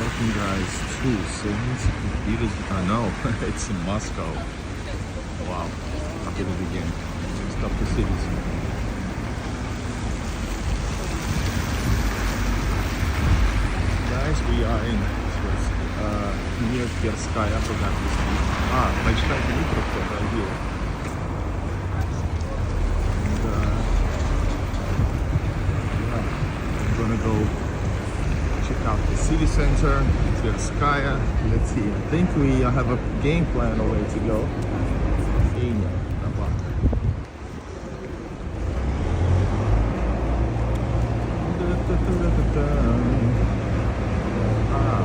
Welcome guys to St. Petersburg. No, it's in Moscow. Wow, how did it begin? Just up the cities. Guys, we are in near Tverskaya, forgot this name. Большая Дмитровка right here. And yeah, I'm gonna go check out the city center, Tverskaya. Let's see, I think we have a game plan of where to go.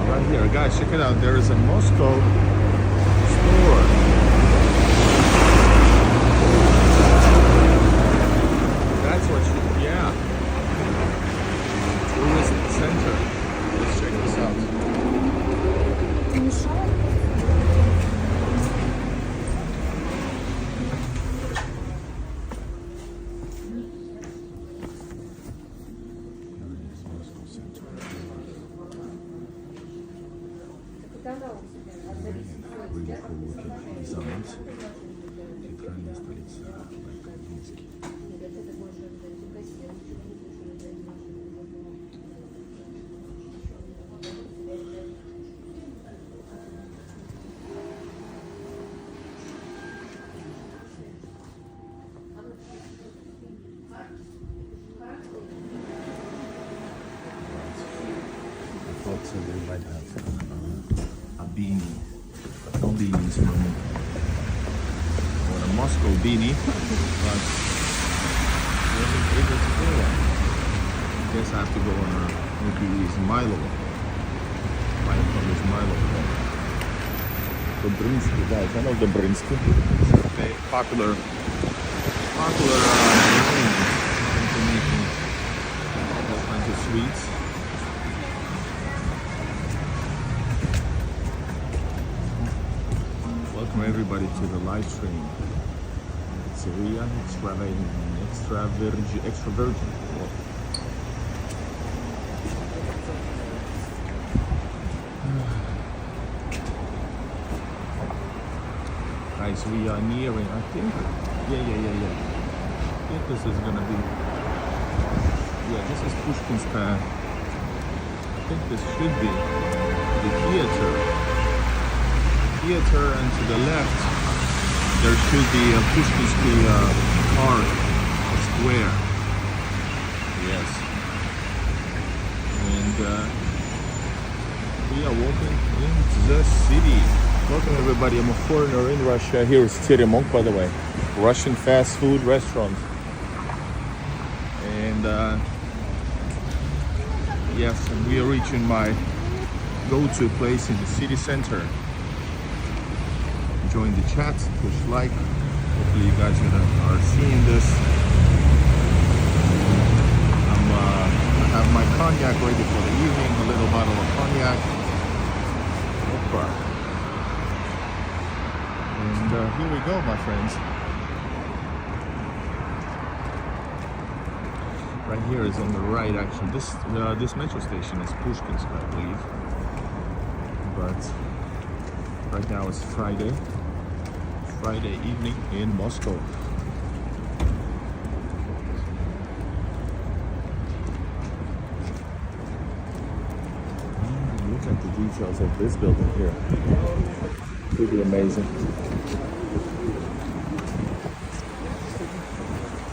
Right here, guys, check it out. There is a Moscow store. That's what yeah. Tourist center. Let's check this out. Really cool looking designs. Центральная столица Маyakovskaya. I thought so they might have a beanie. No beanies for me. Or a Moscow beanie, but wasn't able to go on. I guess I have to go on maybe is Milo. Mayakovskaya Milo. Dobrinsky, guys. I know Dobrinsky. It's a popular into making all kinds of sweets. Welcome everybody to the live stream. Pizzeria extra virgin. Guys, we are nearing, I think. Yeah. I think this is gonna be. Yeah, this is Pushkinskaya. I think this should be the theater, and to the left there should be a Pushkinskaya park, square. Yes. And we are walking into the city. Welcome everybody, I'm a foreigner in Russia. Here is Tverskaya, by the way. Russian fast food restaurant. And yes, and we are reaching my go-to place in the city center. Join the chat, push like. Hopefully you guys are seeing this. I have my cognac ready for the evening, a little bottle of cognac. Opa. And here we go, my friends. Right here is on the right, actually. This metro station is Pushkinskaya, I believe. But right now it's Friday evening in Moscow. Look at the details of this building here. Pretty amazing.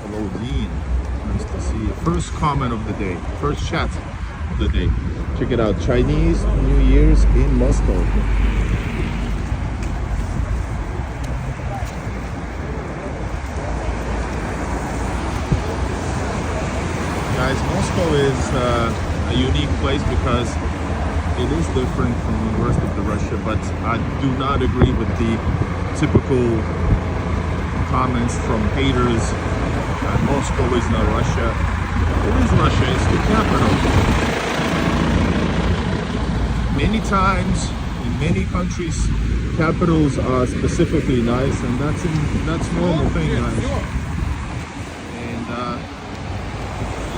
Hello, Dean. Nice to see you. First comment of the day. First chat of the day. Check it out. Chinese New Year's in Moscow. Guys, Moscow is a unique place because it is different from the rest of the Russia, but I do not agree with the typical comments from haters that Moscow is not Russia. It is Russia, it's the capital. Many times, in many countries, capitals are specifically nice, and that's normal thing, guys. And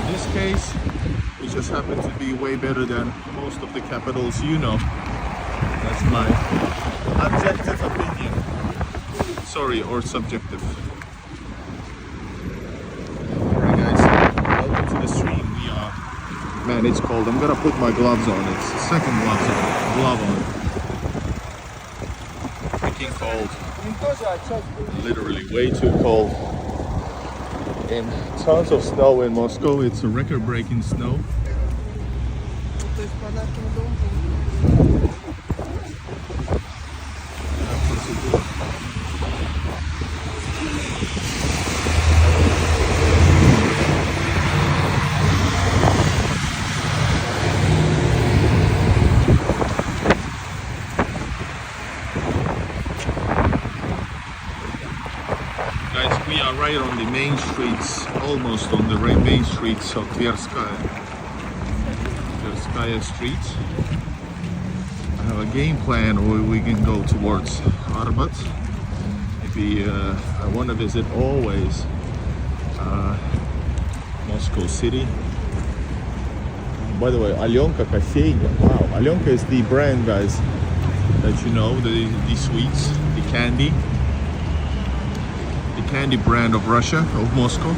in this case, we just happen to be way better than most of the capitals, you know. That's my objective opinion. Sorry, or subjective. Alright guys, welcome to the stream. We are... Man, it's cold. I'm gonna put my gloves on. It's the second glove on. Freaking cold. Literally way too cold. And tons of snow in Moscow. It's a record-breaking snow. Guys, we are right on the main streets, almost on the main streets of Tverskaya. Tverskaya Street. I have a game plan where we can go towards Arbat. Maybe I want to visit always Moscow City. By the way, Alyonka Кофейня. Wow, Alyonka is the brand, guys, that you know, the sweets, the candy brand of Russia, of Moscow.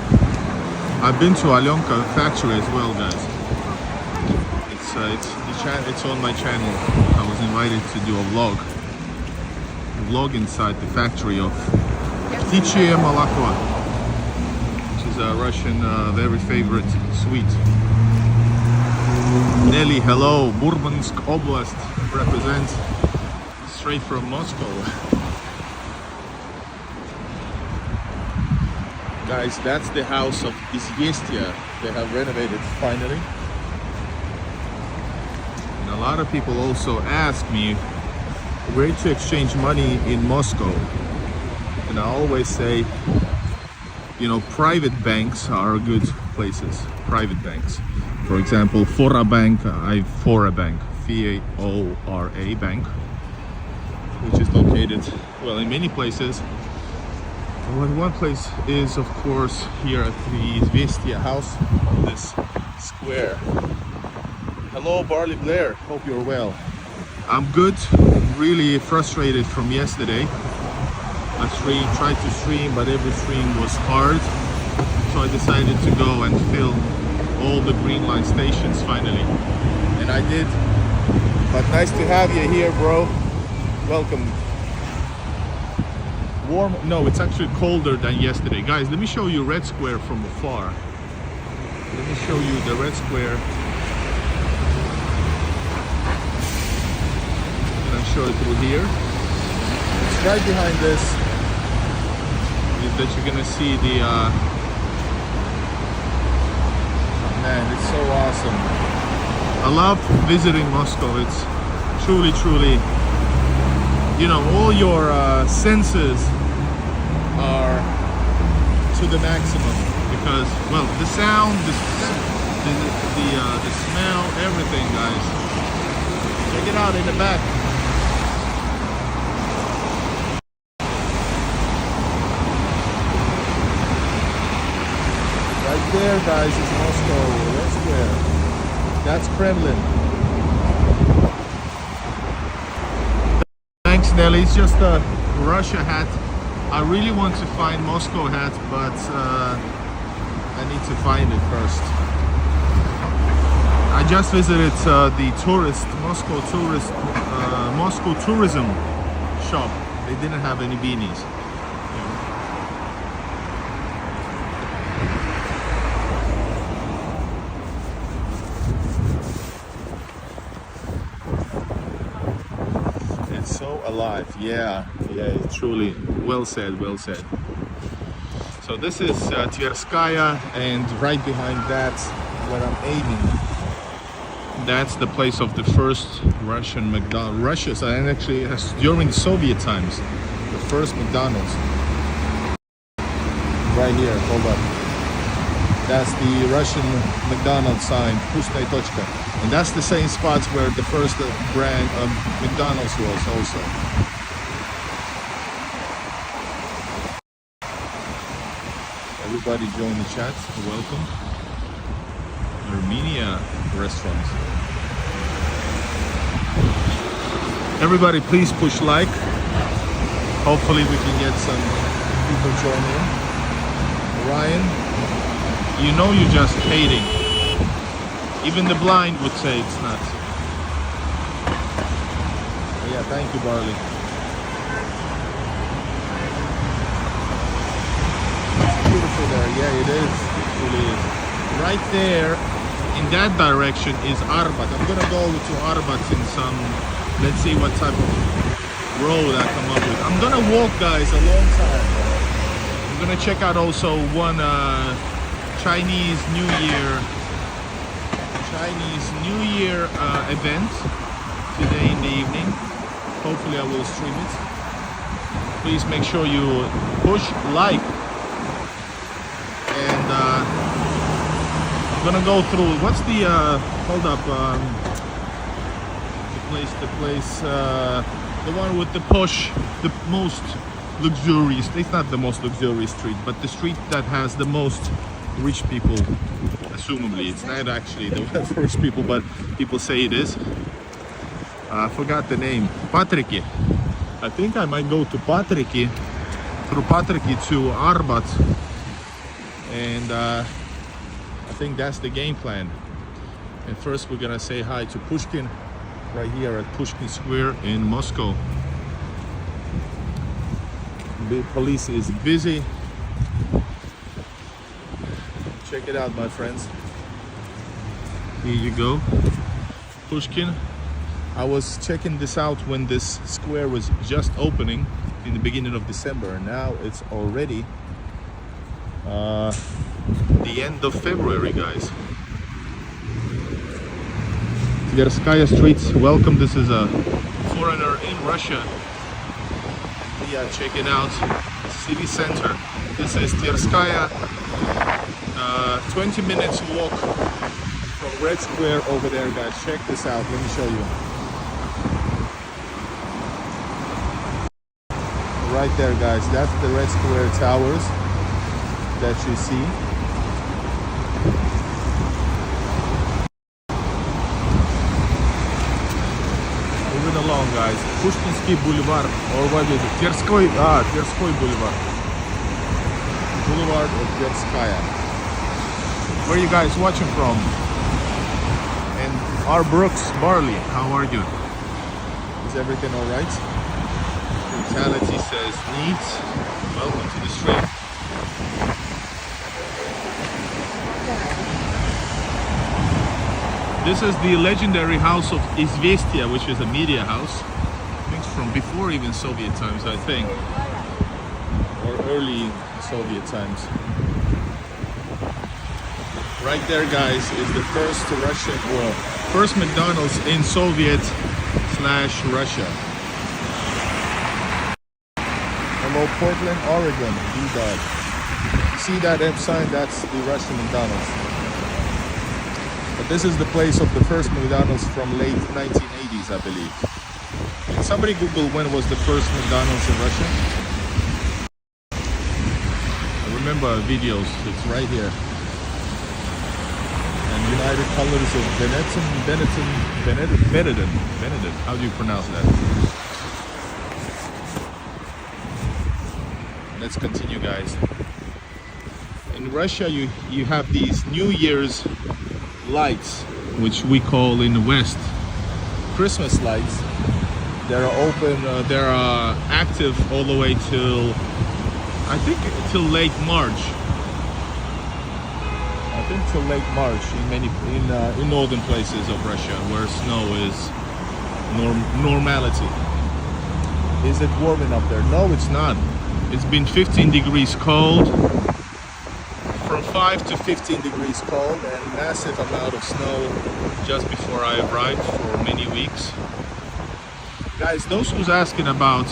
I've been to Alyonka factory as well, guys. It's on my channel. I was invited to do a vlog inside the factory of Птичье молоко, which is a Russian very favorite sweet. Nelly, hello. Murmansk Oblast represents straight from Moscow. Guys, that's the house of Izvestia. They have renovated finally. And a lot of people also ask me where to exchange money in Moscow. And I always say, you know, private banks are good places. Private banks. For example, Fora Bank, Fora Bank, F-A-O-R-A Bank, which is located, well, in many places. Well, one place is, of course, here at the Izvestia house, this square. Hello, Barley Blair. Hope you're well. I'm good. Really frustrated from yesterday. I tried to stream, but every stream was hard. So I decided to go and film all the green line stations finally. And I did. But nice to have you here, bro. Welcome. Warm? No, it's actually colder than yesterday. Guys, let me show you Red Square from afar. Let me show you the Red Square. And I'll show it through here. It's right behind this. Is that you're gonna see the man, it's so awesome. I love visiting Moscow. It's truly, you know, all your senses are to the maximum because, well, the sound, the smell, everything, guys. Check it out in the back. Right there, guys, is Moscow. Red Square. That's Kremlin. Thanks, Nelly. It's just a Russia hat. I really want to find Moscow hat, but I need to find it first. I just visited the Moscow tourism shop. They didn't have any beanies. So alive. Yeah, truly well said. So this is Tverskaya, and right behind that, where I'm aiming, that's the place of the first Russian McDonald's. Russia, and actually during Soviet times, the first McDonald's. Right here, hold up. That's the Russian McDonald's sign, Pushkin. And that's the same spots where the first brand of McDonald's was also. Everybody join the chat, welcome. Armenia restaurant. Everybody please push like. Hopefully we can get some people join in. Ryan, you know you're just hating. Even the blind would say it's not. Yeah, thank you, Barley. It's beautiful there. Yeah, it is. It really is. Right there, in that direction, is Arbat. I'm gonna go to Arbat in some. Let's see what type of road I come up with. I'm gonna walk, guys, a long time. I'm gonna check out also one Chinese New Year event today in the evening. Hopefully I will stream it. Please make sure you push like. And I'm gonna go through, what's the, hold up, the one with the posh, the most luxurious, it's not the most luxurious street, but the street that has the most rich people, assumably. It's not actually the first people, but people say it is. I forgot the name. Patriarch. I think I might go to Patriarch, through Patriarch to Arbat, and I think that's the game plan. And first we're gonna say hi to Pushkin right here at Pushkin Square in Moscow. The police is busy. Check it out, my friends. Here you go, Pushkin. I was checking this out when this square was just opening in the beginning of December, and now it's already the end of February, guys. Tverskaya streets, welcome. This is a foreigner in Russia. Yeah, check it out. City center. This is Tverskaya. 20 minutes walk from Red Square over there, guys. Check this out. Let me show you. Right there, guys. That's the Red Square towers that you see. Moving along, guys. Pushkinsky Boulevard, or what is it? Tverskoy Boulevard. Boulevard of Tverskaya. Where are you guys watching from? And R. Brooks Barley, how are you? Is everything all right? Brutality says neat. Welcome to the stream. This is the legendary house of Izvestia, which is a media house. I think it's from before even Soviet times, I think. Or early Soviet times. Right there, guys, is the first Russian, or first McDonald's in Soviet/Russia. Hello, Portland, Oregon, B-Dog. See that M sign? That's the Russian McDonald's. But this is the place of the first McDonald's from late 1980s, I believe. Can somebody Google when was the first McDonald's in Russia? I remember videos, it's right here. And United Colors of Benetton. How do you pronounce that? Let's continue, guys. In Russia, you have these New Year's lights, which we call in the West Christmas lights. They're open, they're active all the way till, I think, till late March. I think till late March in northern places of Russia where snow is normality. Is it warming up there? No, it's not. It's been 15 degrees cold, from 5 to 15 degrees cold, and massive amount of snow just before I arrived for many weeks. Guys, those who's asking about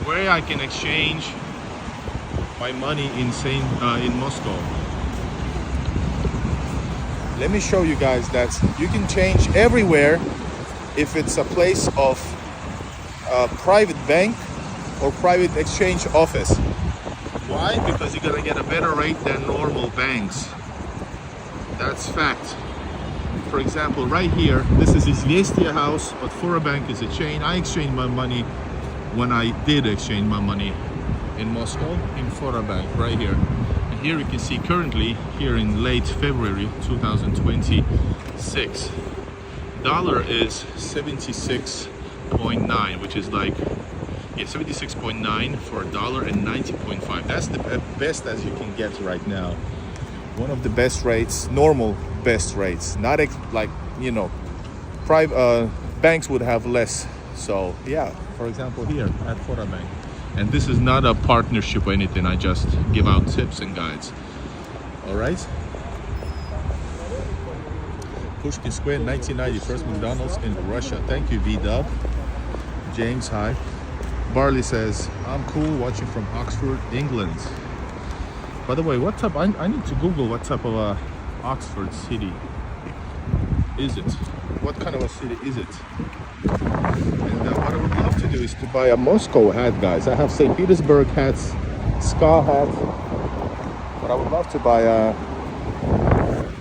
where I can exchange my money in Moscow, let me show you guys that you can change everywhere if it's a place of a private bank or private exchange office. Why? Because you're gonna get a better rate than normal banks. That's fact. for example, right here, this is Izvestia house, but Forabank is a chain. I exchanged my money when I did exchange my money in Moscow, in Forabank, right here. And here you can see currently, here in late February 2026, dollar is 76.9, which is like, yeah, 76.9 for a dollar and 90.5. That's the best as you can get right now. One of the best rates, normal best rates, not like, you know, private banks would have less. So yeah, for example here at Forabank, and this is not a partnership or anything, I just give out tips and guides. All right, Pushkin Square, 1990, first McDonald's in Russia. Thank you, V-Dub. James, hi. Barley says, I'm cool, watching from Oxford, England. By the way, what type, I need to Google what type of Oxford city is it? What kind of a city is it? And what I would love to do is to buy a Moscow hat, guys. I have St. Petersburg hats, ska hat, but I would love to buy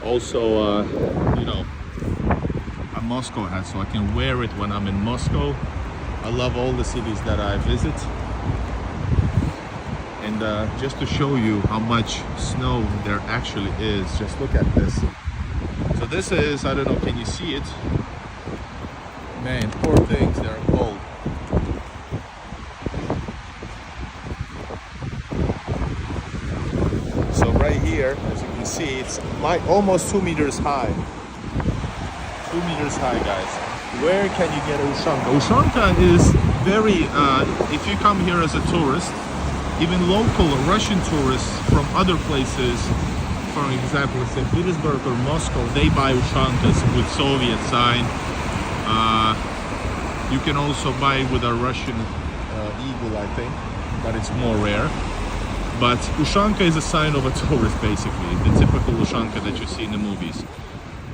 also, you know, a Moscow hat so I can wear it when I'm in Moscow. I love all the cities that I visit. And just to show you how much snow there actually is, just look at this. So this is, I don't know, can you see it? Man, poor things, they're cold. So right here, as you can see, it's almost 2 meters high. 2 meters high, guys. Where can you get Ushanka? Ushanka is very, if you come here as a tourist, even local Russian tourists from other places, for example, in St. Petersburg or Moscow, they buy Ushankas with Soviet sign. You can also buy with a Russian eagle, I think, but it's more rare. But Ushanka is a sign of a tourist, basically, the typical Ushanka that you see in the movies.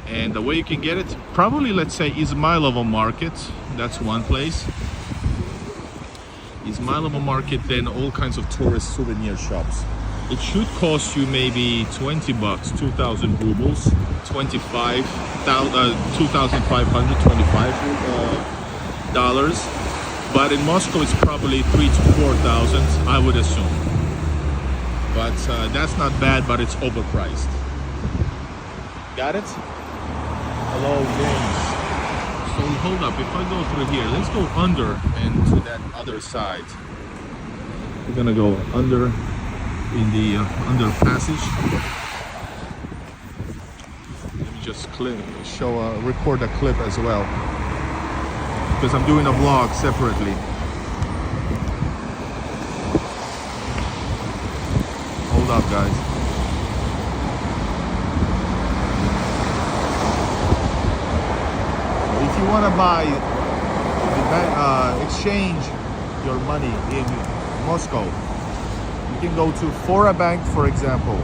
And the way you can get it, probably, let's say, Izmailovo Market, that's one place. Izmailovo Market, then all kinds of tourist souvenir shops. It should cost you maybe 20 bucks, 2,000 rubles, 2,500, dollars. But in Moscow, it's probably 3,000 to 4,000, I would assume. But that's not bad, but it's overpriced. Got it? Hello, James. So hold up, if I go through here, let's go under and to that other side. We're gonna go under in the under passage. Let me just record a clip as well, because I'm doing a vlog separately. Hold up, guys. If you want to buy, exchange your money in Moscow, you can go to Forabank, for example,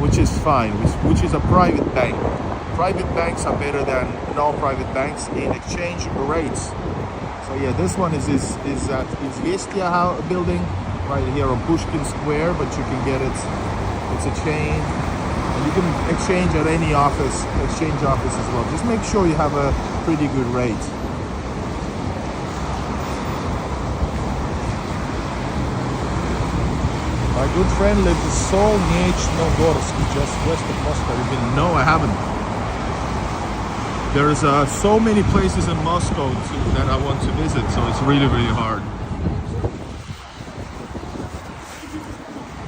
which is fine, which is a private bank. Private banks are better than non-private banks in exchange rates. So yeah, this one is at Izvestia building right here on Pushkin Square, but you can get it. It's a chain. You can exchange at any exchange office as well. Just make sure you have a pretty good rate. My good friend lives in Solnechnogorsk, just west of Moscow. No, I haven't. There's so many places in Moscow that I want to visit, so it's really, really hard.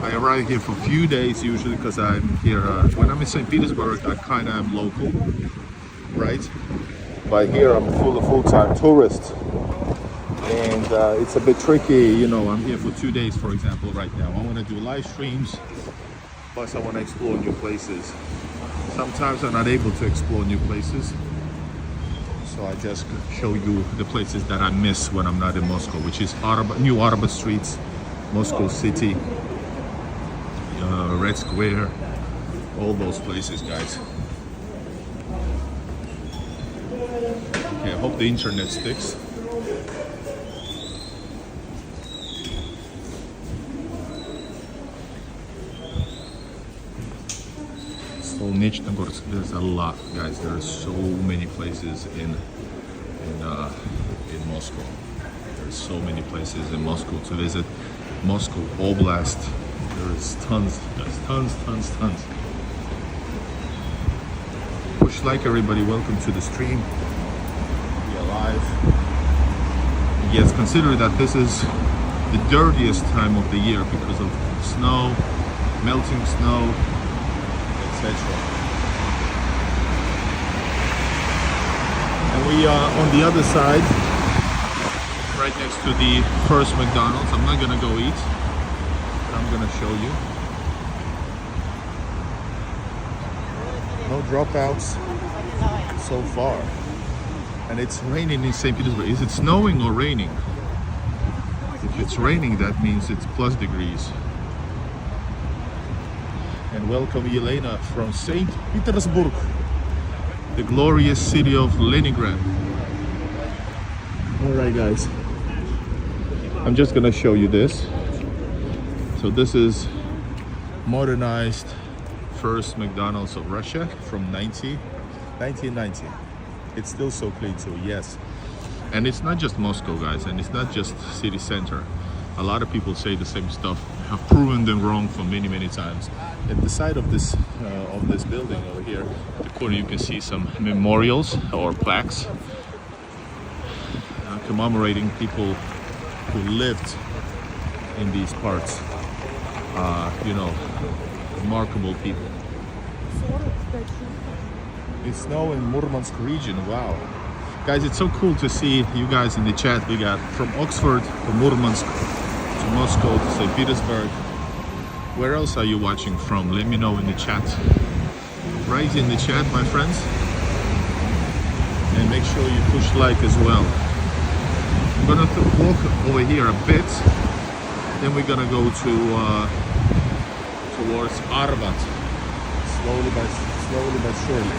I arrive here for a few days usually because I'm here. When I'm in St. Petersburg, I kind of am local, right? But here I'm a full-time tourist, and it's a bit tricky. You know, I'm here for 2 days, for example, right now. I want to do live streams, plus I want to explore new places. Sometimes I'm not able to explore new places, so I just show you the places that I miss when I'm not in Moscow, which is New Arbat streets, Moscow city. Red Square, all those places, guys. Okay, I hope the internet sticks. So Solnechnogorsk. There's a lot, guys. There are so many places in Moscow. There's so many places in Moscow to visit. Moscow Oblast. There's tons, guys. Tons. Push like, everybody. Welcome to the stream. Be alive. Yes, consider that this is the dirtiest time of the year because of snow, melting snow, etc. And we are on the other side, right next to the first McDonald's. I'm not gonna go eat, but I'm gonna show you. No dropouts so far. And it's raining in St. Petersburg. Is it snowing or raining? If it's raining, that means it's plus degrees. And welcome Elena from St. Petersburg, the glorious city of Leningrad. Alright guys, I'm just gonna show you this. So this is modernized first McDonald's of Russia from 1990. It's still so clean too, yes. And it's not just Moscow, guys, and it's not just city center. A lot of people say the same stuff. I've proven them wrong for many times. At the side of this building over here, at the corner, you can see some memorials or plaques commemorating people who lived in these parts. You know, remarkable people. It's snow in Murmansk region. Wow. Guys, it's so cool to see you guys in the chat. We got from Oxford to Murmansk to Moscow to St. Petersburg. Where else are you watching from? Let me know in the chat. Write in the chat, my friends. And make sure you push like as well. I'm gonna walk over here a bit. Then we're gonna go to towards Arbat. Slowly but surely.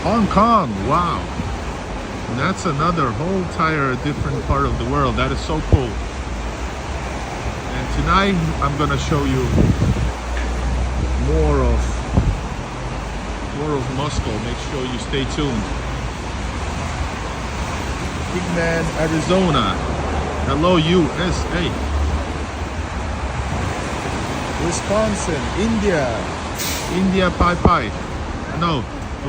Hong Kong, wow. That's another whole entire different part of the world. That is so cool. And tonight I'm gonna show you more of Moscow. Make sure you stay tuned. Bigman, Arizona. Hello, USA. Wisconsin, India, Pi. No.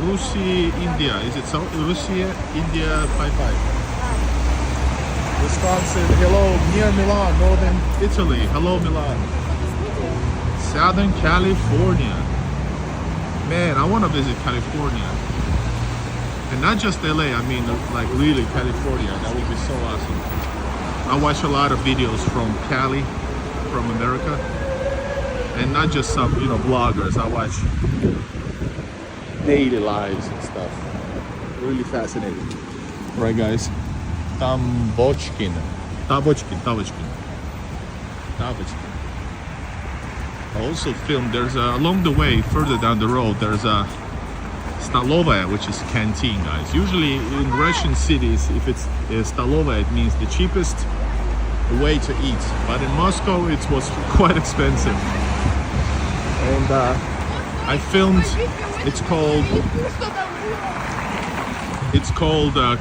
Russia, India. Is it so? Russia, India, bye. Wisconsin, hello, near Milan, northern Italy. Hello, Milan. Southern California. Man, I want to visit California. And not just LA, I mean like really California. That would be so awesome. I watch a lot of videos from Cali, from America. And not just some, bloggers. I watch daily lives and stuff. Really fascinating. Right, guys. Tverskaya. I also filmed, there's along the way, further down the road, there's a Stolovaya, which is canteen, guys. Usually in Russian cities, if it's Stolovaya, it means the cheapest way to eat. But in Moscow, it was quite expensive. And I filmed, it's called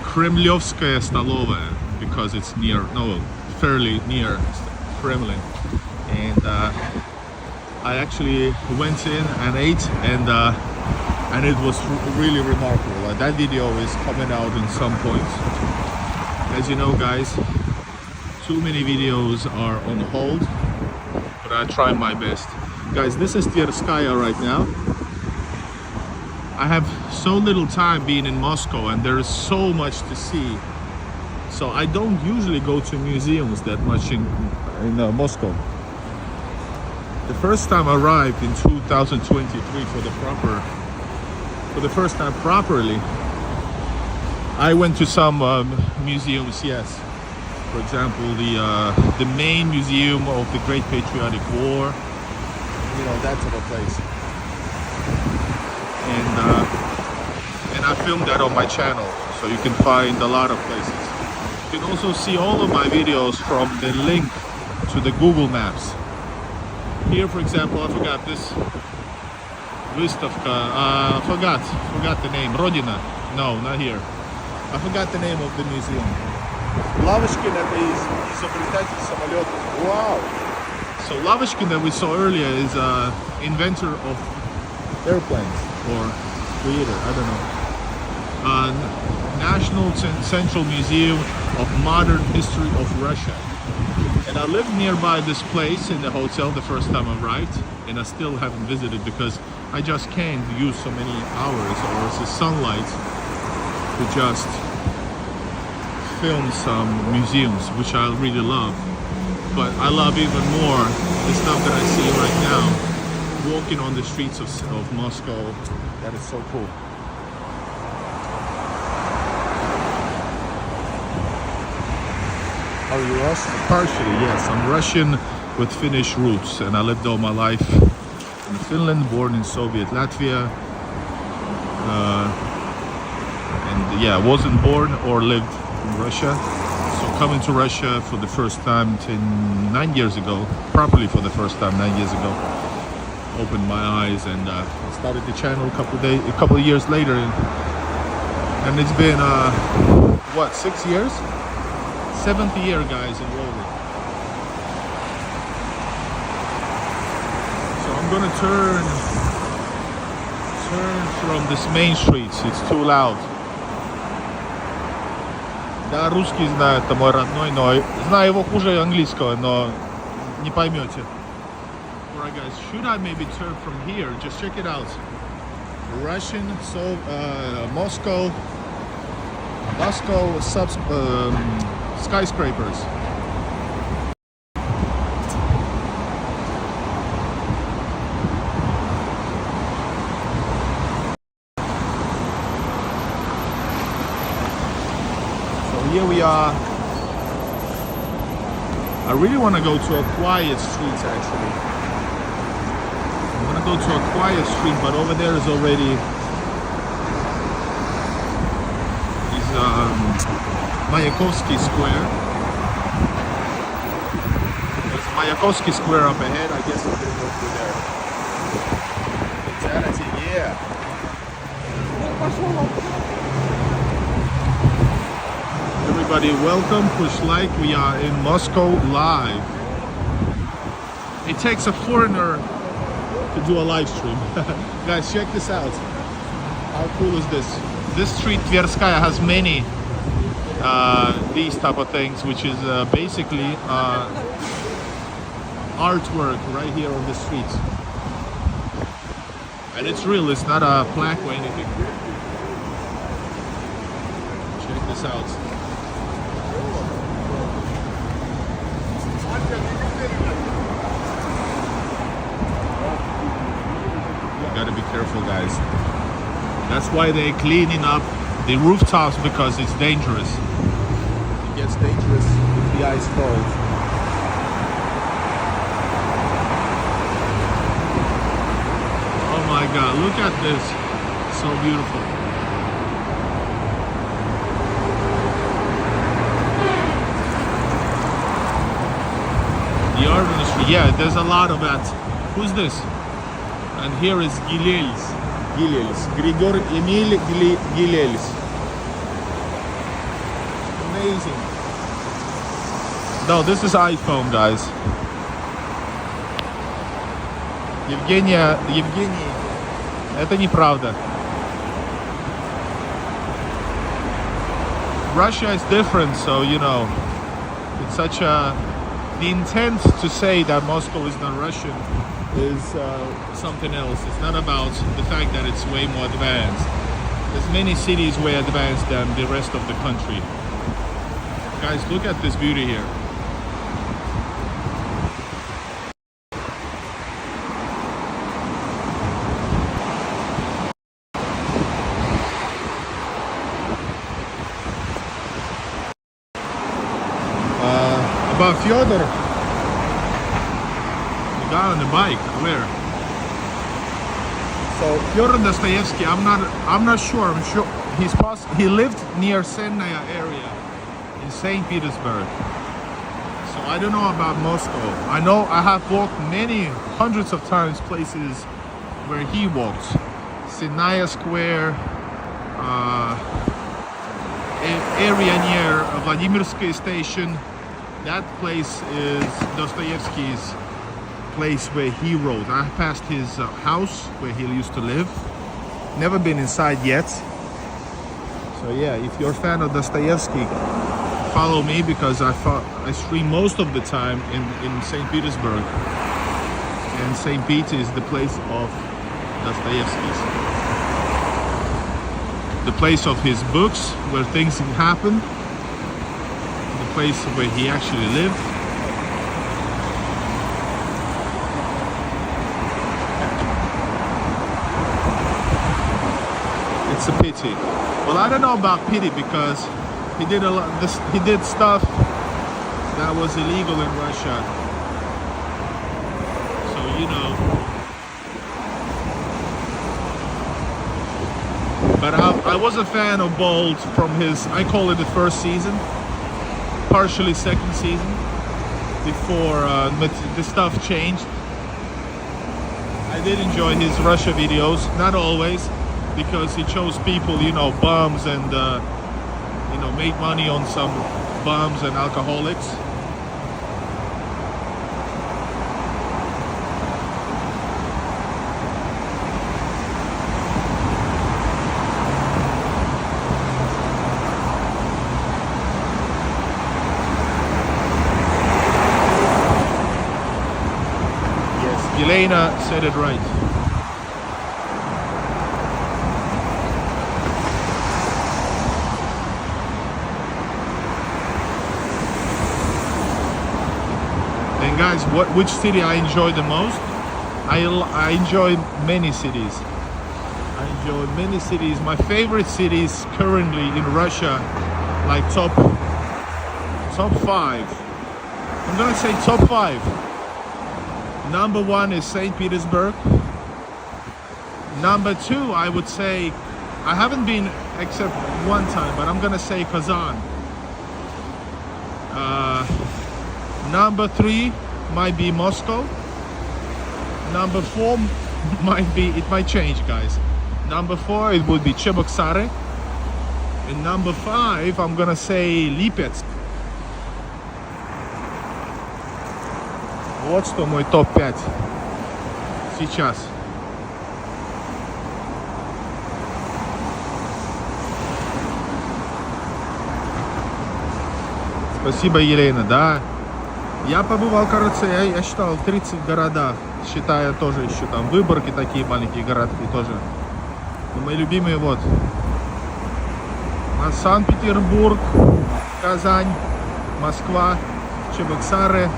Kremlyovskaya Stolovaya because it's fairly near Kremlin. And I actually went in and ate, and it was really remarkable. That video is coming out in some point. As you know, guys, too many videos are on hold, but I try my best. Guys, this is Tverskaya right now. I have so little time being in Moscow and there is so much to see. So I don't usually go to museums that much in Moscow. The first time I arrived in 2023 for the first time properly, I went to some museums, yes. For example, the main museum of the Great Patriotic War, that type of place. And I filmed that on my channel, so you can find a lot of places. You can also see all of my videos from the link to the Google Maps. Here, for example, I forgot this. Выставка. Forgot the name. Rodina. No, not here. I forgot the name of the museum. Lavashkin это изобретатель самолетов. Wow. So Lavashkin that we saw earlier is an inventor of airplanes or creator. I don't know. National Central Museum of Modern History of Russia. And I lived nearby this place in the hotel the first time I arrived, and I still haven't visited because I just can't use so many hours or the sunlight to just film some museums, which I really love. But I love even more the stuff that I see right now, walking on the streets of Moscow. That is so cool. Are you Russian? Partially, yes. I'm Russian with Finnish roots, and I lived all my life in Finland, born in Soviet Latvia. And yeah, I wasn't born or lived in Russia. So coming to Russia for the first time 9 years ago, properly for the first time 9 years ago, opened my eyes, and I started the channel a couple of years later, and it's been what, 6 years? 7th year, guys, in rolling. So I'm gonna turn from this main streets. It's too loud. Да, русский знаю, это мой родной, но знаю его хуже английского, но не поймете. Alright, guys, should I maybe turn from here? Just check it out. Russian, Moscow skyscrapers. So here we are. I really want to go to a quiet street actually. I want to go to a quiet street, but over there is already Mayakovsky Square. There's Mayakovsky Square up ahead. I guess I'm gonna go through there. Insanity, yeah. Everybody, welcome. Push like. We are in Moscow live. It takes a foreigner to do a live stream. Guys, check this out. How cool is this? This street, Tverskaya, has many these type of things, which is basically artwork right here on the streets. And it's real, it's not a plaque or anything. Check this out. You gotta be careful, guys. That's why they're cleaning up the rooftops, because it's dangerous. It gets dangerous if the ice falls. Oh my God, look at this. So beautiful. The art industry, yeah, there's a lot of that. Who's this? And here is Gilels. Grigor Emil Gilels. Amazing. No, this is iPhone, guys. Евгений, это неправда. Russia is different, so you know, it's such a. The intent to say that Moscow is not Russian is something else. It's not about the fact that it's way more advanced. There's many cities way advanced than the rest of the country. Guys, look at this beauty here. About Fyodor, the guy on the bike, where? So Fyodor Dostoevsky, I'm not sure. I'm sure he lived near Senaya area in St. Petersburg. So I don't know about Moscow. I know I have walked many hundreds of times places where he walks. Sinaya Square, area near Vladimirskaya station. That place is Dostoevsky's place where he wrote. I passed his house where he used to live. Never been inside yet. So yeah, if you're a fan of Dostoevsky, follow me, because I stream most of the time in St. Petersburg. And St. Peter is the place of Dostoevsky's. The place of his books, where things happen. The place where he actually lived. It's a pity. Well, I don't know about pity, because he did a lot. He did stuff that was illegal in Russia. So you know. But I was a fan of Bold from his, I call it the first season, partially second season, before the stuff changed. I did enjoy his Russia videos, not always, because he chose people, you know, bums and, you know, made money on some bums and alcoholics. Elena said it right. And guys, which city I enjoy the most? I enjoy many cities. I enjoy many cities. My favorite cities currently in Russia, like top 5. I'm gonna say top 5. Number 1 is St. Petersburg. Number 2, I would say, I haven't been except one time, but I'm gonna say Kazan. Number 3 might be Moscow. Number 4 it might change, guys. Number 4, it would be Cheboksary. And number 5, I'm gonna say Lipetsk. Вот что мой топ-5 сейчас. Спасибо, Елена, да. Я побывал, кажется, я считал 30 города, считая тоже еще там Выборги, такие маленькие городки тоже. Но мои любимые вот. Санкт-Петербург, Казань, Москва, Чебоксары.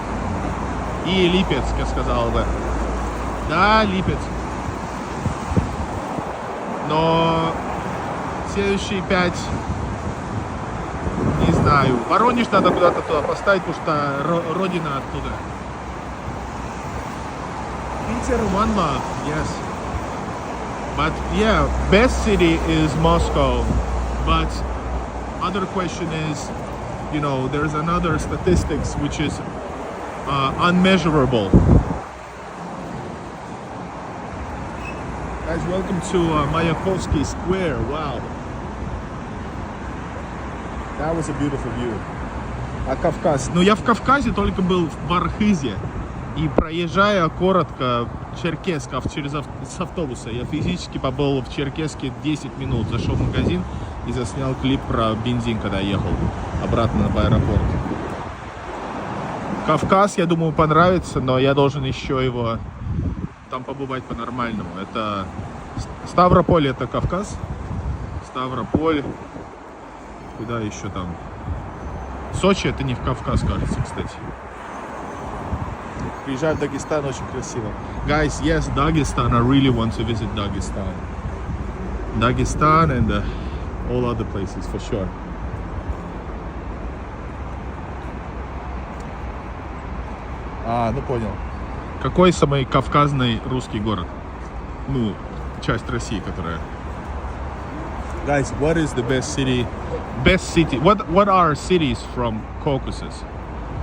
И Липецк, я сказал бы. Да, Липецк. Но следующие 5, не знаю. Воронеж надо куда-то туда поставить, потому что родина оттуда. Питер, one love, yes. But yeah, best city is Moscow. But other question is, you know, there's another statistics which is unmeasurable. Guys, welcome to Mayakovsky Square. Wow, that was a beautiful view. А Кавказ? Ну, я в Кавказе только был в Архизе. И проезжая коротко Черкесск с автобуса, я физически побыл в Черкесске 10 минут. Зашел в магазин и заснял клип про бензин, когда ехал обратно в аэропорт. Кавказ, я думаю, понравится, но я должен еще его там побывать по-нормальному. Это Ставрополь, это Кавказ. Ставрополь. Куда еще там? Сочи, это не в Кавказ, кажется, кстати. Приезжаю в Дагестан, очень красиво. Guys, yes, Dagestan. I really want to visit Dagestan. Dagestan and all other places for sure. Ну понял. Какой самый кавказный русский город? Ну, часть России, которая. Guys, what is the best city? Best city. What are cities from Caucasus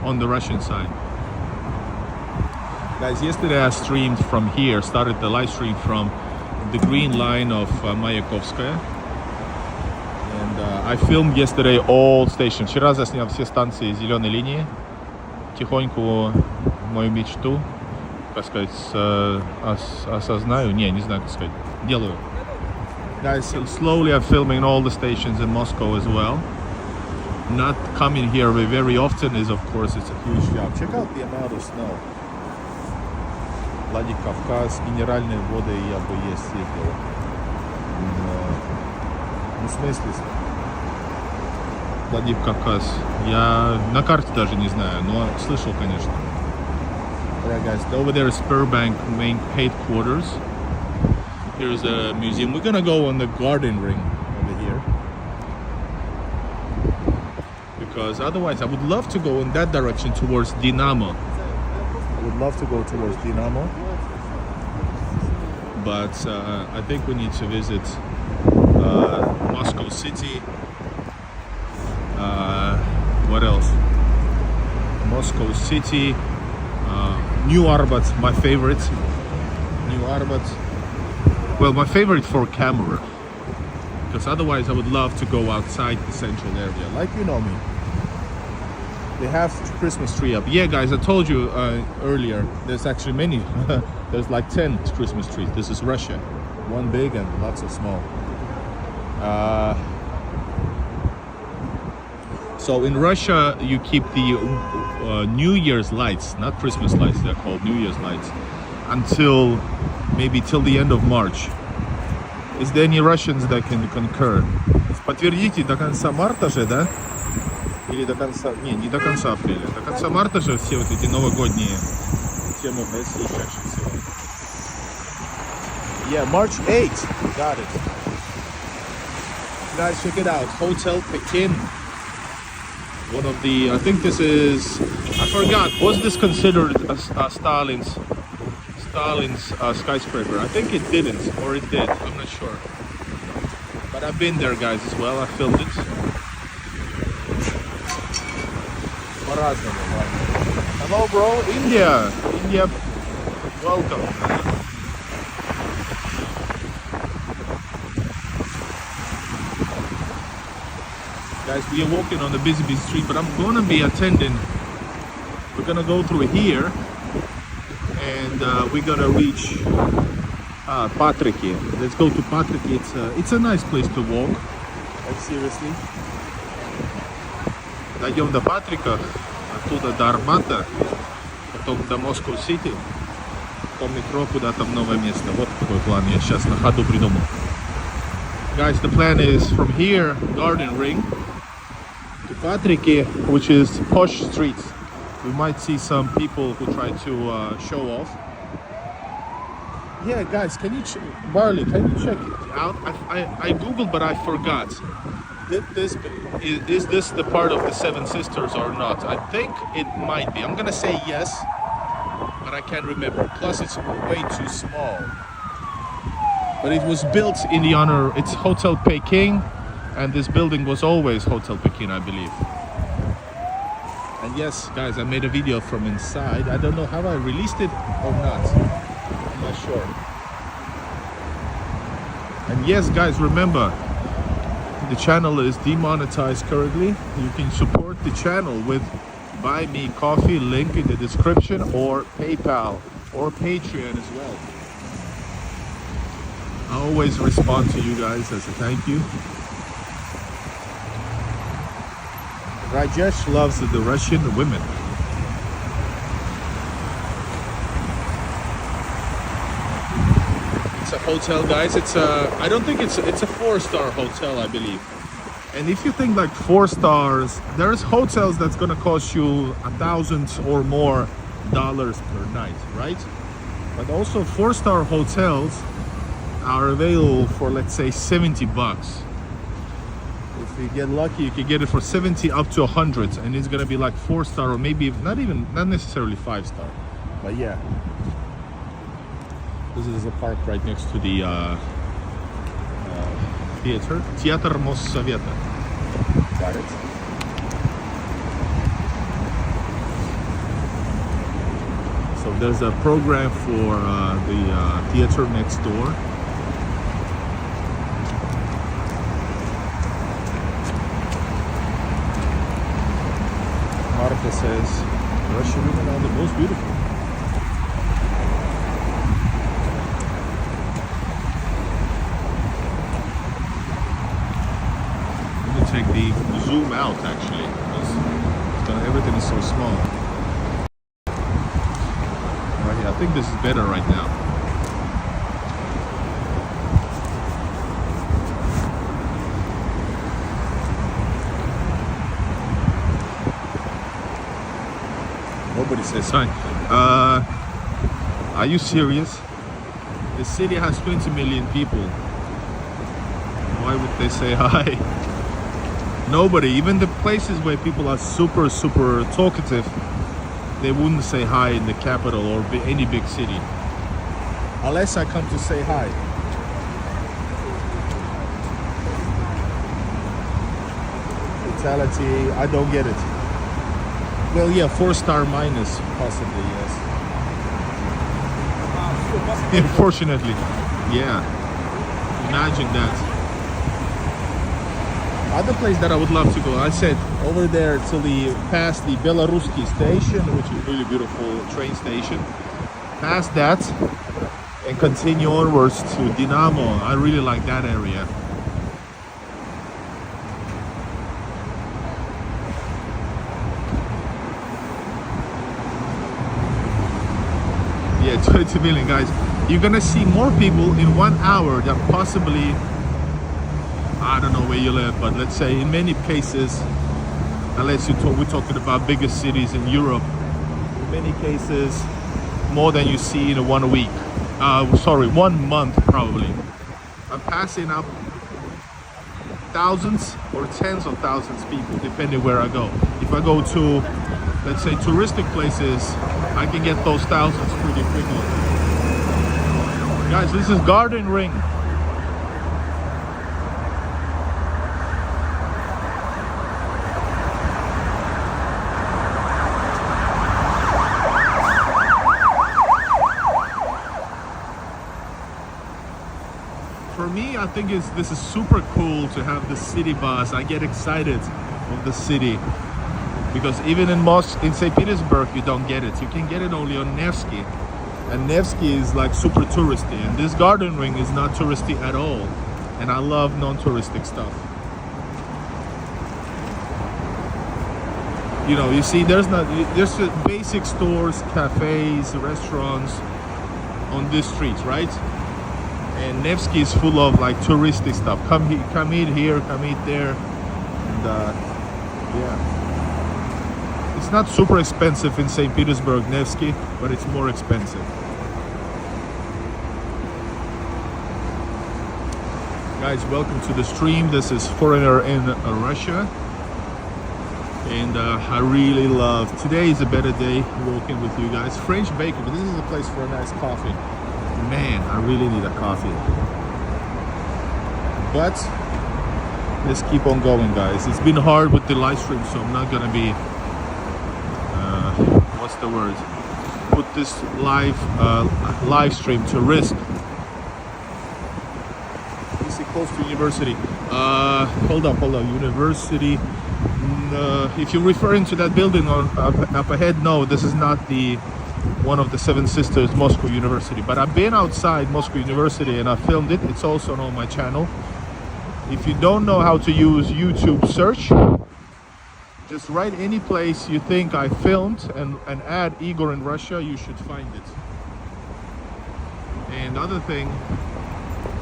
on the Russian side? Guys, yesterday I streamed from here, started the live stream from the green line of Mayakovskaya. And I filmed yesterday all stations. Вчера заснял все станции зеленой линии. Тихоньку мою мечту, как сказать, осознаю. Не знаю, как сказать. Делаю. Guys, slowly I'm filming all the stations in Moscow as well. Not coming here very often is, of course, it's a huge job. Check out the amount of snow. Владикавказ, минеральные воды я бы есть съездил. Ну, в смысле, Владикавказ. Я на карте даже не знаю, но слышал, конечно. Alright, guys, over there is Sberbank main headquarters. Here's a museum. We're gonna go on the garden ring over here. Because otherwise I would love to go in that direction towards Dinamo. I would love to go towards Dinamo. But I think we need to visit Moscow City. What else? Moscow City. New Arbat, my favorite. New Arbat. Well, my favorite for camera. Because otherwise I would love to go outside the central area. Like you know me. They have Christmas tree up. Yeah, guys, I told you earlier, there's actually many. There's like 10 Christmas trees. This is Russia. One big and lots of small. So in Russia, you keep the New Year's lights, not Christmas lights, they're called New Year's lights, until maybe till the end of March. Is there any Russians that can concur? Подтвердите, до конца марта же, да? Или до конца... Не до конца апреля. До конца марта же все вот эти новогодние темы в России чаще всего. Yeah, March 8th. Got it. Guys, check it out. Hotel Pekin. One of the... I think this is... I forgot. Was this considered Stalin's skyscraper? I think it didn't. Or it did. I'm not sure. But I've been there, guys, as well. I filmed it. Hello, bro. India, welcome. Guys, we are walking on the busy street, but I'm gonna be attending. We're gonna go through here, and we're gonna reach Patriarch. Let's go to Patriarch. It's a nice place to walk. Like seriously. Дойдем до Патрика, оттуда до Арбата, потом до Moscow City, потом метро куда-то в новое место. Вот такой план я сейчас на ходу придумал. Guys, the plan is from here, Garden Ring, to Patriarch, which is posh streets. We might see some people who try to show off. Yeah, guys, can you Barley? Can you check it out? I googled, but I forgot. Is this the part of the Seven Sisters or not? I think it might be. I'm gonna say yes, but I can't remember. Plus, it's way too small. But it was built in the honor. It's Hotel Peking, and this building was always Hotel Peking, I believe. And yes, guys, I made a video from inside. I don't know how I released it or not. I'm not sure. And yes, guys, remember, the channel is demonetized currently. You can support the channel with BuyMeCoffee, link in the description, or PayPal or Patreon as well. I always respond to you guys as a thank you. Rajesh loves the Russian women. It's a hotel, guys. I don't think it's a 4-star hotel, I believe. And if you think like 4 stars, there's hotels that's gonna cost you $1,000 or more per night, right? But also 4-star hotels are available for, let's say, $70. If you get lucky, you can get it for 70 up to 100, and it's gonna be like 4-star, or maybe not necessarily 5-star. But yeah. This is a park right next to the theater. Theater Mossoveta. Got it. So there's a program for the theater next door. Russia says Russian women are the most beautiful. Let me take the zoom out actually, because everything is so small. Right here, I think this is better right now. Nobody says hi. Are you serious? The city has 20 million people. Why would they say hi? Nobody, even the places where people are super talkative, they wouldn't say hi in the capital or any big city. Unless I come to say hi. Brutality, I don't get it. Well, yeah, 4-star minus, possibly, yes. Unfortunately, yeah. Imagine that. Other place that I would love to go, I said over there till past the Belaruski station, which is really beautiful train station. Past that and continue onwards to Dinamo. I really like that area. Yeah, 20 million guys. You're gonna see more people in 1 hour than possibly, I don't know where you live, but let's say in many cases, unless we're talking about bigger cities in Europe, in many cases, more than you see in 1 week. 1 month probably. I'm passing up thousands or tens of thousands of people, depending where I go. If I go to, let's say, touristic places, I can get those thousands pretty quickly. Guys, this is Garden Ring. For me, I think this is super cool to have the city bus. I get excited of the city. Because even in St. Petersburg, you don't get it. You can get it only on Nevsky. And Nevsky is like super touristy. And this garden ring is not touristy at all. And I love non-touristic stuff. You know, you see, there's basic stores, cafes, restaurants on this street, right? And Nevsky is full of like touristic stuff. Come eat here, come eat there. And yeah. It's not super expensive in St. Petersburg, Nevsky, but it's more expensive. Guys, welcome to the stream. This is Foreigner in Russia. And I really love, today is a better day walking with you guys. French bakery, but this is a place for a nice coffee. Man, I really need a coffee. But let's keep on going, guys. It's been hard with the live stream, so I'm not gonna be what's the word? Put this live stream to risk. Is it close to university? Hold up, university. If you're referring to that building up ahead, no, this is not one of the Seven Sisters Moscow University. But I've been outside Moscow University and I filmed it. It's also on my channel. If you don't know how to use YouTube search, just write any place you think I filmed and add Igor in Russia, you should find it. And other thing,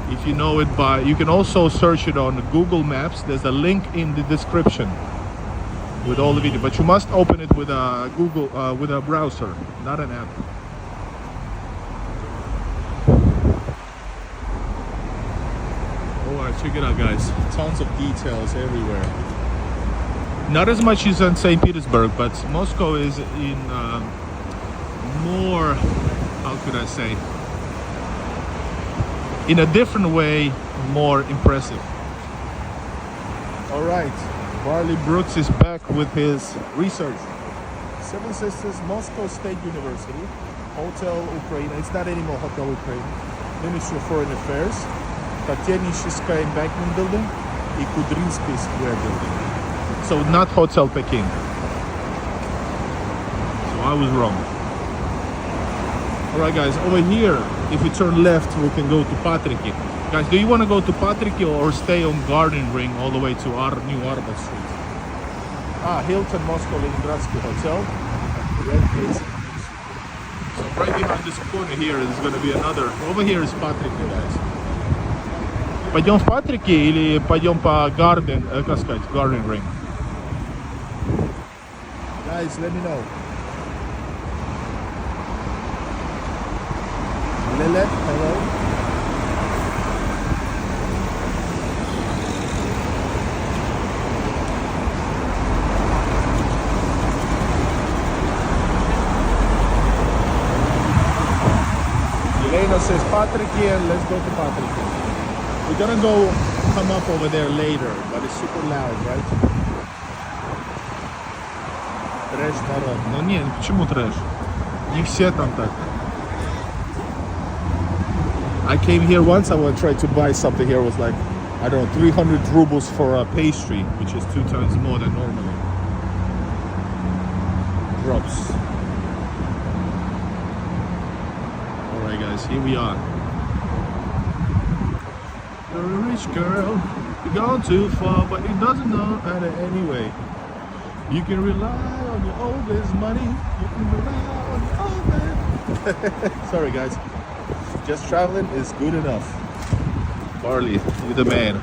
if you know it you can also search it on Google Maps. There's a link in the description with all the video, but you must open it with a with a browser, not an app. Alright, check it out, guys. Tons of details everywhere. Not as much as in St. Petersburg, but Moscow is in more, how could I say, in a different way, more impressive. All right, Barley Brooks is back with his research. Seven Sisters, Moscow State University, Hotel Ukraine. It's not anymore Hotel Ukraine. Ministry of Foreign Affairs, Tverskaya Embankment Building, and Kudrinsky Square Building. So not Hotel Peking. I was wrong. Alright guys, over here, if we turn left, we can go to Patriarch. Guys, do you want to go to Patriarch or stay on Garden Ring all the way to our New Arbat Street? Hilton Moscow Leningradsky Hotel. So right behind this corner here is going to be another. Over here is Patriarch, guys. Пойдем в Patriarch или пойдем по Garden, как сказать, Garden Ring? Guys, let me know. Lele, hello. Elena says Patriarch, and let's go to Patriarch. We're gonna go come up over there later, but it's super loud, right? Трэш народ. Ну не, почему трэш? Не все там так. I came here once, I tried to buy something here, it was like, I don't know, 300 rubles for a pastry, which is 2 times more than normally. Drops. Alright guys, here we are. You're a rich girl, you've gone too far, but it doesn't matter anyway. You can rely on your oldest money, you can rely on your oldest. Sorry guys. Just traveling is good enough. Barley, you're the man.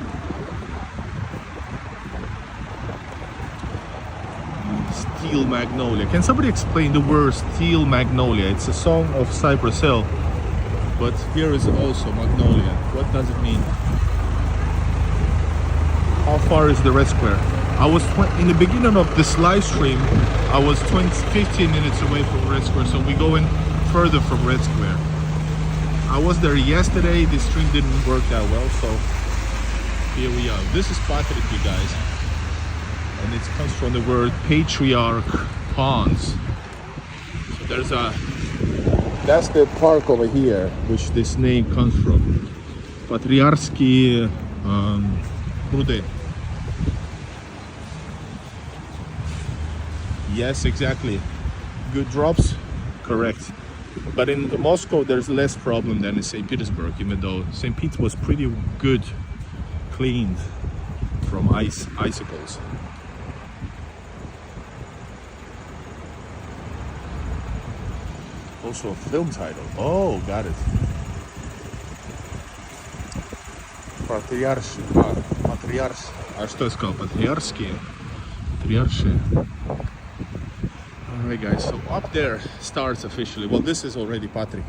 Steel Magnolia. Can somebody explain the word Steel Magnolia? It's a song of Cypress Hill, but here is also Magnolia. What does it mean? How far is the Red Square? I was in the beginning of this live stream. I was 15 minutes away from Red Square, so we're going further from Red Square. I was there yesterday, the stream didn't work that well, so here we are. This is Patriarch, you guys, and it comes from the word Patriarch Ponds. So there's that's the park over here, which this name comes from. Patriarchsky Prudy. Yes, exactly. Good drops, correct. But in Moscow, there's less problem than in St. Petersburg, even though St. Pete was pretty good cleaned from icicles. Also a film title. Oh, got it. Patriarch. Patriarch. А что я сказал? Патриаршие. Патриаршие. Alright guys, so up there starts officially, well this is already Patriarch,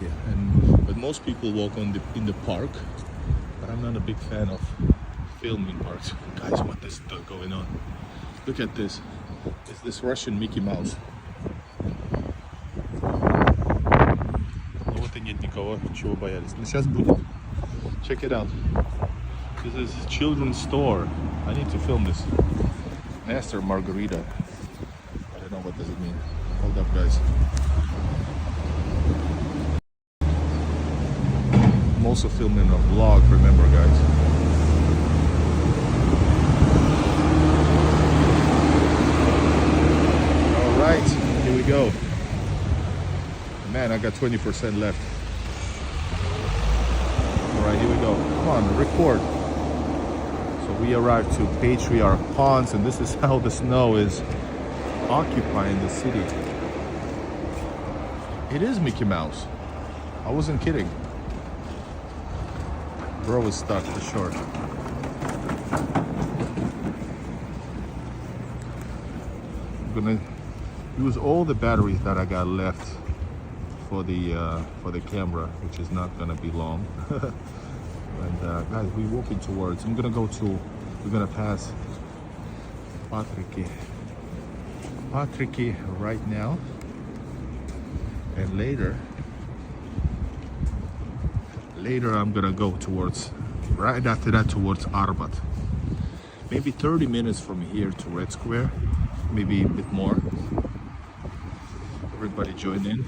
but most people walk in the park, but I'm not a big fan of filming parks. Guys, what is going on? Look at this. It's this Russian Mickey Mouse. Ну вот и нет никого, чего боялись. Но сейчас будет. Check it out. This is children's store. I need to film this. Master Margarita. I don't know what does it mean. Hold up guys. I'm also filming a vlog, remember guys. Alright, here we go. Man, I got 20% left. Alright, here we go. Come on, record. So we arrived to Patriarch Ponds, and this is how the snow is occupying the city. It is Mickey Mouse. I wasn't kidding. Bro was stuck for sure. I'm gonna use all the batteries that I got left for the camera, which is not gonna be long. And guys, we're walking towards. We're gonna pass Patriarch right now, and later I'm gonna go towards, right after that, towards Arbat. Maybe 30 minutes from here to Red Square, maybe a bit more. Everybody join in.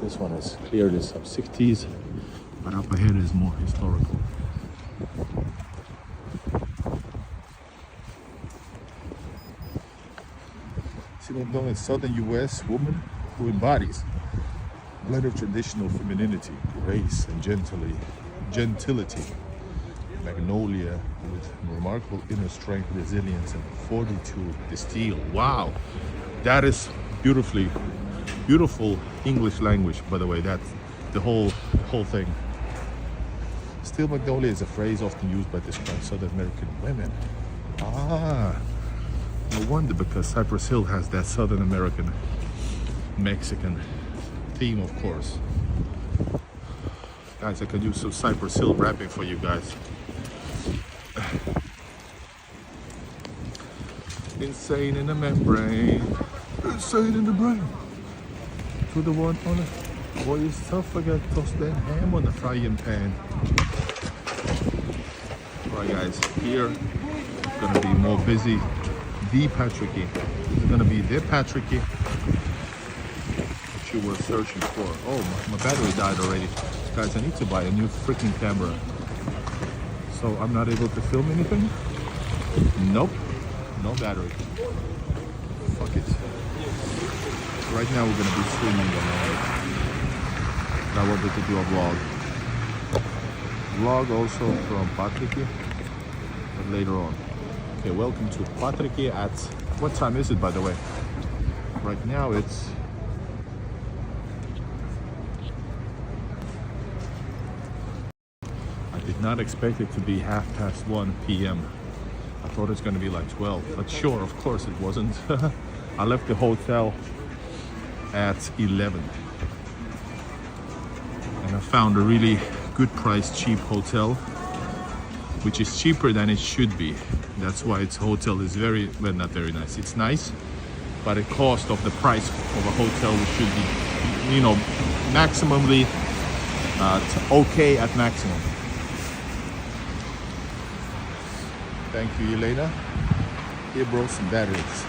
This one is clearly some 60s, but up ahead is more historical. a southern U.S. woman who embodies a blend of traditional femininity, grace, and gentility. Magnolia with remarkable inner strength, resilience, and fortitude. The steel. Wow, that is beautiful English language, by the way. That's the whole thing. Steel magnolia is a phrase often used by describe South American women. Ah, no wonder, because Cypress Hill has that Southern American, Mexican theme, of course. Guys, I can do some Cypress Hill rapping for you guys. Insane in the membrane, insane in the brain. To the one on it, boy, it's tough. Forget toss that ham on the frying pan. Alright guys, here gonna be more busy. The Patriarchy. This is gonna be the Patriarchy that you were searching for. Oh, my battery died already. Guys, I need to buy a new freaking camera. So I'm not able to film anything? Nope. No battery. Fuck it. Right now we're gonna be streaming the night. I wanted to do a vlog. Vlog also from Patriarchy, but later on. Okay, welcome to Patriarchy at, what time is it, by the way? Right now it's I did not expect it to be 1:30 p.m. I thought it's going to be like 12, but sure, of course it wasn't. I left the hotel at 11 and I found a really good price, cheap hotel, which is cheaper than it should be. That's why its hotel is not very nice. It's nice, but the cost of the price of a hotel should be, maximally okay at maximum. Thank you, Elena. Here, bro, some batteries.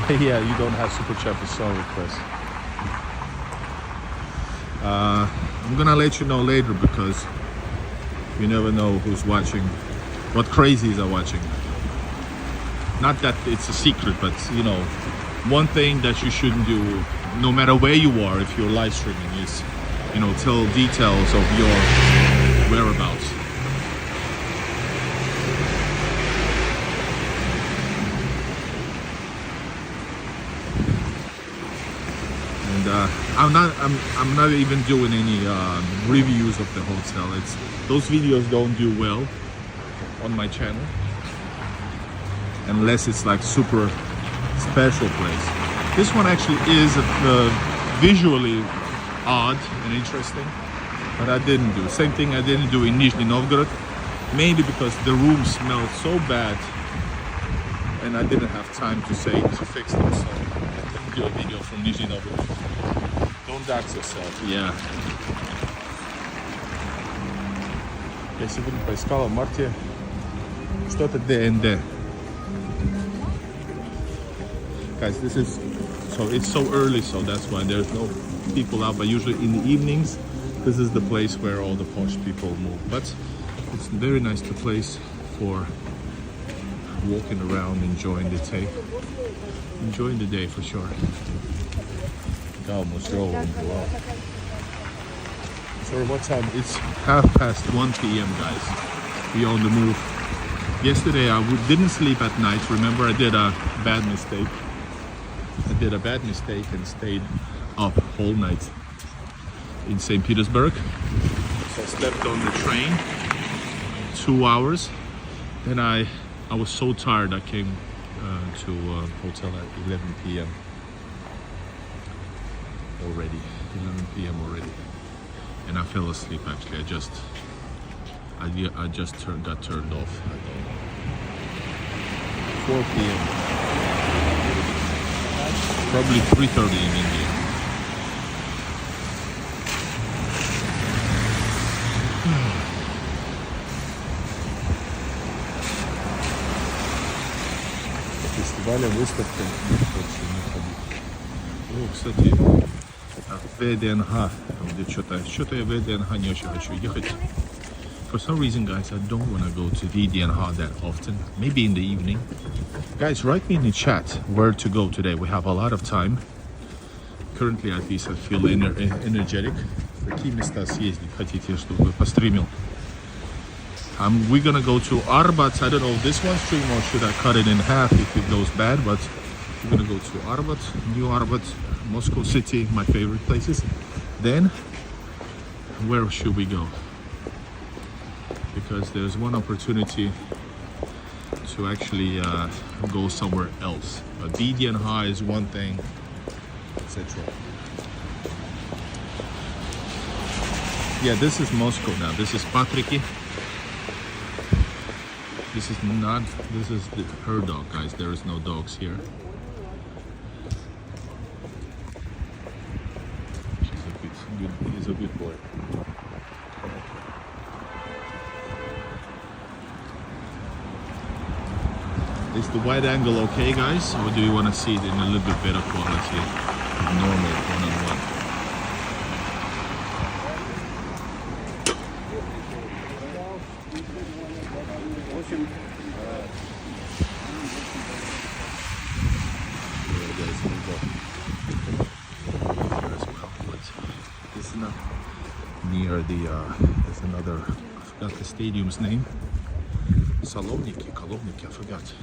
Yeah, you don't have super chat for song request. I'm gonna let you know later, because you never know who's watching, what crazies are watching. Not that it's a secret, but one thing that you shouldn't do, no matter where you are, if you're live streaming, is tell details of your whereabouts. And I'm not even doing any reviews of the hotel. Those videos don't do well on my channel unless it's like super special place. This one actually is visually odd and interesting, but I didn't do. Same thing I didn't do in Nizhny Novgorod, mainly because the room smelled so bad and I didn't have time to fix it, so I didn't do a video from Nizhny Novgorod. Don't dox yourself. Yeah. Я сегодня поискала в марте что-то ДНД. Guys, it's so early, so that's why there's no people out, but usually in the evenings this is the place where all the posh people move. But it's very nice place for walking around, enjoying the day for sure. Sorry, what time? It's 1:30 p.m. guys. We on the move. Yesterday I didn't sleep at night. Remember, I did a bad mistake. And stayed up all night in St. Petersburg. So I slept on the train 2 hours. Then I was so tired I came to hotel at 11 p.m. already. 11 p.m. already. And I fell asleep actually. I just got turned off. 4 p.m. Probably 3:30 in India. Фестиваля, выставка, кстати, ВДНГ, где что-то я в ВДНГ не очень хочу ехать. For some reason, guys, I don't want to go to VDNH that often. Maybe in the evening. Guys, write me in the chat where to go today. We have a lot of time. Currently, at least, I feel energetic. Какие места съездить хотите, чтобы постримил? We're gonna go to Arbat. I don't know this one stream or should I cut it in half if it goes bad, but we're gonna go to Arbat, New Arbat, Moscow City, my favorite places. Then, where should we go? Because there's one opportunity to actually go somewhere else. But VDNH is one thing, etc. Yeah, this is Moscow now. This is Patriarch. This is her dog, guys. There is no dogs here. He's a good boy. Is the wide angle okay, guys? Or do you want to see it in a little bit better quality? Normal one-on-one. Near the there's another, I forgot the stadium's name. Saloniki, Koloniki, I forgot.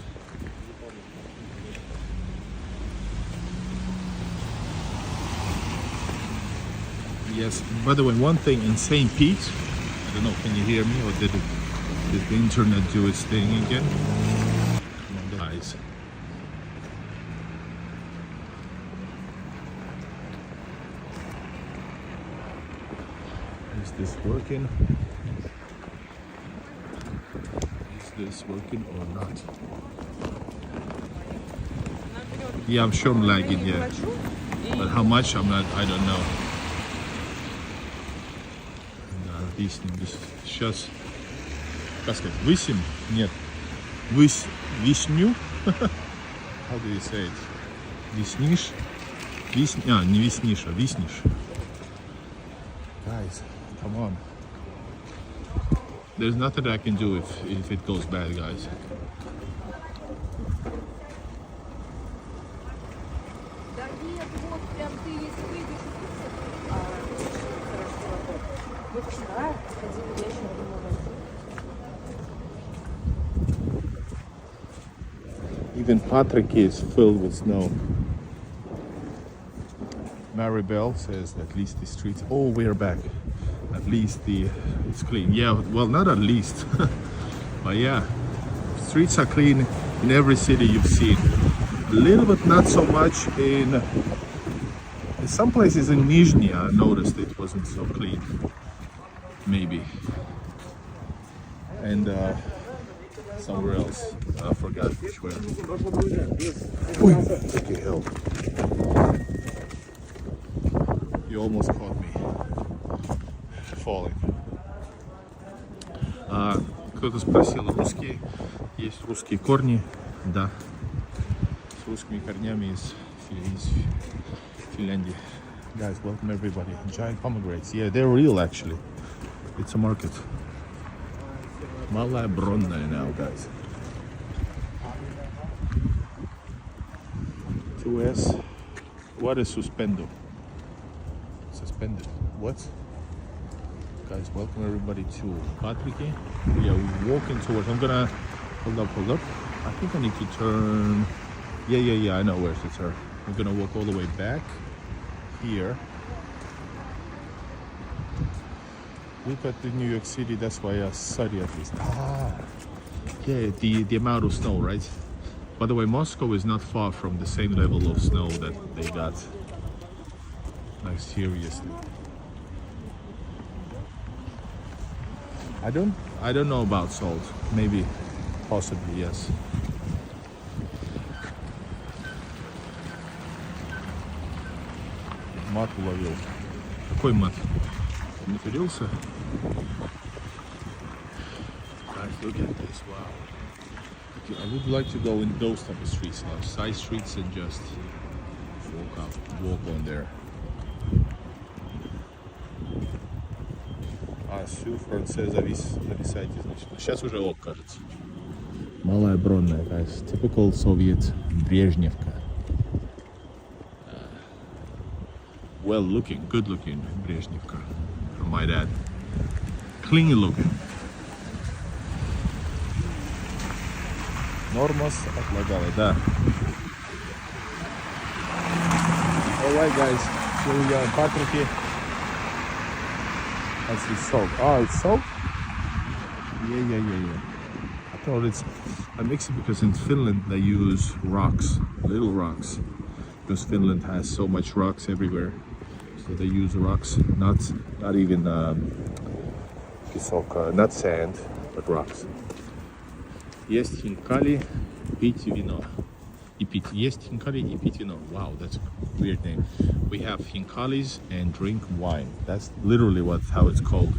Yes, by the way, one thing in St. Pete, I don't know, can you hear me, or did the internet do its thing again? Come on, guys. Is this working? Is this working or not? Yeah, I'm sure I'm lagging, yeah. But how much, I don't know. Сейчас, как сказать, 8? Нет. Вишню? How do you say it? Висниш? Не висниш, а висниш. Guys, come on. There's nothing I can do if it goes bad, guys. Even Patriarch is filled with snow. Maribel says at least the streets. Oh, we're back. At least it's clean. Yeah, well, not at least, but yeah, streets are clean in every city you've seen. A little bit not so much in some places in Nizhny. I noticed it wasn't so clean. Maybe. And somewhere else. I forgot which way. Okay, hell. You almost caught me falling. Кто-то спросил, русские, есть русские корни? Да. С русскими корнями из Финляндии. Guys, welcome everybody. Giant pomegranates. Yeah, they're real actually. It's a market. Malaya Bronная now, guys. 2S. What is suspendo? Suspended. What? Guys, welcome everybody to Patriarch. Yeah, we're walking towards. I'm gonna hold up. I think I need to turn. Yeah. I know where to turn. I'm gonna walk all the way back here. Look at the New York City. That's why I study at least. Yeah, the amount of snow, right? By the way, Moscow is not far from the same level of snow that they got. Like seriously. I don't know about salt. Maybe, possibly, yes. Мат уловил. Какой мат? Матерился? Guys, look at this, wow. Okay, I would like to go in those type of streets now, side streets, and just walk on there. Все, францез зависайте, значит. Сейчас уже ок, кажется. Малая Бронная, guys. Typical Soviet Brezhnevka. Well looking, good looking Brezhnevka from my dad. Clean looking. Нормас отлагала, да. Alright guys, here we are in Patriarch. That's the soap. Oh, it's soap? Yeah. I thought I mix it because in Finland they use rocks, little rocks. Because Finland has so much rocks everywhere. So they use rocks, not even not sand, but rocks. Есть хинкали, пить вино. Есть хинкали и пить вино. Wow, that's a weird name. We have hinkalis and drink wine. That's literally how it's called.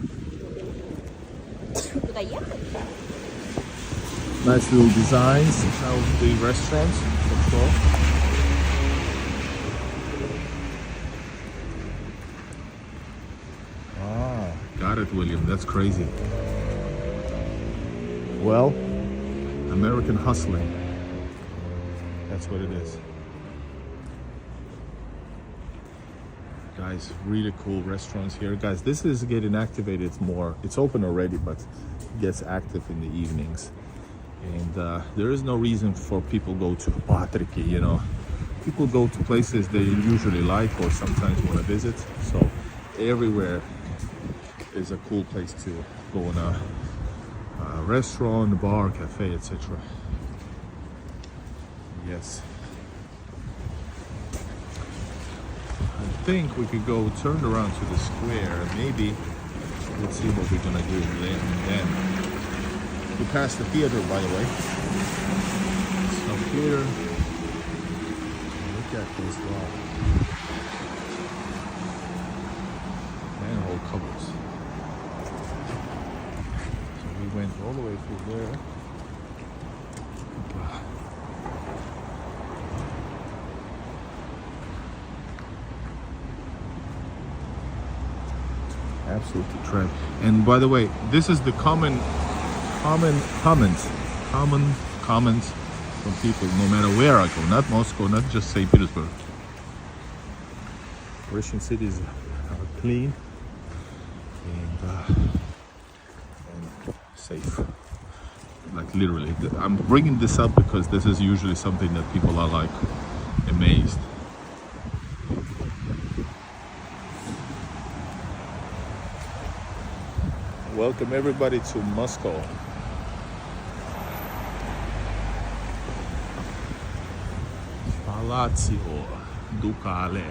Nice little designs of the restaurants. Let's go. Ah, got it, William. That's crazy. Well, American hustling. That's what it is. Guys, really cool restaurants here. Guys, this is getting activated more. It's open already, but it gets active in the evenings. And there is no reason for people go to Patriarch, you know. People go to places they usually like or sometimes want to visit. So everywhere is a cool place to go in a restaurant, bar, cafe, etc. Yes. I think we could go turn around to the square. Maybe let's see what we're gonna do then. We passed the theater, by the way. Some theater. Look at this, wow. Manhole covers. So we went all the way through there. Absolutely trash. And by the way, this is the common comments from people, no matter where I go, not Moscow, not just St. Petersburg. Russian cities are clean and safe. Like literally, I'm bringing this up because this is usually something that people are like amazed. Welcome everybody to Moscow. Palazzo Ducale.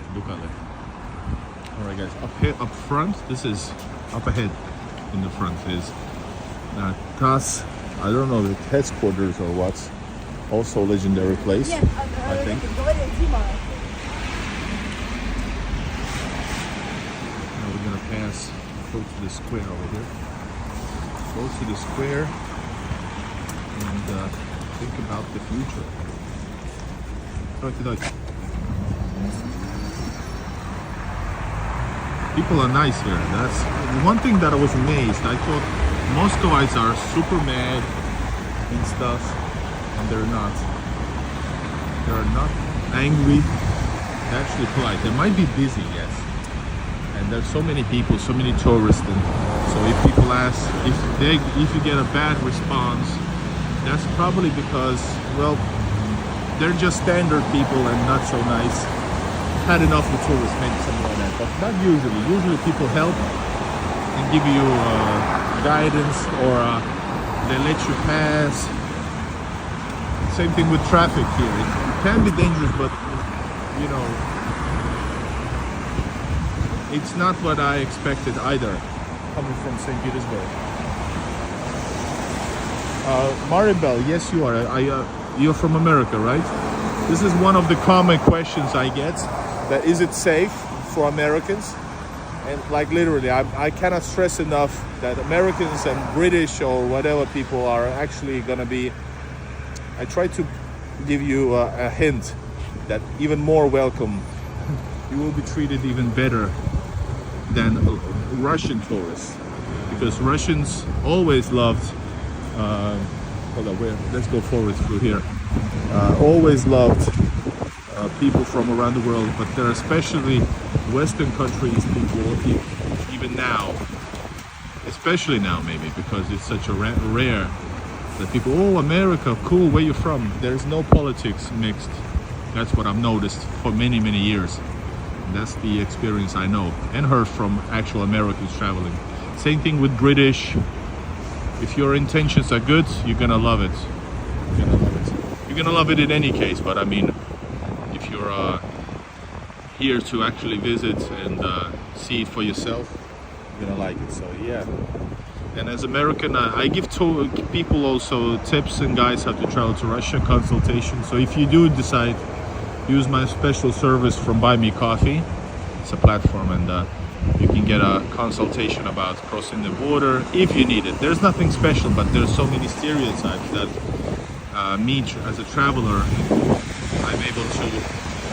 Alright guys, up front, this is up ahead in the front is TAS, I don't know, the headquarters or what's also a legendary place, I think. Now we're gonna pass, go to the square over here. Go to the square and think about the future. People are nice here. That's one thing that I was amazed. I thought Muscovites are super mad and stuff, and they're not. They're not angry. They're actually polite. They might be busy, yes. And there's so many people, so many tourists, and so if people ask, if you get a bad response, that's probably because, well, they're just standard people and not so nice. Had enough with tourists, maybe something like that, but not usually. Usually people help and give you guidance, or they let you pass. Same thing with traffic here. It can be dangerous, but you know, it's not what I expected either, coming from St. Petersburg. Maribel, yes you are. You're from America, right? This is one of the common questions I get. That is it safe for Americans? And like literally, I cannot stress enough that Americans and British or whatever people are actually gonna be. I try to give you a hint that even more welcome. You will be treated even better than Russian tourists, because Russians always loved. Hold on, let's go forward through here. Always loved people from around the world, but there are especially Western countries people, even now, especially now maybe because it's such a rare that people, oh, America, cool, where you from? There's no politics mixed. That's what I've noticed for many, many years. That's the experience I know and heard from actual Americans traveling. Same thing with British. If your intentions are good, you're gonna love it. You're gonna love it. You're gonna love it in any case, but I mean, if you're here to actually visit and see it for yourself, you're gonna like it. So yeah. And as American, I give to people also tips and guides how to travel to Russia, consultation. So if you do decide, use my special service from BuyMeCoffee. It's a platform, and you can get a consultation about crossing the border if you need it. There's nothing special, but there's so many stereotypes that me as a traveler, I'm able to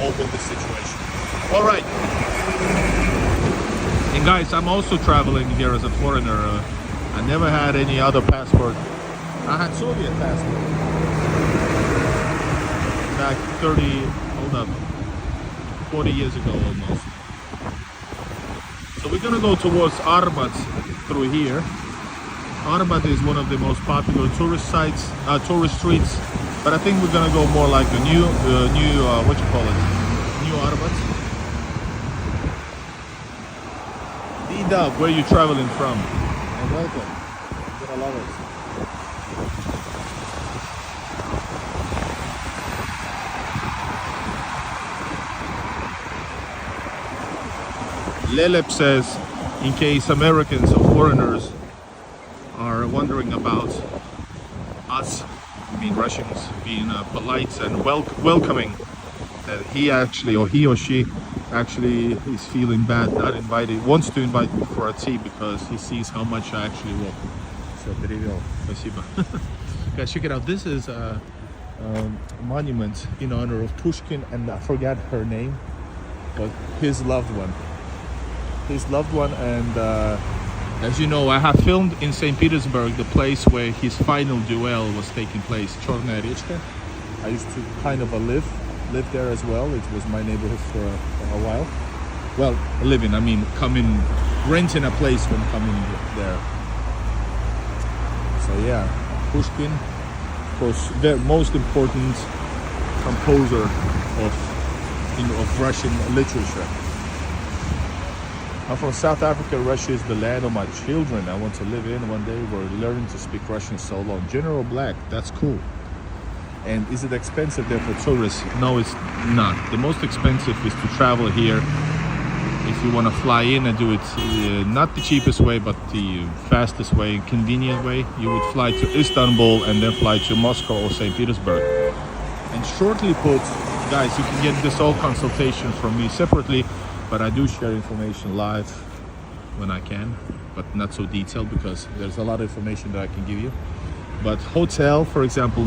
open the situation. All right. And guys, I'm also traveling here as a foreigner. I never had any other passport. I had Soviet passport back 40 years ago almost. So we're gonna go towards Arbat through here. Arbat is one of the most popular tourist sites, tourist streets. But I think we're gonna go more like the new what you call it, New Arbat. D-Dub, where are you traveling from? And welcome. You're gonna love it. Lelep says, in case Americans or foreigners are wondering about us, I mean Russians, being polite and welcoming, that he actually, or he or she actually is feeling bad, not invited, wants to invite me for a tea because he sees how much I actually welcome. So, привет, спасибо. Guys, check it out. This is a monument in honor of Pushkin, and I forgot her name, but his loved one. And as you know, I have filmed in St. Petersburg, the place where his final duel was taking place, Chornaya Rechka. I used to kind of live there as well. It was my neighborhood for a while. Well, living, I mean, renting a place when coming there. So yeah, Pushkin, of course, the most important composer of Russian literature. I'm from South Africa. Russia is the land of my children. I want to live in one day. We're learning to speak Russian so long. General Black, that's cool. And is it expensive there for tourists? No, it's not. The most expensive is to travel here. If you want to fly in and do it, not the cheapest way, but the fastest way, convenient way, you would fly to Istanbul and then fly to Moscow or St. Petersburg. And shortly put, guys, you can get this whole consultation from me separately. But I do share information live when I can, but not so detailed because there's a lot of information that I can give you. But hotel, for example,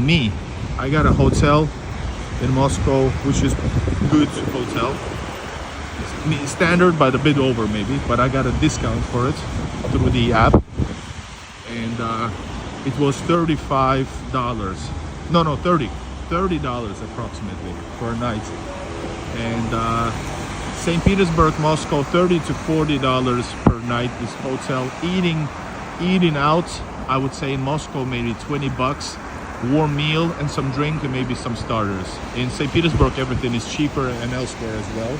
I got a hotel in Moscow, which is good hotel. It's standard, but a bit over maybe, but I got a discount for it through the app. And it was $35. No, $30 approximately for a night. And St. Petersburg, Moscow, $30 to $40 per night. This hotel, eating out, I would say in Moscow maybe $20, warm meal and some drink and maybe some starters. In St. Petersburg, everything is cheaper and elsewhere as well.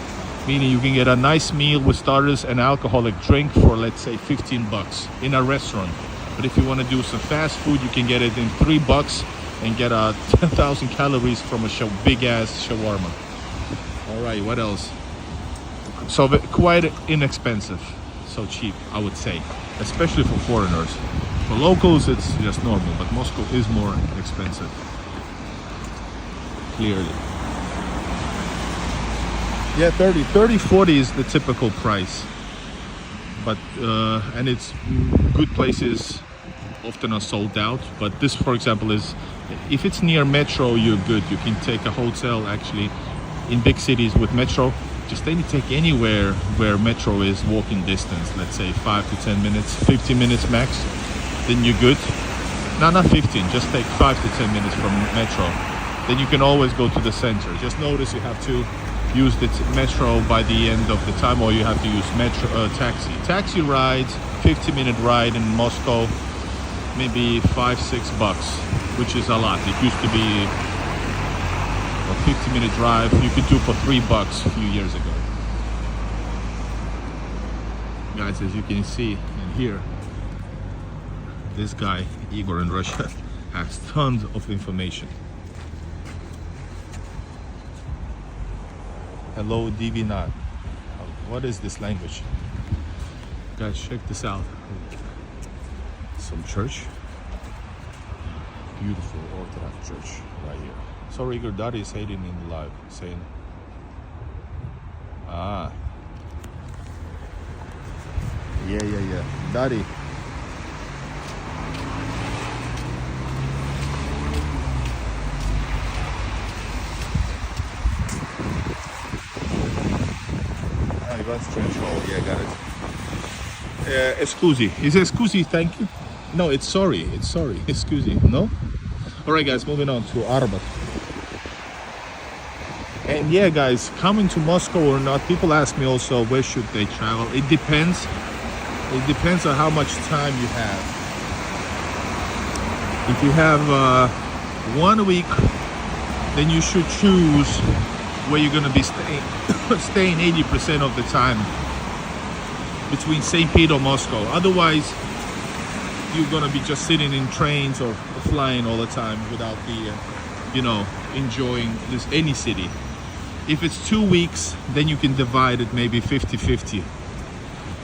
Meaning you can get a nice meal with starters and alcoholic drink for, let's say, $15 in a restaurant. But if you want to do some fast food, you can get it in $3 and get 10,000 calories from a big ass shawarma. All right, what else? So quite inexpensive, so cheap, I would say, especially for foreigners. For locals, it's just normal, but Moscow is more expensive, clearly. Yeah, 40 is the typical price, but and it's good places often are sold out. But this, for example, is if it's near metro, you're good. You can take a hotel actually in big cities with metro. just take anywhere where metro is walking distance, let's say 5 to 10 minutes, 15 minutes max, then you're good. No, not 15, just take 5 to 10 minutes from metro. Then you can always go to the center. Just notice you have to use the metro by the end of the time, or you have to use metro taxi. Taxi rides, 50-minute ride in Moscow, maybe $5-6, which is a lot. It used to be a 50-minute drive you could do for $3 a few years ago. Guys, as you can see and hear, this guy, Igor in Russia, has tons of information. Hello, Divina. What is this language? Guys, check this out. Some church. Beautiful Orthodox church right here. Sorry, Igor, Daddy is hating in the live, saying, yeah. Daddy. Advanced trench hole. Yeah, got it. Scusi. Is it scusi? Thank you. No, it's sorry. It's sorry. Scusi. No. All right, guys. Moving on to Arbat. And yeah, guys, coming to Moscow or not, people ask me also where should they travel. It depends. It depends on how much time you have. If you have 1 week, then you should choose where you're gonna be staying. Staying 80% of the time between St. Peter and Moscow. Otherwise, you're gonna be just sitting in trains or flying all the time without the, enjoying any city. If it's 2 weeks, then you can divide it maybe 50-50.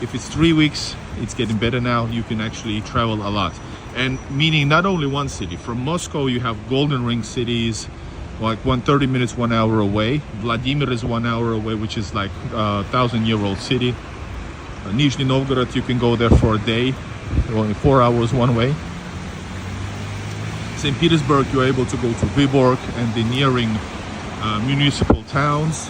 If it's 3 weeks, it's getting better now. You can actually travel a lot. And meaning not only one city. From Moscow, you have Golden Ring cities, like 30 minutes, 1 hour away. Vladimir is 1 hour away, which is like a 1,000-year-old city. Nizhny Novgorod, you can go there for a day, only 4 hours one way. St. Petersburg, you're able to go to Vyborg and the nearing municipal towns.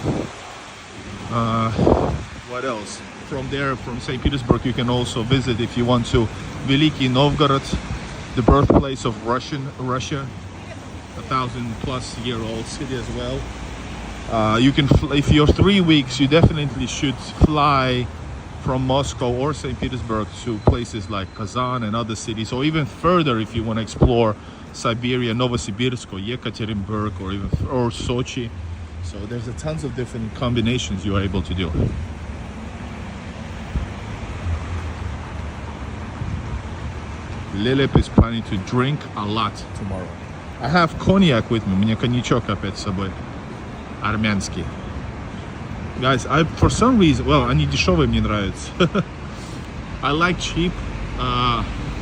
What else? From there, from St. Petersburg, you can also visit, if you want to, Veliki Novgorod, the birthplace of Russia, 1,000-plus-year-old city as well. You can, if you're 3 weeks, you definitely should fly from Moscow or St. Petersburg to places like Kazan and other cities, or even further if you want to explore Siberia, Novosibirsk, or Yekaterinburg, or Sochi. So there's a tons of different combinations you are able to do. Lilip is planning to drink a lot tomorrow. I have cognac with me. У меня коньячок опять с собой. Армянский. Guys, for some reason, они дешевые, мне нравятся. I like cheap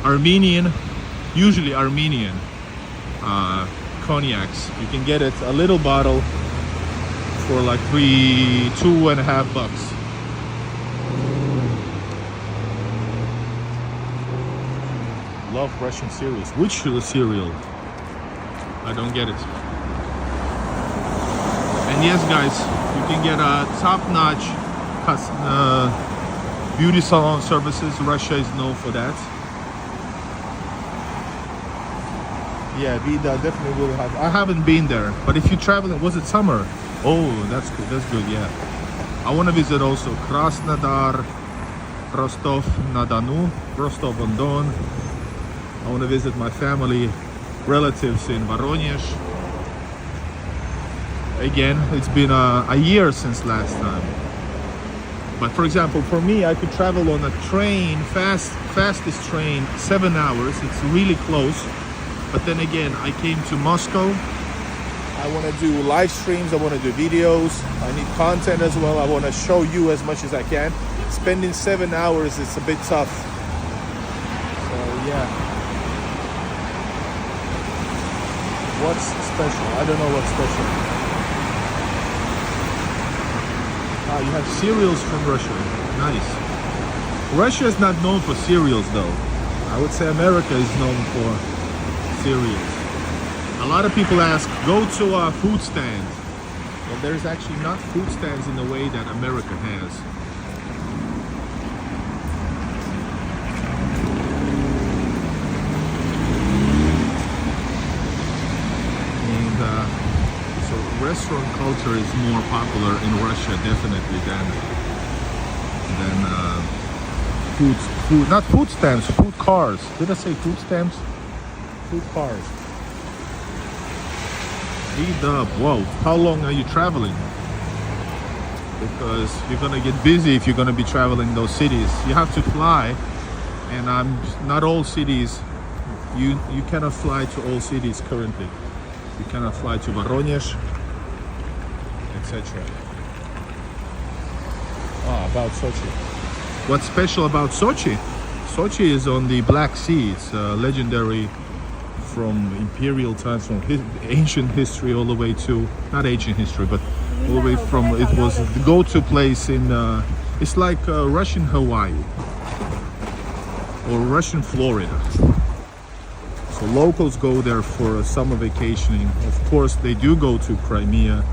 Armenian, usually Armenian cognacs. You can get it, a little bottle, for like $2.50. Love Russian cereals. Which cereal? I don't get it. And yes, guys, you can get a top-notch beauty salon services. Russia is known for that. Yeah, Vida definitely will have. I haven't been there, but if you travel, was it summer? Oh, that's good. That's good. Yeah, I want to visit also Krasnodar, Rostov-na-Donu, Rostov-on-Don. I want to visit my family, relatives in Voronezh. Again, it's been a year since last time. But for example, for me, I could travel on a train, fastest train, 7 hours. It's really close. But then again, I came to Moscow. I want to do live streams. I want to do videos. I need content as well. I want to show you as much as I can. Spending 7 hours, it's a bit tough. So yeah. What's special? I don't know what's special. You have cereals from Russia. Nice. Russia is not known for cereals though. I would say America is known for cereals. A lot of people ask, go to a food stand. Well, there's actually not food stands in the way that America has. And so restaurant culture is more popular in Russia definitely than not food stamps, food cars. Did I say food stamps? Food cars. B-dub, whoa, how long are you traveling? Because you're gonna get busy if you're gonna be traveling those cities. You have to fly, and not all cities, you cannot fly to all cities currently. You cannot fly to Voronezh, etc. About Sochi. What's special about Sochi? Sochi is on the Black Sea. It's legendary from imperial times, from ancient history all the way to, not ancient history, but all the way from, it was the go-to place in, it's like Russian Hawaii or Russian Florida. So locals go there for summer vacationing. Of course, they do go to Crimea,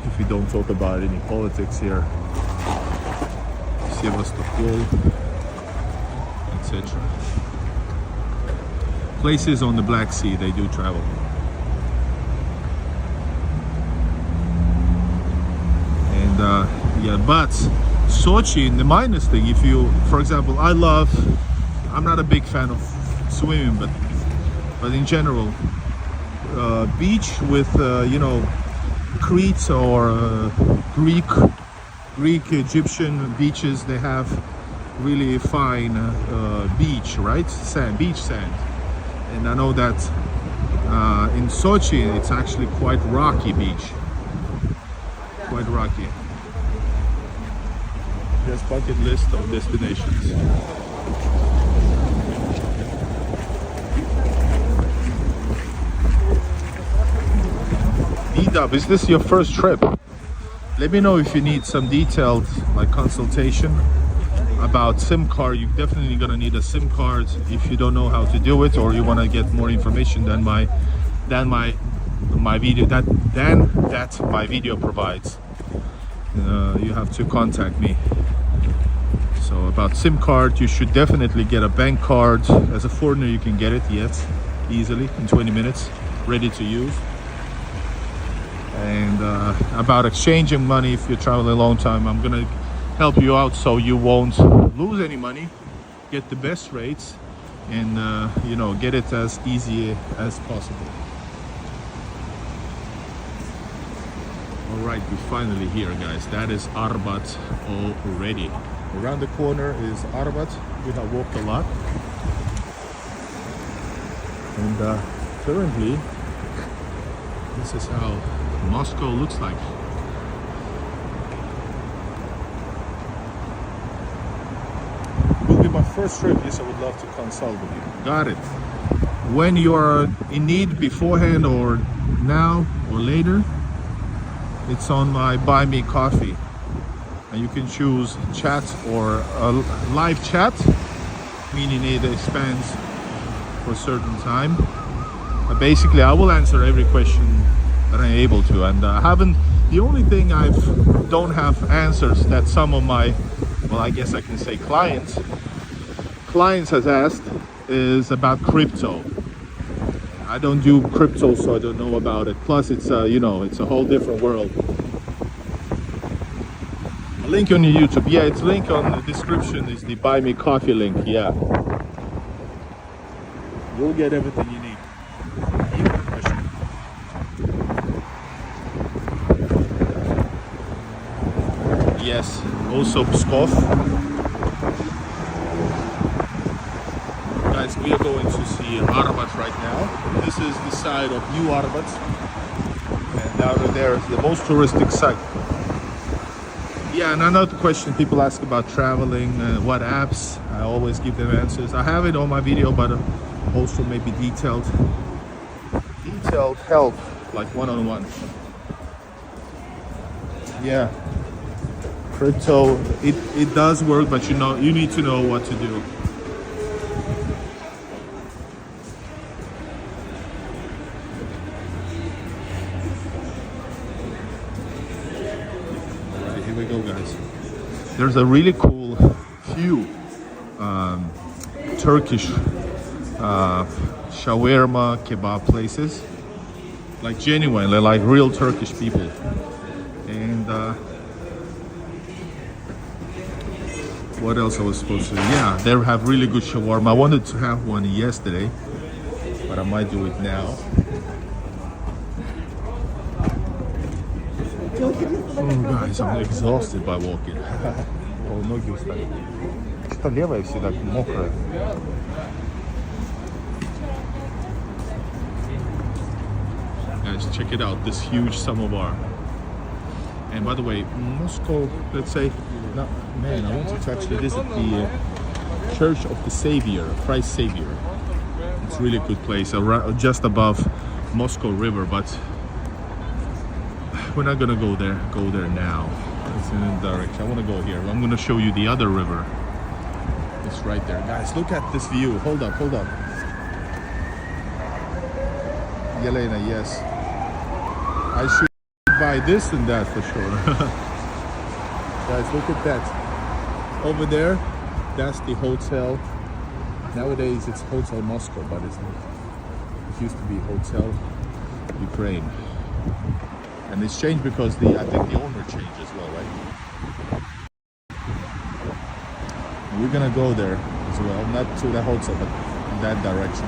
if we don't talk about any politics here. Sevastopol, etc. Places on the Black Sea, they do travel. And yeah, but Sochi, the minus thing, if you, for example, I'm not a big fan of swimming, but in general, beach with you know, Crete or Greek Egyptian beaches, they have really fine beach, right? Beach sand. And I know that in Sochi it's actually quite rocky beach. Quite rocky. Just bucket list of destinations. D-Dub, is this your first trip? Let me know if you need some detailed like consultation about SIM card. You're definitely gonna need a SIM card if you don't know how to do it, or you want to get more information than my video provides. You have to contact me. So about SIM card, you should definitely get a bank card. As a foreigner, you can get it, yes, easily in 20 minutes, ready to use. And about exchanging money, if you're traveling a long time, I'm gonna help you out so you won't lose any money, get the best rates, and you know, get it as easy as possible. All right, we're finally here, guys. That is Arbat already. Around the corner is Arbat. We have walked a lot, and currently this is how Moscow looks like. Will be my first trip. Yes, I would love to consult with you. Got it. When you are in need beforehand or now or later, it's on my BuyMeCoffee, and you can choose chat or a live chat, meaning it expands for a certain time. But basically, I will answer every question that I'm able to, and the only thing I don't have answers that some of my, well, I guess I can say clients has asked is about crypto. I don't do crypto, so I don't know about it. Plus, it's you know, it's a whole different world. A link on your YouTube, yeah, it's link on the description is the BuyMeCoffee link, yeah. You'll get everything you need. Yes, also Pskov. Guys, we are going to see Arbat right now. This is the side of New Arbat, and down there is the most touristic site. Yeah, and another question people ask about traveling, what apps, I always give them answers. I have it on my video, but also maybe detailed help, like one-on-one. Yeah. Crypto, it does work, but you need to know what to do. we go, guys. There's a really cool few Turkish shawarma kebab places, like genuinely, like real Turkish people. And what else I was supposed to do? Yeah, they have really good shawarma. I wanted to have one yesterday, but I might do it now. Oh, guys, I'm exhausted by walking. О, ноги устали. Что левая всегда мокрая. Guys, check it out, this huge samovar. And by the way, Moscow, let's say, no, man, I wanted to actually visit the Church of the Savior, Christ Savior. It's a really good place, just above Moscow River, but we're not gonna go there now. It's in the direction. I want to go here. I'm gonna show you the other river. It's right there. Guys, look at this view. Hold up. Yelena, yes. I should buy this and that for sure. Guys, look at that. Over there, that's the hotel. Nowadays it's Hotel Moscow, but it used to be Hotel Ukraine. And it's changed because I think the owner changed as well, right? We're gonna go there as well, not to the hotel, but in that direction.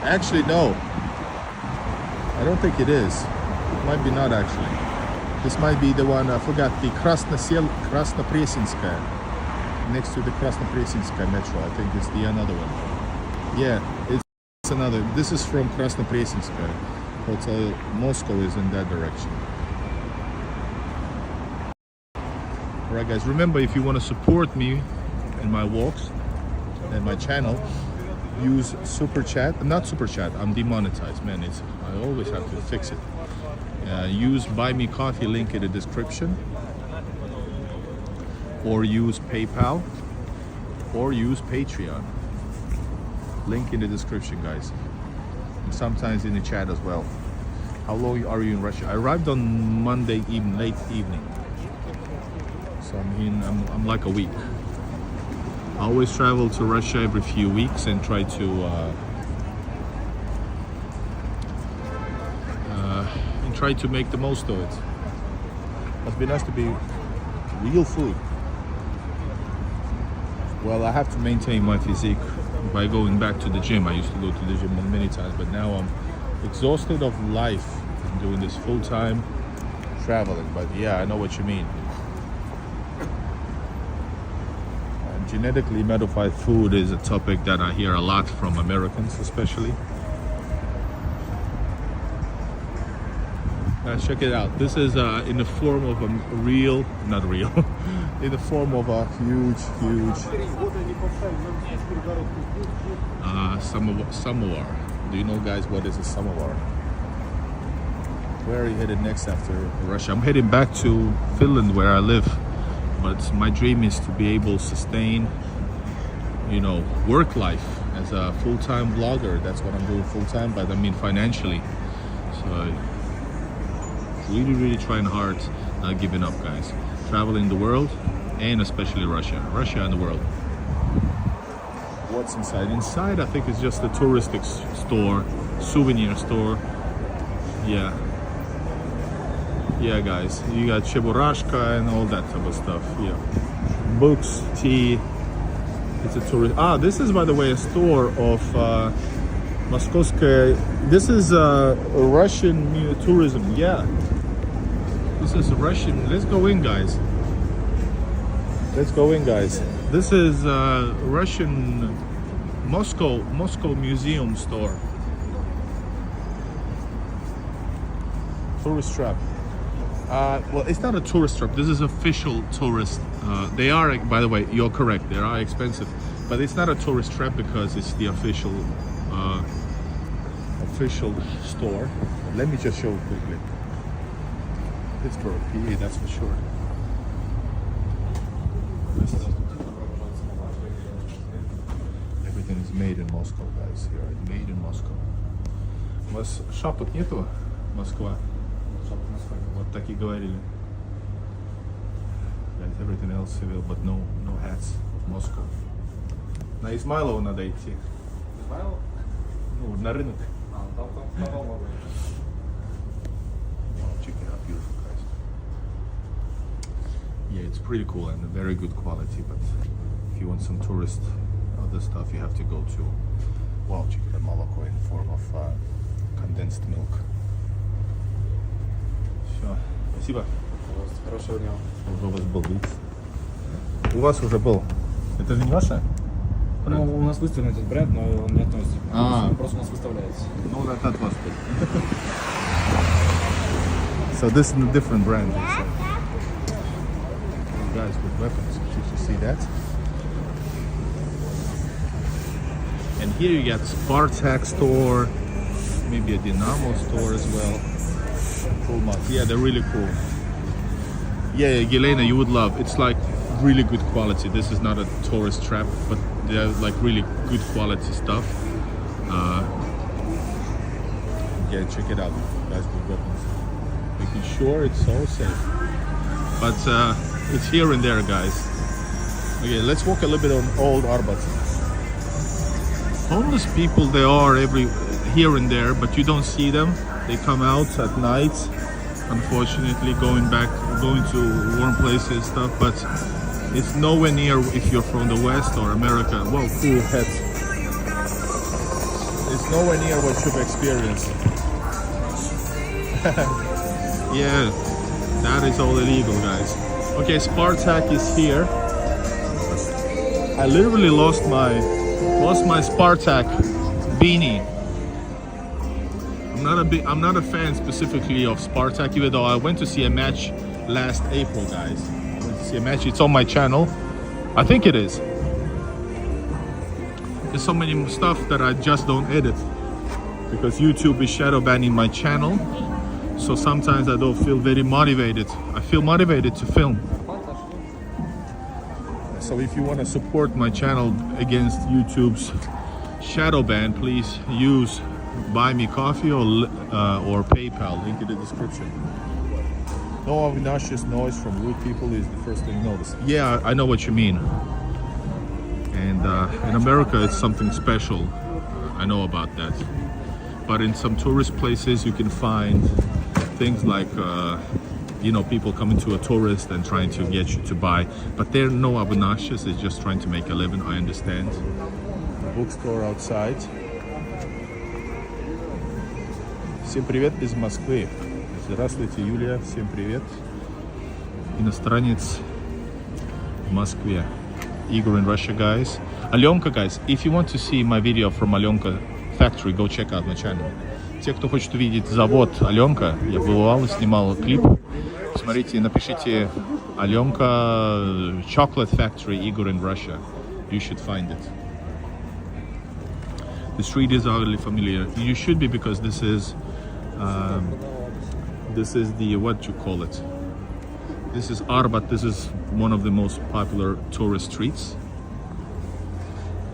Actually, no. I don't think it is. It might be not actually. This might be the one, I forgot, the Krasnopresinskaya. Next to the Krasnopresinskaya metro, I think it's the another one. Yeah, it's another. This is from Krasnopresinskaya. Hotel Moscow is in that direction. Alright guys, remember, if you want to support me in my walks and my channel, use super chat. Not super chat, I'm demonetized, man. I always have to fix it. Use BuyMeCoffee, link in the description, or use PayPal, or use Patreon, link in the description, guys. And sometimes in the chat as well. How long are you in Russia? I arrived on Monday evening, late evening. So I'm like a week. I always travel to Russia every few weeks and try to make the most of it. Must be nice to be real food. Well, I have to maintain my physique by going back to the gym. I used to go to the gym many times, but now I'm exhausted of life and doing this full-time traveling. But yeah, I know what you mean. Genetically modified food is a topic that I hear a lot from Americans, especially. Check it out. This is in the form of a real, not real, in the form of a huge samovar. Do you know, guys, what is a samovar? Where are you headed next after Russia? I'm heading back to Finland, where I live. But my dream is to be able to sustain, work life as a full-time blogger. That's what I'm doing full-time, but I mean financially. So really trying hard, not giving up, guys. Traveling the world, and especially Russia and the world. What's inside? Inside, I think it's just a touristic store, souvenir store. Yeah, guys, you got cheburashka and all that type of stuff. Yeah, books, tea. It's a tourist. This is, by the way, a store of Mayakovskaya. This is Russian tourism. Yeah, this is Russian. Let's go in, guys. This is Russian Moscow museum store. Tourist trap. Well, it's not a tourist trap. This is official tourist. They are, by the way, you're correct. They are expensive, but it's not a tourist trap because it's the official store. Let me just show you quickly. Pittsburgh, PA, that's for sure. Everything is made in Moscow, guys. Here, made in Moscow. У вас шапок нету, Москва? Вот так и говорили. Guys, everything else civil, but no hats of Moscow. На Измайлова надо идти. Измайлов? Ну, на рынок. Там много. Check it out, beautiful guys. Yeah, it's pretty cool and very good quality, but if you want some tourist other stuff, you have to go to, wow, check the молоко in form of condensed milk. Все, спасибо. Хорошего дня. Уже у вас был вид. У вас уже был. Это же не ваше? Ну, у нас выставлен этот бренд, но он не относится. Он просто у нас выставляется. No, that was good. So this is a different brand. So. Guys with weapons, did you see that? And here you got Spartak store, maybe a Dynamo store as well. Cool mugs. Yeah, they're really cool. Yeah, Yelena, you would love. It's like really good quality. This is not a tourist trap, but they're like really good quality stuff. Yeah, check it out, guys with weapons. Making sure it's all safe. But it's here and there, guys. Okay, let's walk a little bit on Old Arbat. Homeless people, they are here and there, but you don't see them. They come out at night, unfortunately, going to warm places stuff, but it's nowhere near if you're from the West or America. Whoa, cool hat. It's nowhere near what you've experienced. Yeah, that is all illegal, guys. Okay, Spartak is here. I literally lost my Spartak beanie. I'm not a fan specifically of Spartak, even though I went to see a match last April, guys. I went to see a match. It's on my channel. I think it is. There's so many stuff that I just don't edit because YouTube is shadow banning my channel. So sometimes I don't feel very motivated. I feel motivated to film. So if you want to support my channel against YouTube's shadow ban, please use BuyMeCoffee or PayPal, link in the description. No obnoxious noise from rude people is the first thing you notice. Yeah, I know what you mean. And in America, it's something special. I know about that. But in some tourist places, you can find things like, people coming to a tourist and trying to get you to buy. But they're no obnoxious, they're just trying to make a living, I understand. Bookstore outside. Всем привет из Москвы. Здравствуйте, Юлия. Всем привет. Иностранец в Москве. Igor in Russia, guys. Alyonka, guys, if you want to see my video from Alyonka factory, go check out my channel. Те, кто хочет увидеть завод Аленка, я бывал и снимал клип. Смотрите, напишите Alyonka Chocolate Factory, Igor in Russia. You should find it. The street is oddly familiar. You should be, because this is the, what you call it? This is Arbat. This is one of the most popular tourist streets.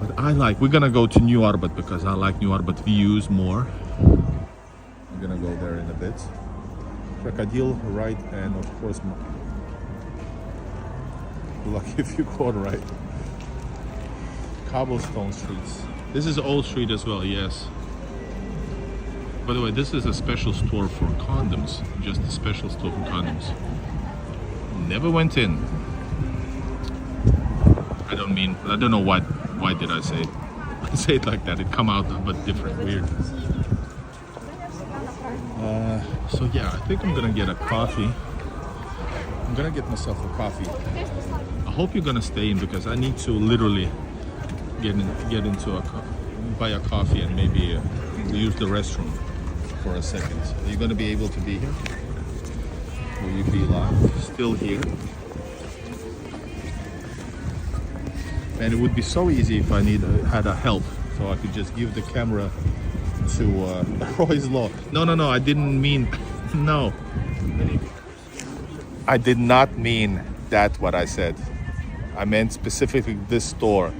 But we're gonna go to New Arbat because I like New Arbat views more. I'm gonna go there in a bit. Crocodile, right, and of course, lucky if you got right. Cobblestone streets. This is old street as well, yes. By the way, this is a special store for condoms. Just a special store for condoms. Never went in. I don't know why did I say it? I say it like that. It come out but different, weird. So yeah, I think I'm gonna get a coffee. I'm gonna get myself a coffee. I hope you're gonna stay in because I need to literally buy a coffee and maybe use the restroom for a second. Are you gonna be able to be here? Will you be live? Still here? And it would be so easy if I had a help, so I could just give the camera to Roy's Law. No, I didn't mean, no. I did not mean that what I said. I meant specifically this store.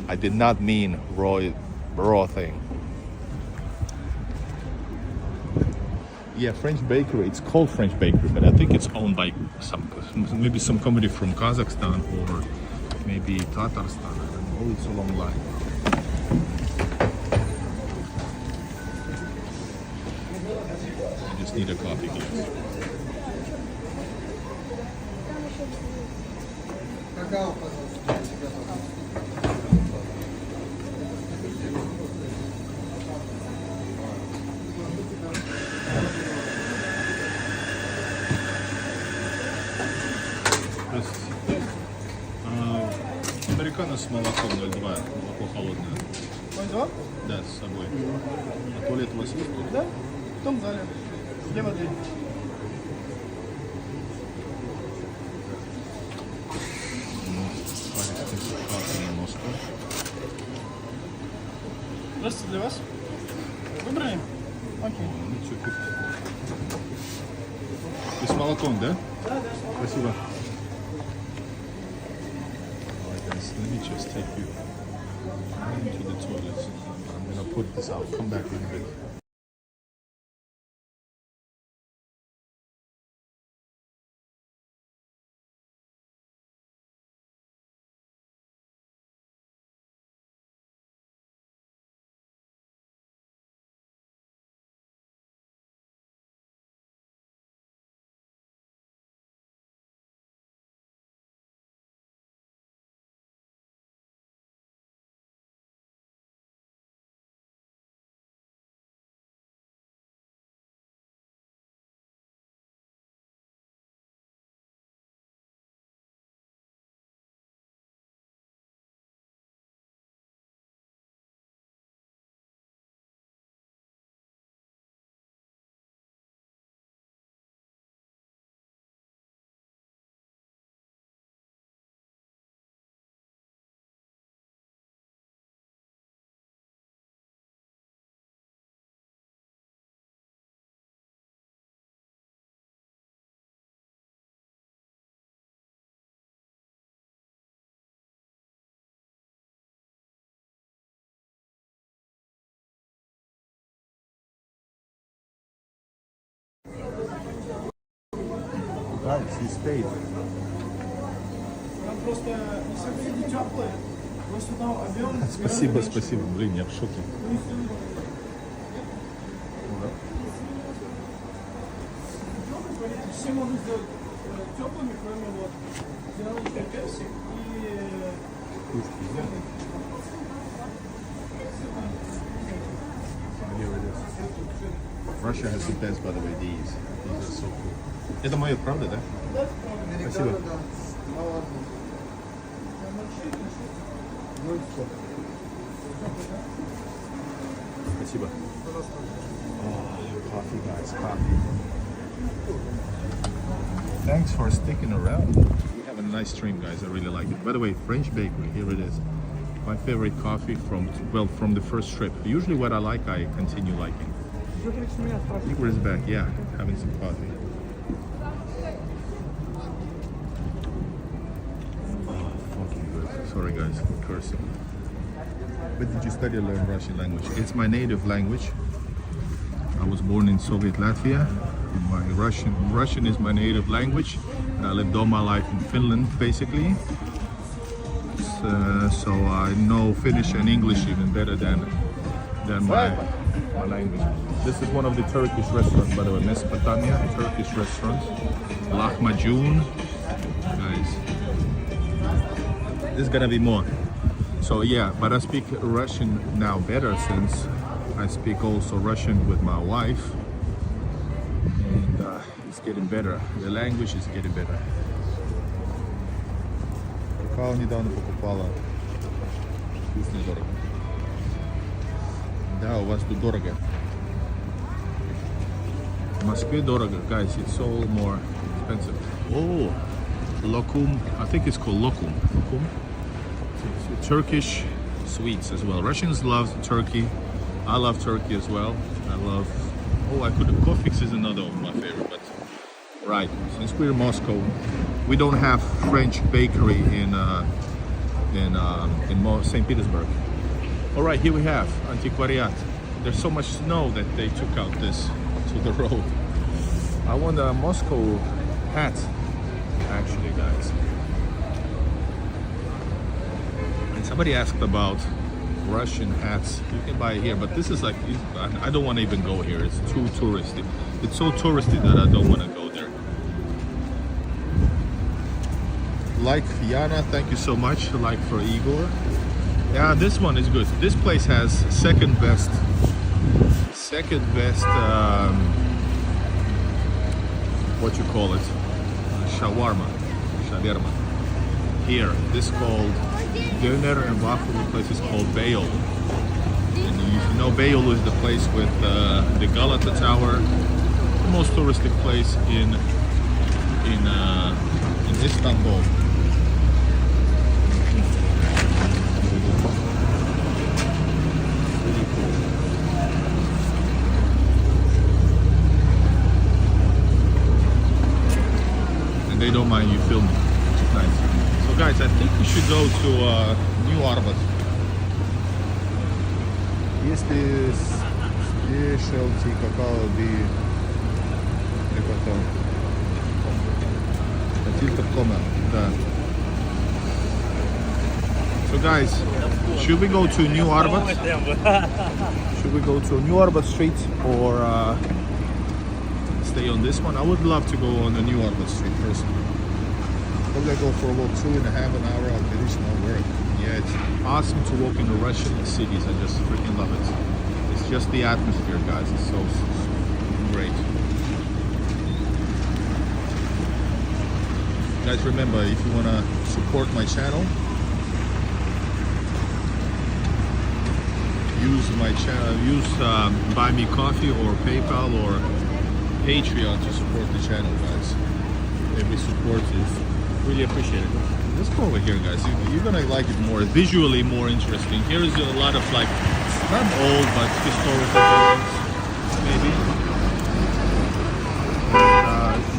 I did not mean raw thing. Yeah, French bakery. It's called French bakery, but I think it's owned by maybe some company from Kazakhstan or maybe Tatarstan. I don't know. Oh, it's a long line. I just need a coffee glass. Американо с молоком 0,2, молоко холодное. Пойдем? Да, с собой. А туалет у вас есть тут? Да? В том зале. Где воды? Здравствуйте, для вас. Выбрали? Окей. И с молоком, да? Да, да. Спасибо. Guys, let me just take you into the toilets. I'm gonna put this out. Come back in a bit. Guys, he stayed. Нам просто не совсем теплые. Вы сюда объем. Спасибо, спасибо. Блин, я в шоке. Все могут сделать теплыми, кроме вот зеленый персик и Pushkin. Here it is. Russia has the best, by the way, these. These are so cool. Это мое, правда, да? Спасибо. Спасибо. Oh, coffee, guys, coffee. Thanks for sticking around. We have a nice stream, guys. I really like it. By the way, French bakery, here it is. My favorite coffee from the first trip. Usually what I like, I continue liking. Igor's back, yeah, having some coffee. Oh, fucking good. Sorry guys for cursing. But did you study or learn Russian language? It's my native language. I was born in Soviet Latvia. My Russian is my native language. I lived all my life in Finland, basically. So I know Finnish and English even better than my language. This is one of the Turkish restaurants, by the way, Mesopotamian Turkish restaurants. Lahmacun, guys. There's gonna be more. So yeah, but I speak Russian now better since I speak also Russian with my wife, and it's getting better. The language is getting better. Какао недавно покупала. Вкусно, дорого. Да, у вас тут дорого. В Москве дорого, guys. It's all more expensive. Oh, lokum. I think it's called lokum. Lokum. It's Turkish sweets as well. Russians love Turkey. I love Turkey as well. I love. Oh, Kofix is another of my favorite. But right, since we're in Moscow, we don't have French bakery in St. Petersburg. All right, here we have Antiquariat. There's so much snow that they took out this to the road. I want a Moscow hat, actually, guys. And somebody asked about Russian hats. You can buy it here, but this is like, I don't want to even go here. It's too touristy. It's so touristy that I don't want to go there. Like Yana, thank you so much. Like for Igor. Yeah, this one is good. This place has second best what you call it, shawarma here. This called Döner, and waffle. The place is called Beyoğlu. And you know Beyoğlu is the place with the Galata Tower, the most touristic place in Istanbul. They don't mind you filming, which is nice. So guys, I think we should go to New Arbat. Если specialty какао да. So guys, should we go to New Arbat? Should we go to New Arbat Street or stay on this one? I would love to go on the New Arbat Street personally. Probably I go for about 2.5 hours. I'll finish my work. Yeah, it's awesome to walk in the Russian cities. I just freaking love it. It's just the atmosphere, guys. It's so great. Guys, remember, if you want to support my channel, use my channel, use BuyMeCoffee or PayPal or Patreon to support the channel, guys. Every support is really appreciated. Let's go over here, guys. You're gonna like it more, visually more interesting. Here is a lot of like, not old, but historical buildings, maybe.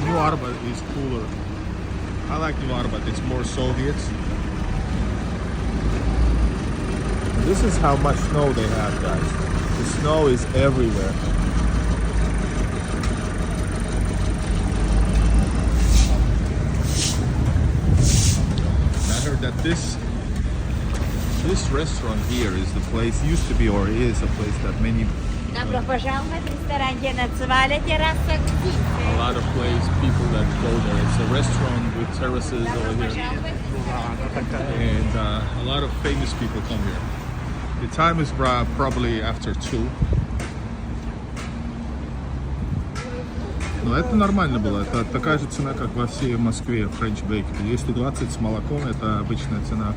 New Arbat is cooler. I like New Arbat. It's more Soviet. This is how much snow they have, guys. The snow is everywhere. That this restaurant here is the place, used to be or is a place that many Добро пожаловать в ресторане «Национальная терраса Гудинка». a lot of people that go there. It's a restaurant with terraces over here, and a lot of famous people come here. The time is probably after 2. Но это нормально было, это такая же цена, как во всей Москве, French Bakery. 220 с молоком, это обычная цена.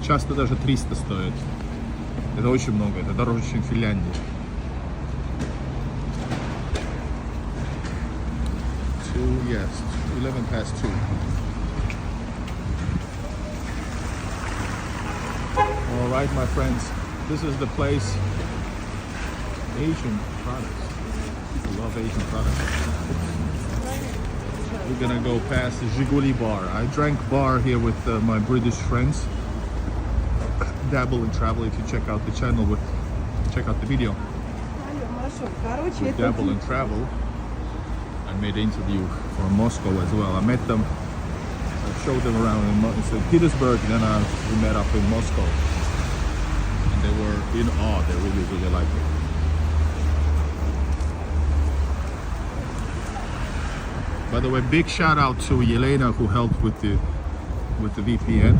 Часто даже 300 стоит. Это очень много, это дороже, чем в Финляндии. 11 past 2. Alright, my friends, this is the place. Asian products. People love Asian products. We're gonna go past the Zhiguli bar. I drank bar here with my British friends. Dabble and travel. If you check out the channel, check out the video. With Dabble and Travel, I made an interview for Moscow as well. I met them. I showed them around in St. Petersburg. Then we met up in Moscow, and they were in awe. They really liked it. By the way, big shout out to Yelena who helped with the VPN.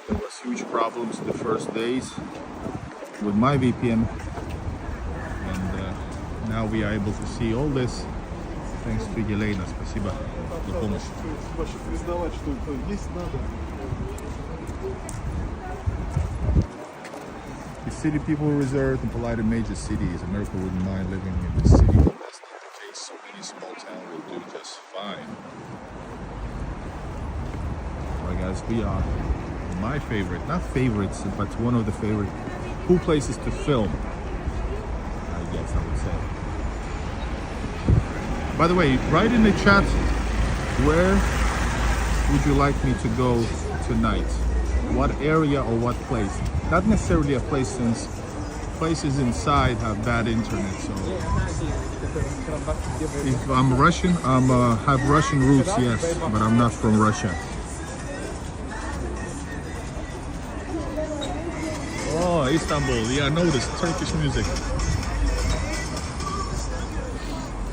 There was huge problems the first days with my VPN, and now we are able to see all this thanks to Yelena. Спасибо за помощь. The city people reserved and polite in major cities. America wouldn't mind living in the city. That's not the case. So many small towns will do just fine. Alright guys, we are my favorite, not favorites, but one of the favorite cool places to film, I guess I would say. By the way, write in the chat, where would you like me to go tonight? What area or what place? Not necessarily a place, since places inside have bad internet, so if I'm Russian, have Russian roots, yes, but I'm not from Russia. Oh, Istanbul, yeah, noticed Turkish music.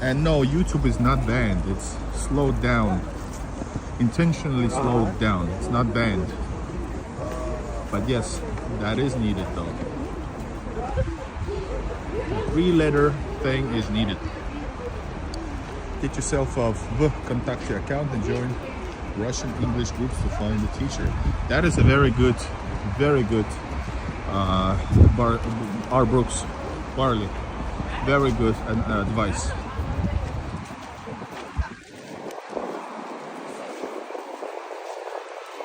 And no, YouTube is not banned, it's slowed down, intentionally slowed down, it's not banned. But yes, that is needed though. The 3-letter thing is needed. Get yourself a VKontakte account and join Russian English groups to find a teacher. That is a very good R. Brooks Barley. Very good advice.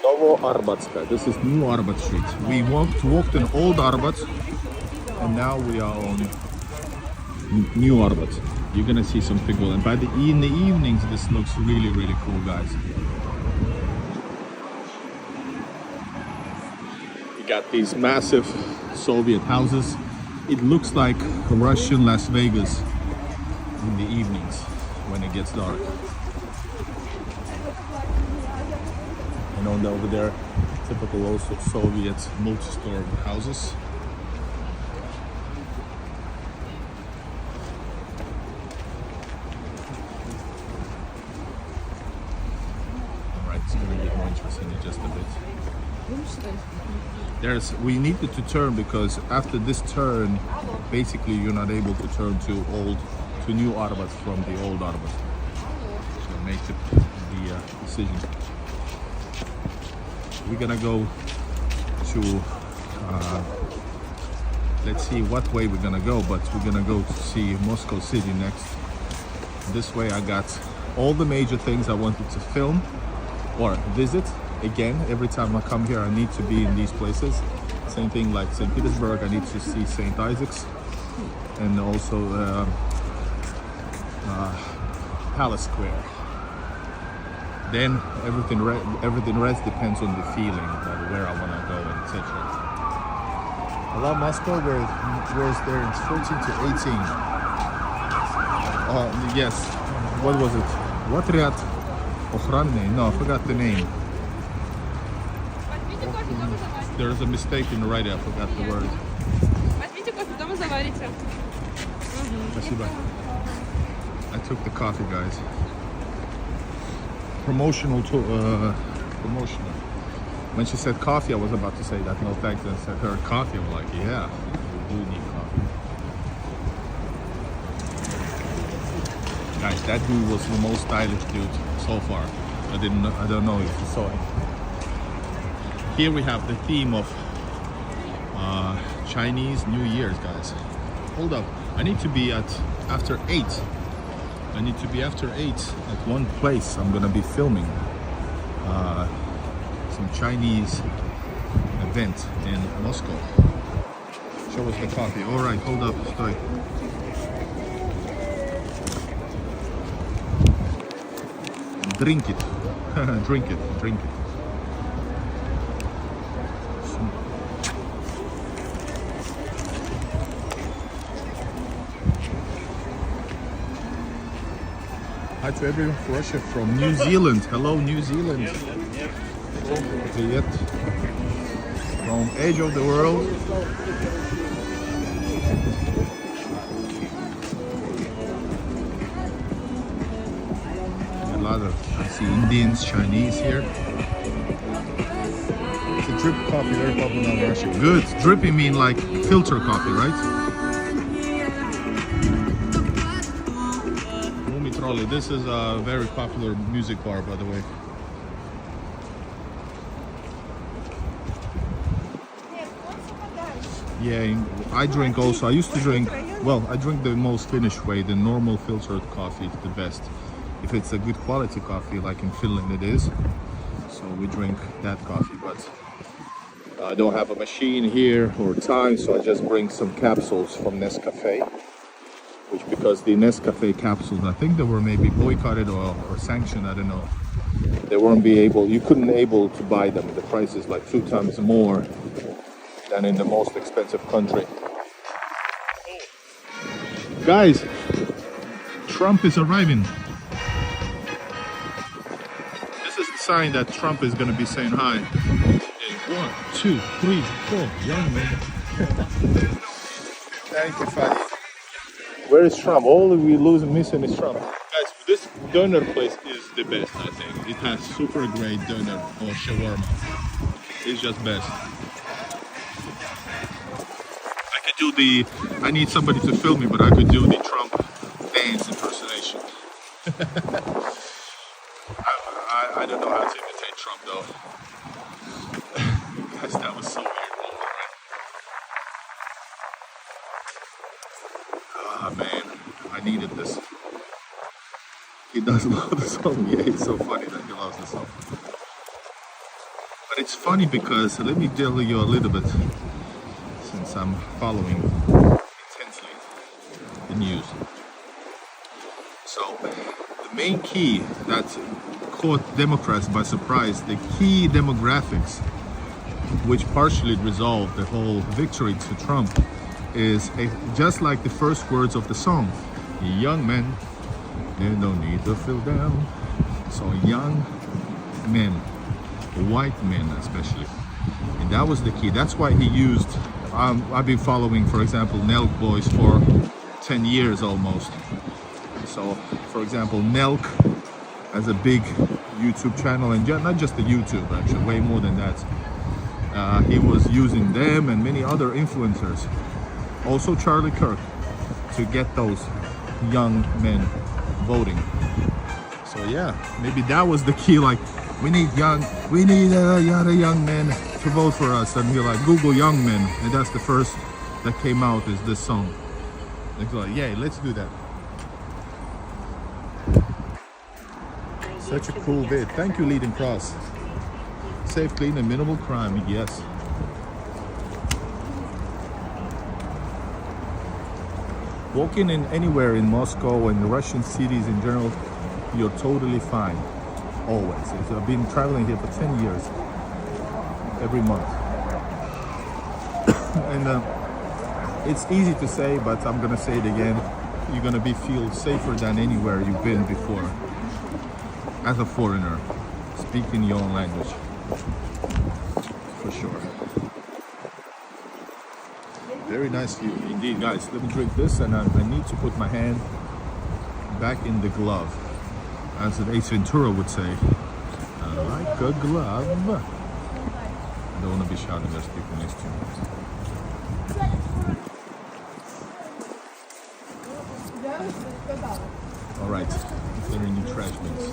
Novy Arbatska. This is New Arbat Street. We walked in Old Arbat, and now we are on New Arbat. You're gonna see some people, and in the evenings this looks really cool, guys. You got these massive Soviet houses. It looks like Russian Las Vegas in the evenings when it gets dark. And over there, typical also Soviet multi-store houses. Alright, it's gonna get more interesting in just a bit. We needed to turn because after this turn, basically you're not able to turn to New Arbat from the Old Arbat. So make the decision. We're gonna go to let's see what way we're gonna go, but we're gonna go to see Moscow City next. This way I got all the major things I wanted to film or visit. Again, every time I come here I need to be in these places. Same thing like St. Petersburg, I need to see St. Isaac's and also Palace Square. Then everything rest depends on the feeling, like where I want to go, etc. I love Moscow, where's there in 14 to 18. Yes, what was it? What Otrяд Охранный? No, I forgot the name. There's a mistake in the writing, I forgot the word. Возьмите кофе, дома заварите. Спасибо. I took the coffee, guys. Promotional. When she said coffee, I was about to say that no thanks, and I said her coffee. I'm like, yeah, we do need coffee. Guys, that dude was the most stylish dude so far. I don't know if you saw him. Here we have the theme of Chinese New Year's, guys. Hold up, I need to be after 8. I need to be after 8 at one place. I'm gonna be filming some Chinese event in Moscow. Show us the coffee. All right, hold up, stay. Drink it, drink it. Hi to everyone from Russia, from New Zealand. Hello, New Zealand. Привет. From edge of the world. A lot of, I see Indians, Chinese here. It's a drip coffee, very popular in Russia. Good. Drippy mean like filter coffee, right? This is a very popular music bar, by the way. Yeah, I drink also. I used to drink, well, I drink the most Finnish way. The normal filtered coffee is the best. If it's a good quality coffee, like in Finland it is. So we drink that coffee, but I don't have a machine here or time, so I just bring some capsules from Nescafe. Which, because the Nescafe capsules, I think they were maybe boycotted or sanctioned, I don't know. They weren't you couldn't able to buy them. The price is like 2 times more than in the most expensive country. Guys, Trump is arriving. This is the sign that Trump is gonna be saying hi. Okay, 1, 2, 3, 4. Young man. Thank you, Fatty. Where is Trump? All we lose and missing is Trump. Guys, this doner place is the best, I think. It has super great doner or shawarma. It's just best. I need somebody to film me, but I could do the Trump dance impersonation. I don't know how to imitate Trump though. Guys, that was so weird. Ah man, I needed this. He does love the song. Yeah, it's so funny that he loves the song. But it's funny because, let me tell you a little bit, since I'm following intensely the news. So, the main key that caught Democrats by surprise, the key demographics which partially resolved the whole victory to Trump is just like the first words of the song. Young men, there's no need to feel down. So young men, white men especially. And that was the key. That's why he used, I've been following, for example, Nelk Boys for 10 years almost. So, for example, Nelk has a big YouTube channel, and not just the YouTube, actually, way more than that. He was using them and many other influencers, also Charlie Kirk, to get those young men voting. So yeah, maybe that was the key. Like, we need other young men to vote for us, and we're like, Google young men, and that's the first that came out is this song. It's like, yeah, let's do that. Such a cool vid. Thank you, Leading Cross. Safe, clean, and minimal crime. Yes. Walking in anywhere in Moscow and the Russian cities in general, you're totally fine. Always. I've been traveling here for 10 years. Every month. And it's easy to say, but I'm gonna say it again. You're gonna feel safer than anywhere you've been before. As a foreigner, speaking your own language. For sure. Very nice view indeed, guys. Let me drink this, and I need to put my hand back in the glove. As an Ace Ventura would say, like a glove. I don't want to be shouting, there's people next to me. Alright, there are new trash bins.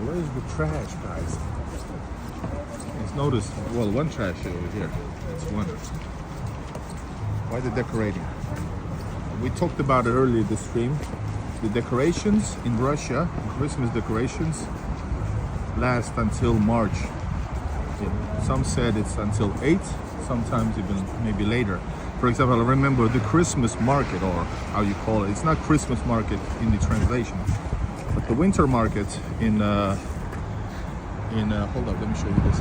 Where's the trash, guys? Let's notice, well, one trash over here. That's one. Why the decorating? We talked about it earlier this stream. The decorations in Russia, Christmas decorations, last until March. Some said it's until 8, sometimes even maybe later. For example, I remember the Christmas market, or how you call it. It's not Christmas market in the translation, but the winter market in hold up, let me show you this.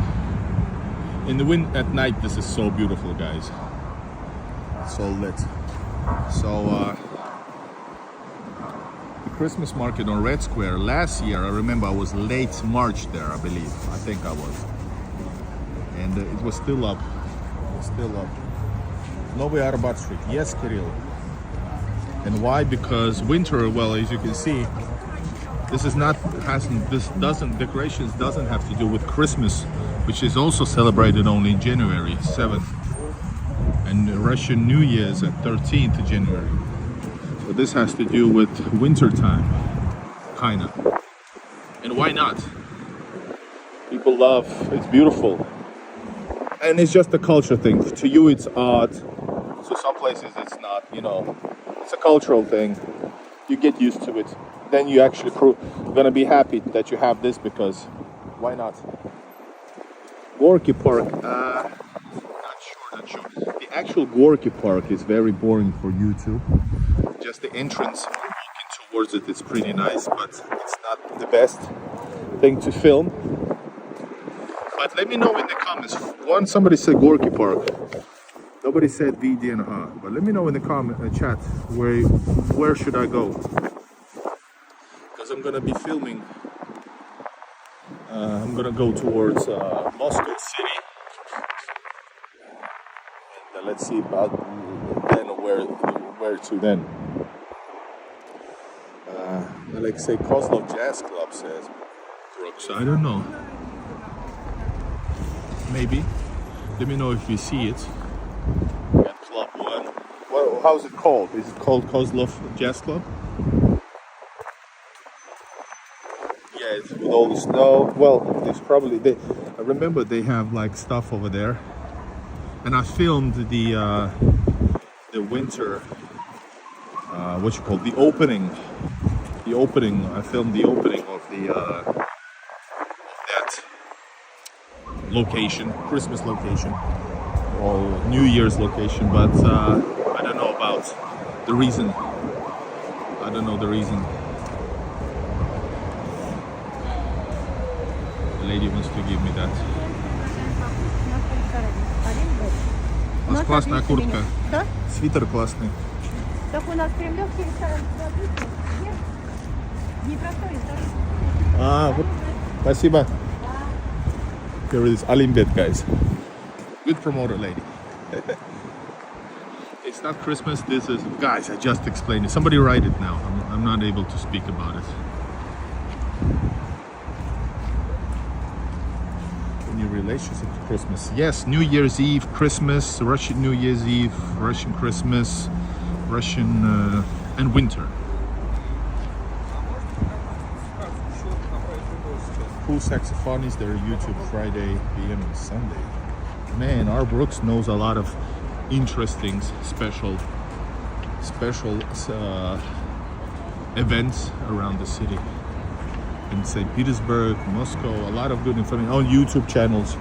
In the wind at night, this is so beautiful, guys. So lit. So the Christmas market on Red Square last year, I remember I was late March there, I believe. I think I was. And it was still up. It was still up. Novy Arbat Street. Yes, Kirill. And why? Because winter, well, as you can see, decorations doesn't have to do with Christmas, which is also celebrated only in January 7th. And Russian New Year's at 13th of January. But this has to do with winter time, kinda. And why not? People love, it's beautiful. And it's just a culture thing. To you it's art, so some places it's not, you know. It's a cultural thing. You get used to it. Then you actually gonna be happy that you have this, because why not? Gorky Park, not sure. The actual Gorky Park is very boring for you too. Just the entrance walking towards it. It's pretty nice, but it's not the best thing to film. But let me know in the comments. One, somebody said Gorky Park. Nobody said VDNH. But let me know in the chat where should I go? Because I'm gonna be filming. I'm gonna go towards Moscow City. And let's see about then where to then. Alexei Kozlov Jazz Club says Brooks. I don't know. Maybe. Let me know if you see it. At Club 1. Well, how's it called? Is it called Kozlov Jazz Club? Yeah, it's with all the snow. Well, there's probably I remember they have like stuff over there. And I filmed the winter what you call the opening. I filmed the opening of that location, Christmas location, or New Year's location, but I don't know about the reason. I don't know the reason. The lady wants to give me that. У вас классная куртка. Что? Свитер классный. Так у нас прям легкий ресторан. Смотрите, непростой ресторан. Вот. Спасибо. Here it is, Alimbet, guys. Good promoter, lady. It's not Christmas. This is, guys. I just explained it. Somebody write it now. I'm not able to speak about it. Any relationship to Christmas? Yes, New Year's Eve, Christmas, Russian New Year's Eve, Russian Christmas, Russian and winter. Cool saxophonists, they're YouTube Friday, PM and Sunday. Man, our Brooks knows a lot of interesting, special events around the city. In St. Petersburg, Moscow, a lot of good information on YouTube channels.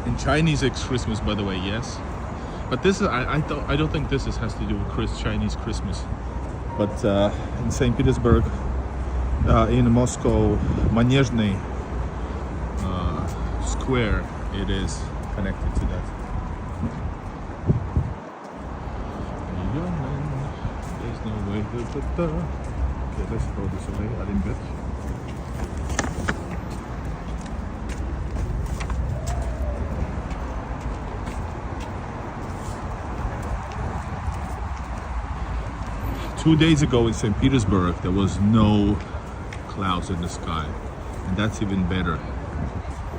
In Chinese it's Christmas, by the way, yes. But this is I don't think this has to do with Chinese Christmas. But in St. Petersburg, in Moscow, Manezhny Square, it is connected to that. There's no way. Okay, let's throw this away a little bit. Two days ago in St. Petersburg, there was no clouds in the sky, and that's even better.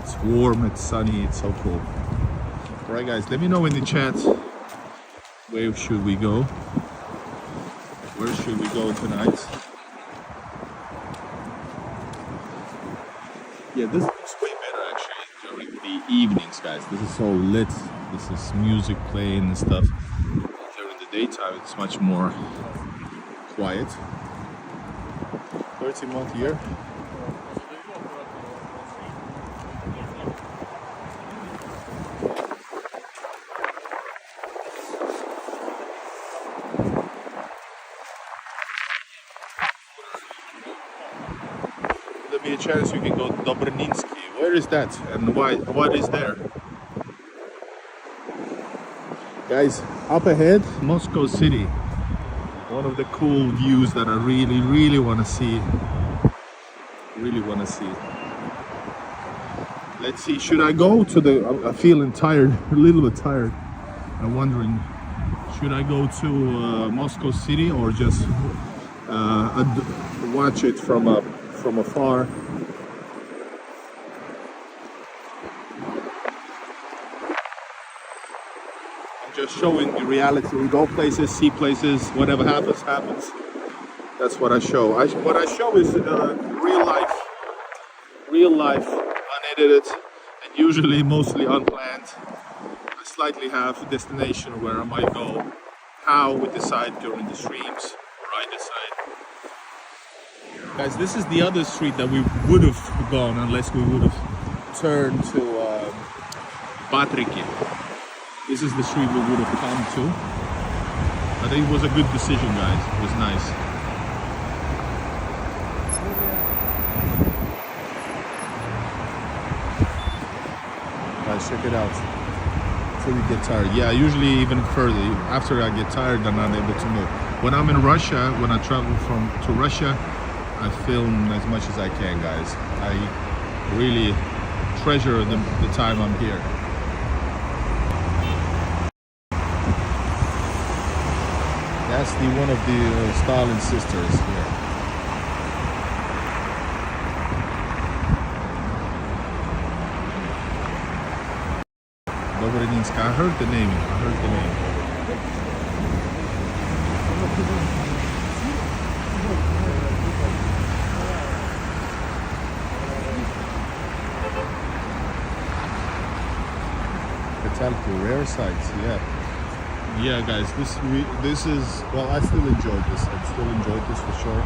It's warm, it's sunny, it's so cool. Alright guys, let me know in the chat where should we go? Where should we go tonight? Yeah, this looks way better actually during the evenings, guys. This is so lit. This is music playing and stuff. During the daytime, it's much more quiet. 30-month year. There'll be a chance you can go to Dobraninsky. Where is that and why? What is there? Guys, up ahead, Moscow City. One of the cool views that I really want to see. Let's see, should I go to the, I'm feeling tired, a little bit tired. I'm wondering, should I go to Moscow City or just watch it from afar? Just showing the reality. We go places, see places, whatever happens, happens. That's what I show. What I show is real life, unedited, and usually mostly unplanned. I slightly have a destination where I might go, how we decide during the streams, or I decide. Guys, this is the other street that we would have gone unless we would have turned to Patriarch. This is the street we would have come to. I think it was a good decision, guys. It was nice. Guys, check it out. Until you get tired. Yeah, usually even further. After I get tired, I'm not able to move. When I'm in Russia, when I travel to Russia, I film as much as I can, guys. I really treasure the time I'm here. That's one of the Stalin sisters here. Braiden. I heard the name. I heard the name. Patriarch, rare sites, yeah. Yeah, guys, this is, well, I still enjoyed this. I still enjoyed this for sure.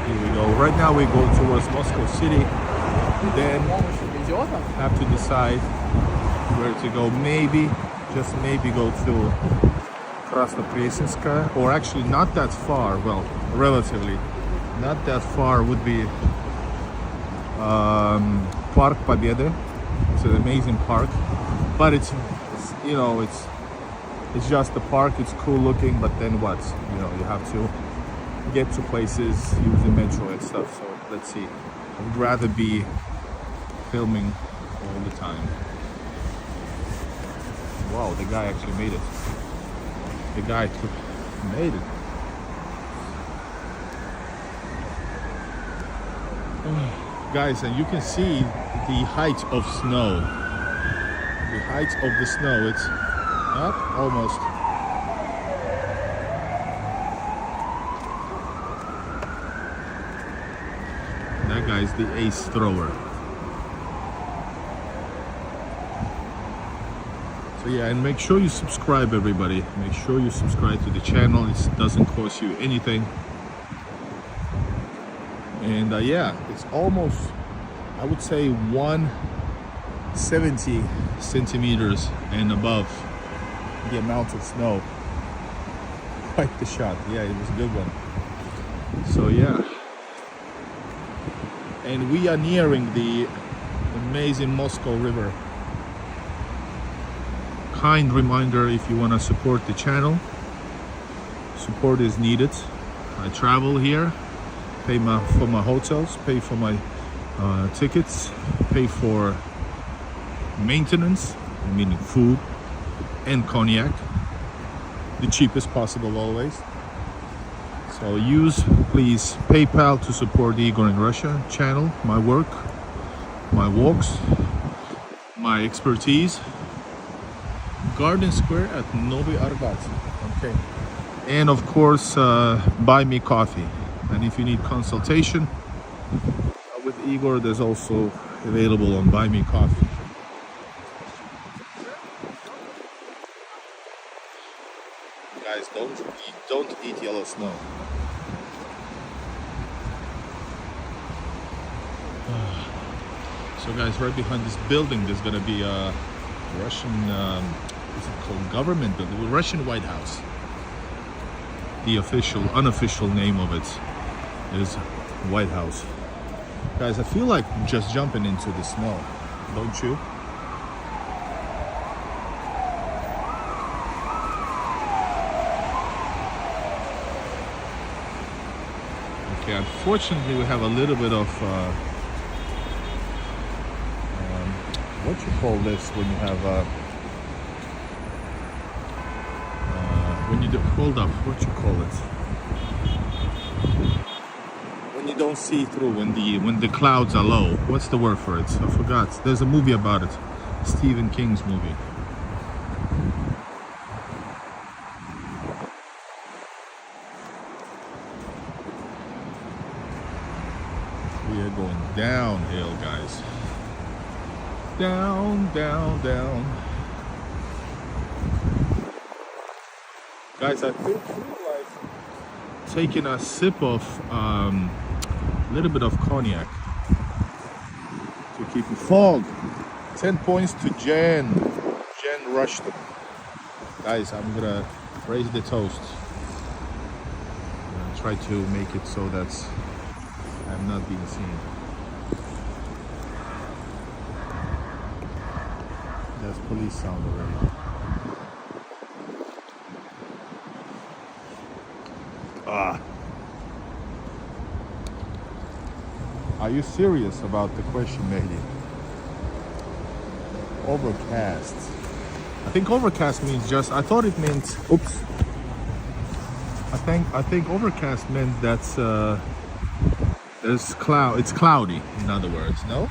Here we go. Right now we go towards Moscow City. Then have to decide where to go. Maybe, just maybe go to Krasnopryasinskaya, or actually not that far. Well, relatively not that far would be Park Победы. It's an amazing park, but it's you know it's just a park. It's cool looking, but then what? You know, you have to get to places using metro and stuff. So let's see. I would rather be filming all the time. Wow, the guy actually made it. The guy made it. Guys, and you can see the height of snow. The height of the snow, it's up almost. That guy's the ace thrower. So yeah, and make sure you subscribe, everybody. Make sure you subscribe to the channel. It doesn't cost you anything. And yeah, it's almost, I would say 170 centimeters and above the amount of snow. Quite the shot. Yeah, it was a good one. So yeah. And we are nearing the amazing Moscow River. Kind reminder, if you want to support the channel, support is needed. I travel here, pay for my hotels, pay for my tickets, pay for maintenance, meaning food and cognac, the cheapest possible always. So use, please, PayPal to support the Igor in Russia channel, my work, my walks, my expertise. Garden Square at Novy Arbat. Okay. And of course, BuyMeCoffee. And if you need consultation with Igor, there's also available on BuyMeCoffee. Guys, don't eat yellow snow. So guys, right behind this building, there's gonna be a Russian, what's it called, government building, the Russian White House. The unofficial name of it is White House. Guys, I feel like just jumping into the snow, don't you? Okay, unfortunately we have a little bit of what you call this when you have when you do, hold up, what you call it? When you don't see through, when the clouds are low. What's the word for it? I forgot. There's a movie about it. Stephen King's movie. We are going downhill, guys. Down, down, down. Guys, I feel like taking a sip of a little bit of cognac to keep it. Fog. 10 points to Jen. Jen rushed them. Guys, I'm gonna raise the toast. Try to make it so that I'm not being seen. That's police sound already. Are you serious about the question, Mehdi? Overcast. I think overcast means just, I thought it meant, oops. I think overcast meant that's there's cloud. It's cloudy, in other words. No,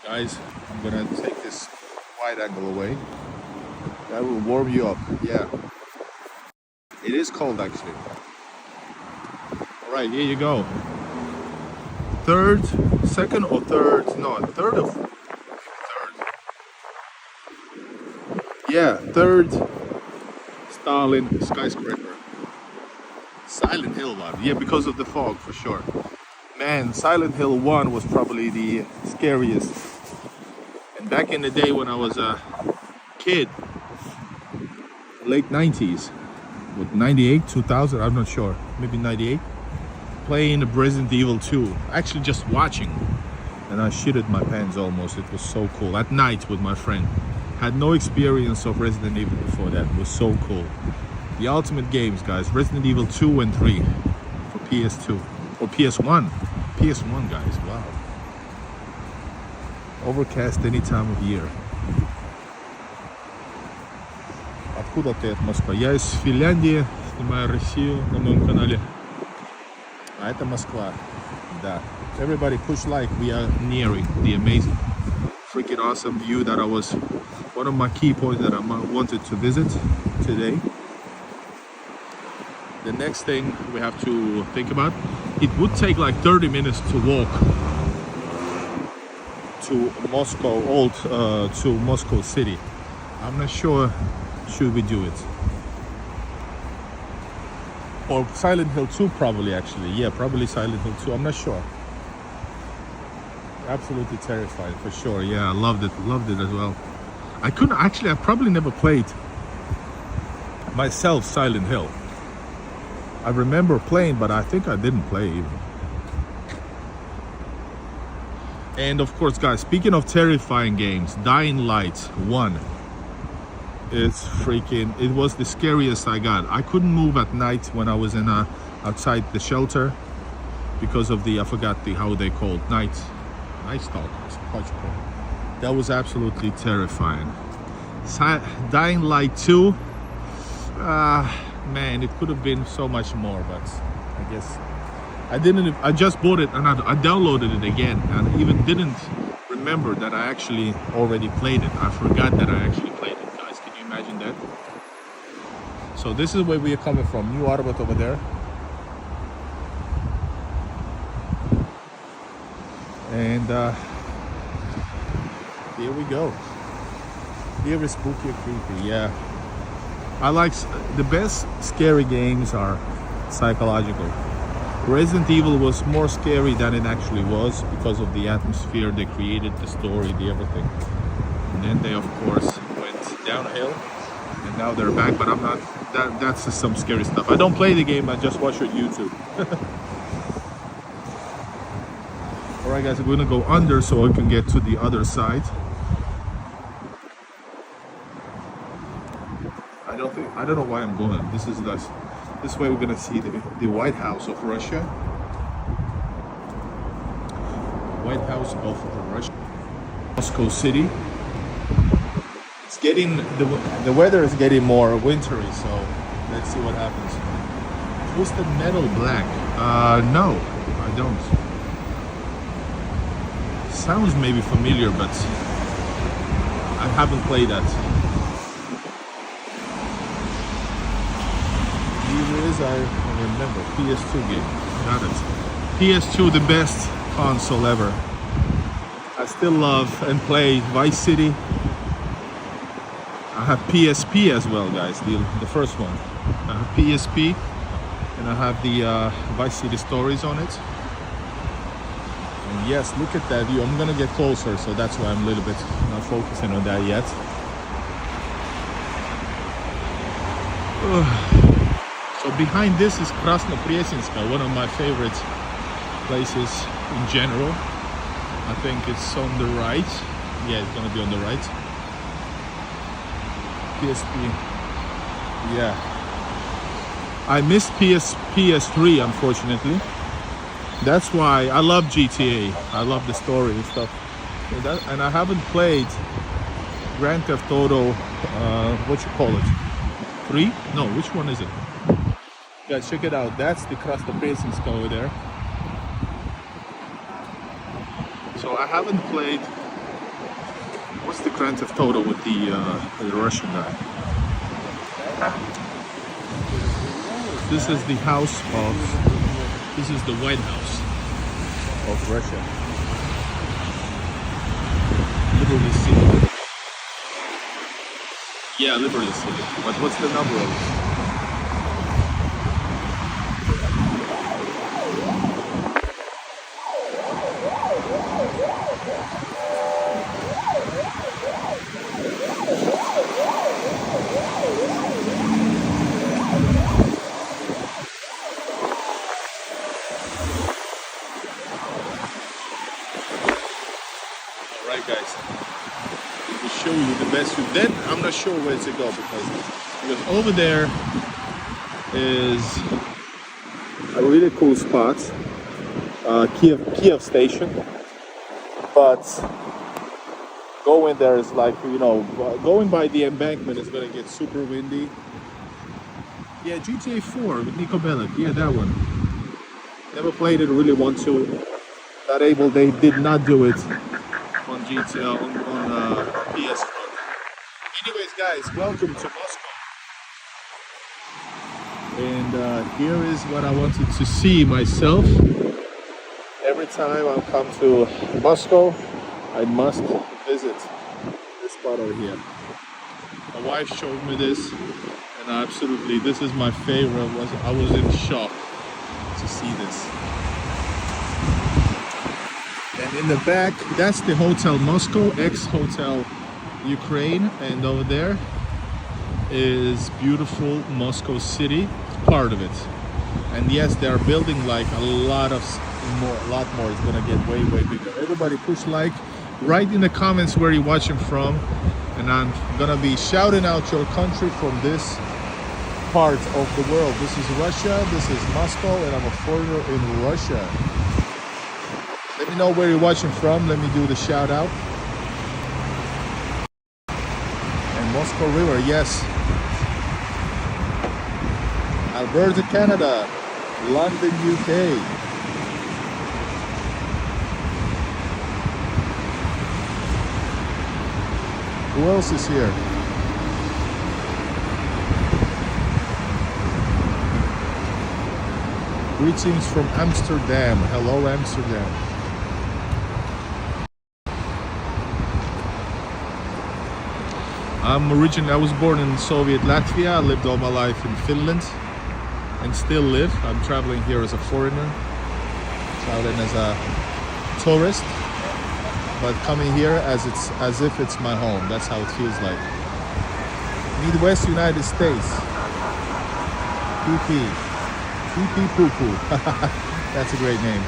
guys, I'm gonna take this wide angle away. That will warm you up. Yeah, it is cold actually. All right, here you go. Second or third? No, third of. Yeah, third Stalin skyscraper. Silent Hill vibe. Yeah, because of the fog for sure. Man, Silent Hill 1 was probably the scariest. And back in the day when I was a kid, late 90s, with 98, 2000, I'm not sure, maybe 98, playing Resident Evil 2, actually just watching. And I shitted my pants almost. It was so cool. At night with my friend. Had no experience of Resident Evil before that. It was so cool. The ultimate games, guys. Resident Evil 2 and 3 for PS2 or PS1. PS1, guys. Wow. Overcast any time of year. Откуда ты от Москвы? Я из Финляндии, снимаю Россию на моем канале. А это Москва. Да. Everybody push like, we are nearing the amazing, freaking awesome view that I was. One of my key points that I wanted to visit today. The next thing we have to think about, it would take like 30 minutes to walk to Moscow, to Moscow city. I'm not sure, should we do it? Or Silent Hill 2 probably actually. Yeah, probably Silent Hill 2, I'm not sure. Absolutely terrified for sure. Yeah, I loved it as well. I probably never played myself Silent Hill. I remember playing, but I think I didn't play even. And of course, guys, speaking of terrifying games, Dying Light 1 is freaking, it was the scariest I got. I couldn't move at night when I was outside the shelter because of the, I forgot how they called, night stalkers. That was absolutely terrifying. Dying Light 2, man, it could have been so much more, but I guess I just bought it and I downloaded it again and even didn't remember that I actually already played it. I forgot that I actually played it, guys. Can you imagine that? So this is where we are coming from. Novy Arbat over there. And here we go. Here is spooky or creepy, yeah. I like, the best scary games are psychological. Resident Evil was more scary than it actually was because of the atmosphere they created, the story, the everything. And then they of course went downhill and now they're back, but I'm not, that's just some scary stuff. I don't play the game, I just watch it on YouTube. Alright guys, we're gonna go under so I can get to the other side. I don't know why I'm going. This way we're gonna see the White House of Russia. White House of Russia. Moscow City. It's getting, the weather is getting more wintry, so let's see what happens. Twisted Metal Black. No, I don't. Sounds maybe familiar, but I haven't played that. Here is, I remember, PS2 game. Got it. PS2, the best console ever. I still love and play Vice City. I have PSP as well, guys, the first one. I have PSP and I have the Vice City stories on it. yes, look at that view. I'm gonna get closer, so that's why I'm a little bit not focusing on that yet. So behind this is Krasnopryesinska, one of my favorite places in general. I think it's on the right. Yeah, it's gonna be on the right. PSP. Yeah. I missed PS3, unfortunately. That's why I love GTA. I love the story and stuff. And I haven't played Grand Theft Auto, what you call it? 3? No, which one is it? Guys, check it out. That's the Krasnopryesinska over there. So I haven't played. What's the Grand Theft Auto with the Russian guy? This is the house of. This is the White House of Russia. Liberty City. Yeah, Liberty City. But what's the number of it? Alright guys, to show you the best view. Then I'm not sure where to go because over there is a really cool spot, Kiev station. But going there is like, you know, going by the embankment is gonna get super windy. Yeah, GTA 4 with Nico Bellic. Yeah, that one. Never played it. Really want to. Not able. They did not do it on GTA on PS4. Anyways, guys, welcome to Moscow. And here is what I wanted to see myself. Every time I come to Moscow, I must visit this spot over here. My wife showed me this, and absolutely, this is my favorite. I was in shock to see this. And in the back, that's the Hotel Moscow, ex-Hotel Ukraine, and over there is beautiful Moscow city, part of it. And yes, they are building like a lot more. It's gonna get way bigger. Everybody push like, write in the comments where you're watching from, and I'm gonna be shouting out your country from this part of the world. This is Russia, this is Moscow, and I'm a foreigner in Russia. Let me know where you're watching from. Let me do the shout out. And Moscow River, yes. Alberta, Canada. London, UK. Who else is here? Greetings from Amsterdam. Hello, Amsterdam. I was born in Soviet Latvia. I lived all my life in Finland and still live. I'm traveling here as a foreigner, traveling as a tourist, but coming here as if it's my home. That's how it feels like. Midwest United States. PP. PP Poo Poo. That's a great name.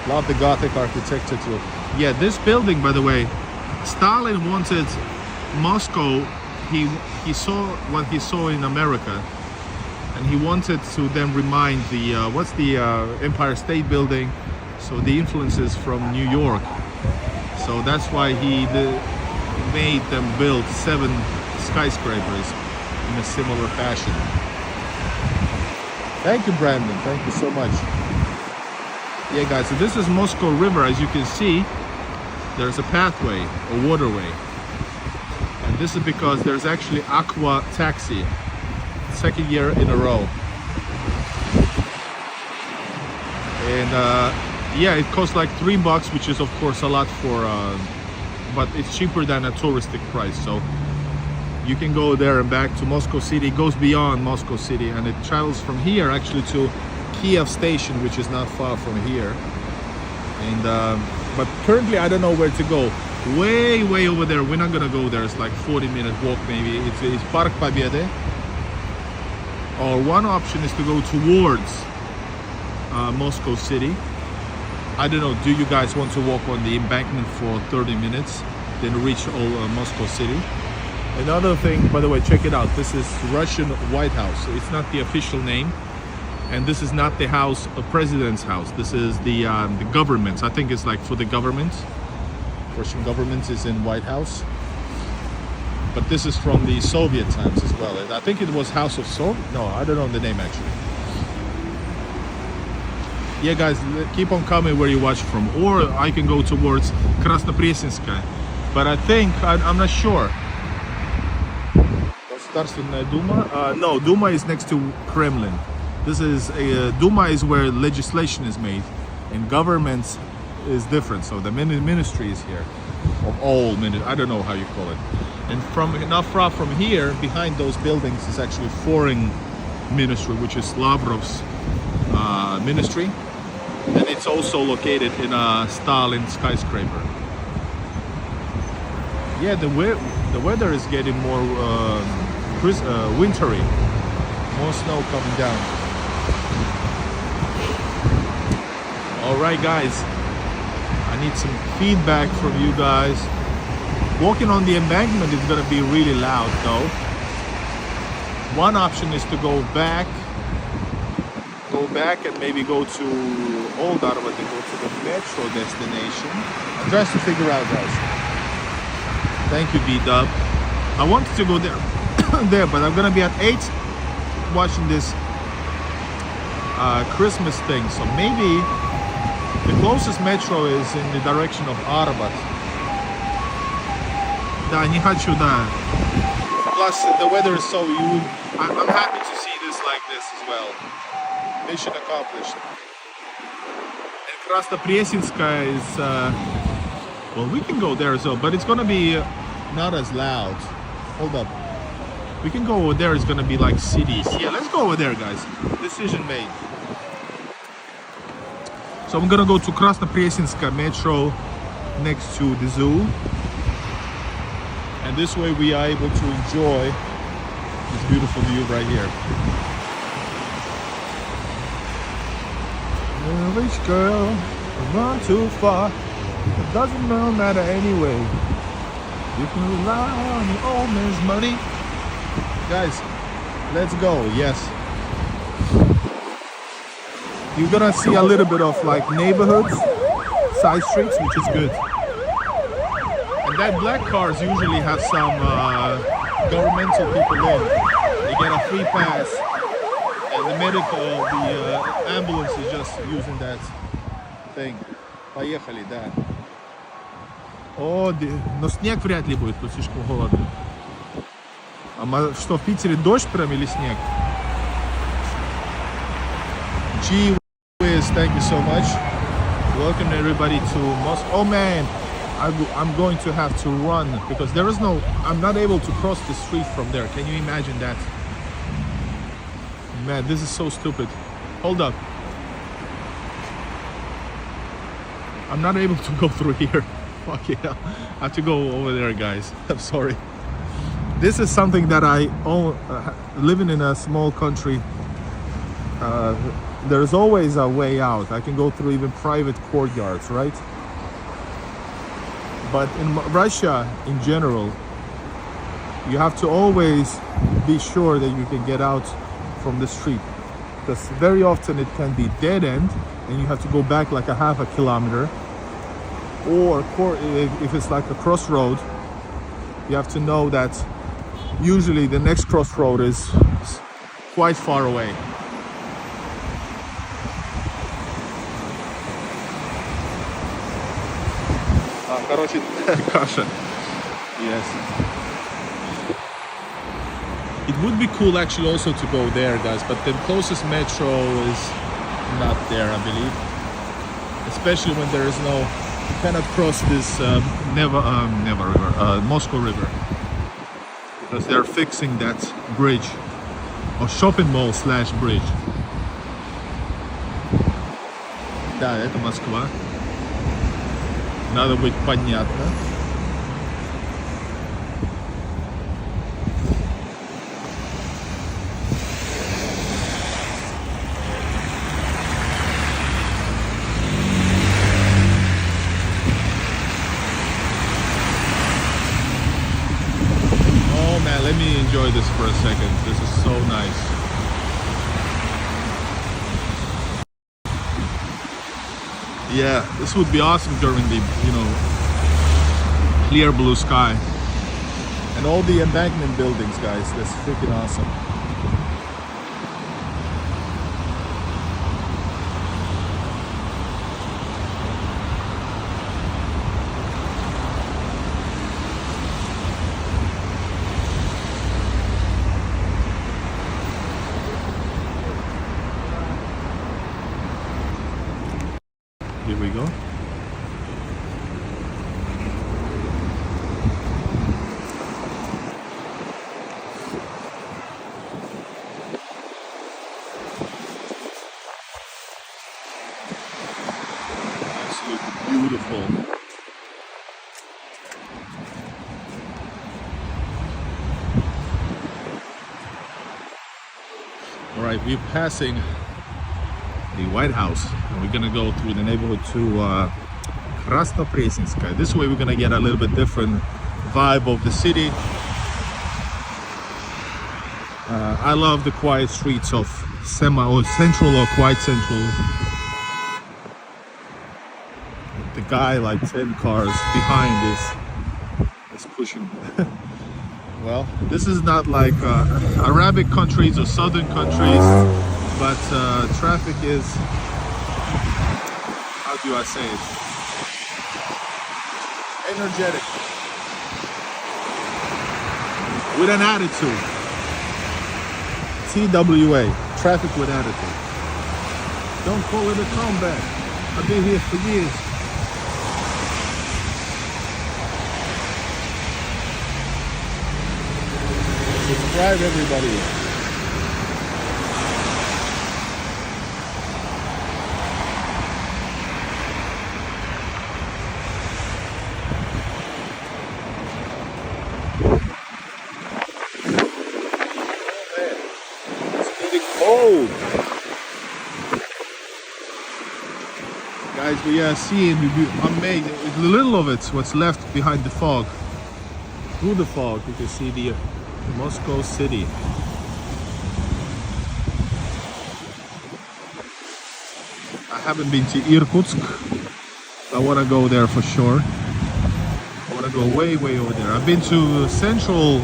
Love the Gothic architecture too. Yeah, this building, by the way, Stalin wanted Moscow, he saw what he saw in America, and he wanted to then remind the what's the Empire State Building, so the influences from New York. So that's why he made them build 7 skyscrapers in a similar fashion. Thank you, Brandon. Thank you so much. Yeah, guys, so this is Moscow River. As you can see, there's a pathway, a waterway. And this is because there's actually aqua taxi, second year in a row. And yeah, it costs like $3, which is of course a lot for, but it's cheaper than a touristic price. So you can go there and back to Moscow City. It goes beyond Moscow City, and it travels from here actually to Kiev Station, which is not far from here. And but currently I don't know where to go. Way over there. We're not gonna go there. It's like 40-minute walk maybe. It's Park Победы. Or one option is to go towards Moscow City. I don't know. Do you guys want to walk on the embankment for 30 minutes, then reach Moscow City? Another thing, by the way, check it out. This is Russian White House. It's not the official name, and this is not the house, a president's house. This is the government's. I think it's like for the government. Russian government is in White House, but this is from the Soviet times as well. I think it was House of Soviet. No, I don't know the name actually. Yeah, guys, keep on coming where you watch from, or I can go towards Krasnoprесnenskaya, but I think I'm not sure. Государственная Duma? No, Duma is next to Kremlin. This is Duma is where legislation is made, and government is different. So the ministry is here, of all ministry. I don't know how you call it. And from not far from here, behind those buildings, is actually foreign ministry, which is Lavrov's ministry. And it's also located in a Stalin skyscraper. Yeah, the weather is getting more wintry. More snow coming down. All right, guys. I need some feedback from you guys. Walking on the embankment is going to be really loud, though. One option is to go back and maybe go to Old Arbat and go to the metro destination. I'm trying to figure out, guys. Thank you, B-Dub. I wanted to go there, but I'm gonna be at 8 watching this Christmas thing. So maybe the closest metro is in the direction of Arbat. Да, не хочу, да. Plus, the weather is so humid. I'm happy to see this like this as well. Mission accomplished. And Krasnoprесnenskaya is, well, we can go there as well, but it's gonna be not as loud. Hold up. We can go over there, it's gonna be like cities. Yeah, let's go over there, guys. Decision made. So I'm gonna go to Krasnoprесnenskaya metro next to the zoo. And this way we are able to enjoy this beautiful view right here. Rich girl, run too far. It doesn't matter anyway. You can rely on the old man's money. Guys, let's go. Yes. You're gonna see a little bit of like neighborhoods, side streets, which is good. And that black cars usually have some governmental people in. They get a free pass, and the ambulance is just using that thing. Поехали, да. О, но снег вряд ли будет, тут слишком холодно. А что, в Питере дождь прям или снег? Gee whiz, thank you so much. Welcome everybody to Moscow. Oh man, I'm going to have to run because there is no, I'm not able to cross the street from there. Can you imagine that? Man, this is so stupid. Hold up. I'm not able to go through here. Fuck yeah. I have to go over there, guys. I'm sorry. This is something that I own, living in a small country. There's always a way out. I can go through even private courtyards, right? But in Russia, in general, you have to always be sure that you can get out from the street, because very often it can be dead end and you have to go back like a half a kilometer, or if it's like a crossroad, you have to know that usually the next crossroad is quite far away. Короче, каша. Yes. It would be cool actually also to go there, guys, but the closest metro is not there, I believe. Especially when there is no, you cannot cross this Moscow River, because they're fixing that bridge, or shopping mall / bridge. Да, это Москва. Надо быть понятно. Oh man, let me enjoy this for a second. This is so nice. Yeah, this would be awesome during the, you know, clear blue sky. And all the embankment buildings, guys, that's freaking awesome. Here we go. Absolutely beautiful. All right, we're passing the White House, and we're gonna go through the neighborhood to Krasnoprесnenskaya. This way we're gonna get a little bit different vibe of the city. I love the quiet streets of central or quite central. The guy like 10 cars behind is pushing. Well, this is not like Arabic countries or southern countries, but traffic is, how do I say it, energetic, with an attitude. TWA, traffic with attitude. Don't call it a comeback. I've been here for years. Subscribe, everybody. Cold. Guys, we are seeing amazing. A little of it's what's left behind the fog. Through the fog, you can see the Moscow city. I haven't been to Irkutsk. I want to go there for sure. I want to go way over there. I've been to central,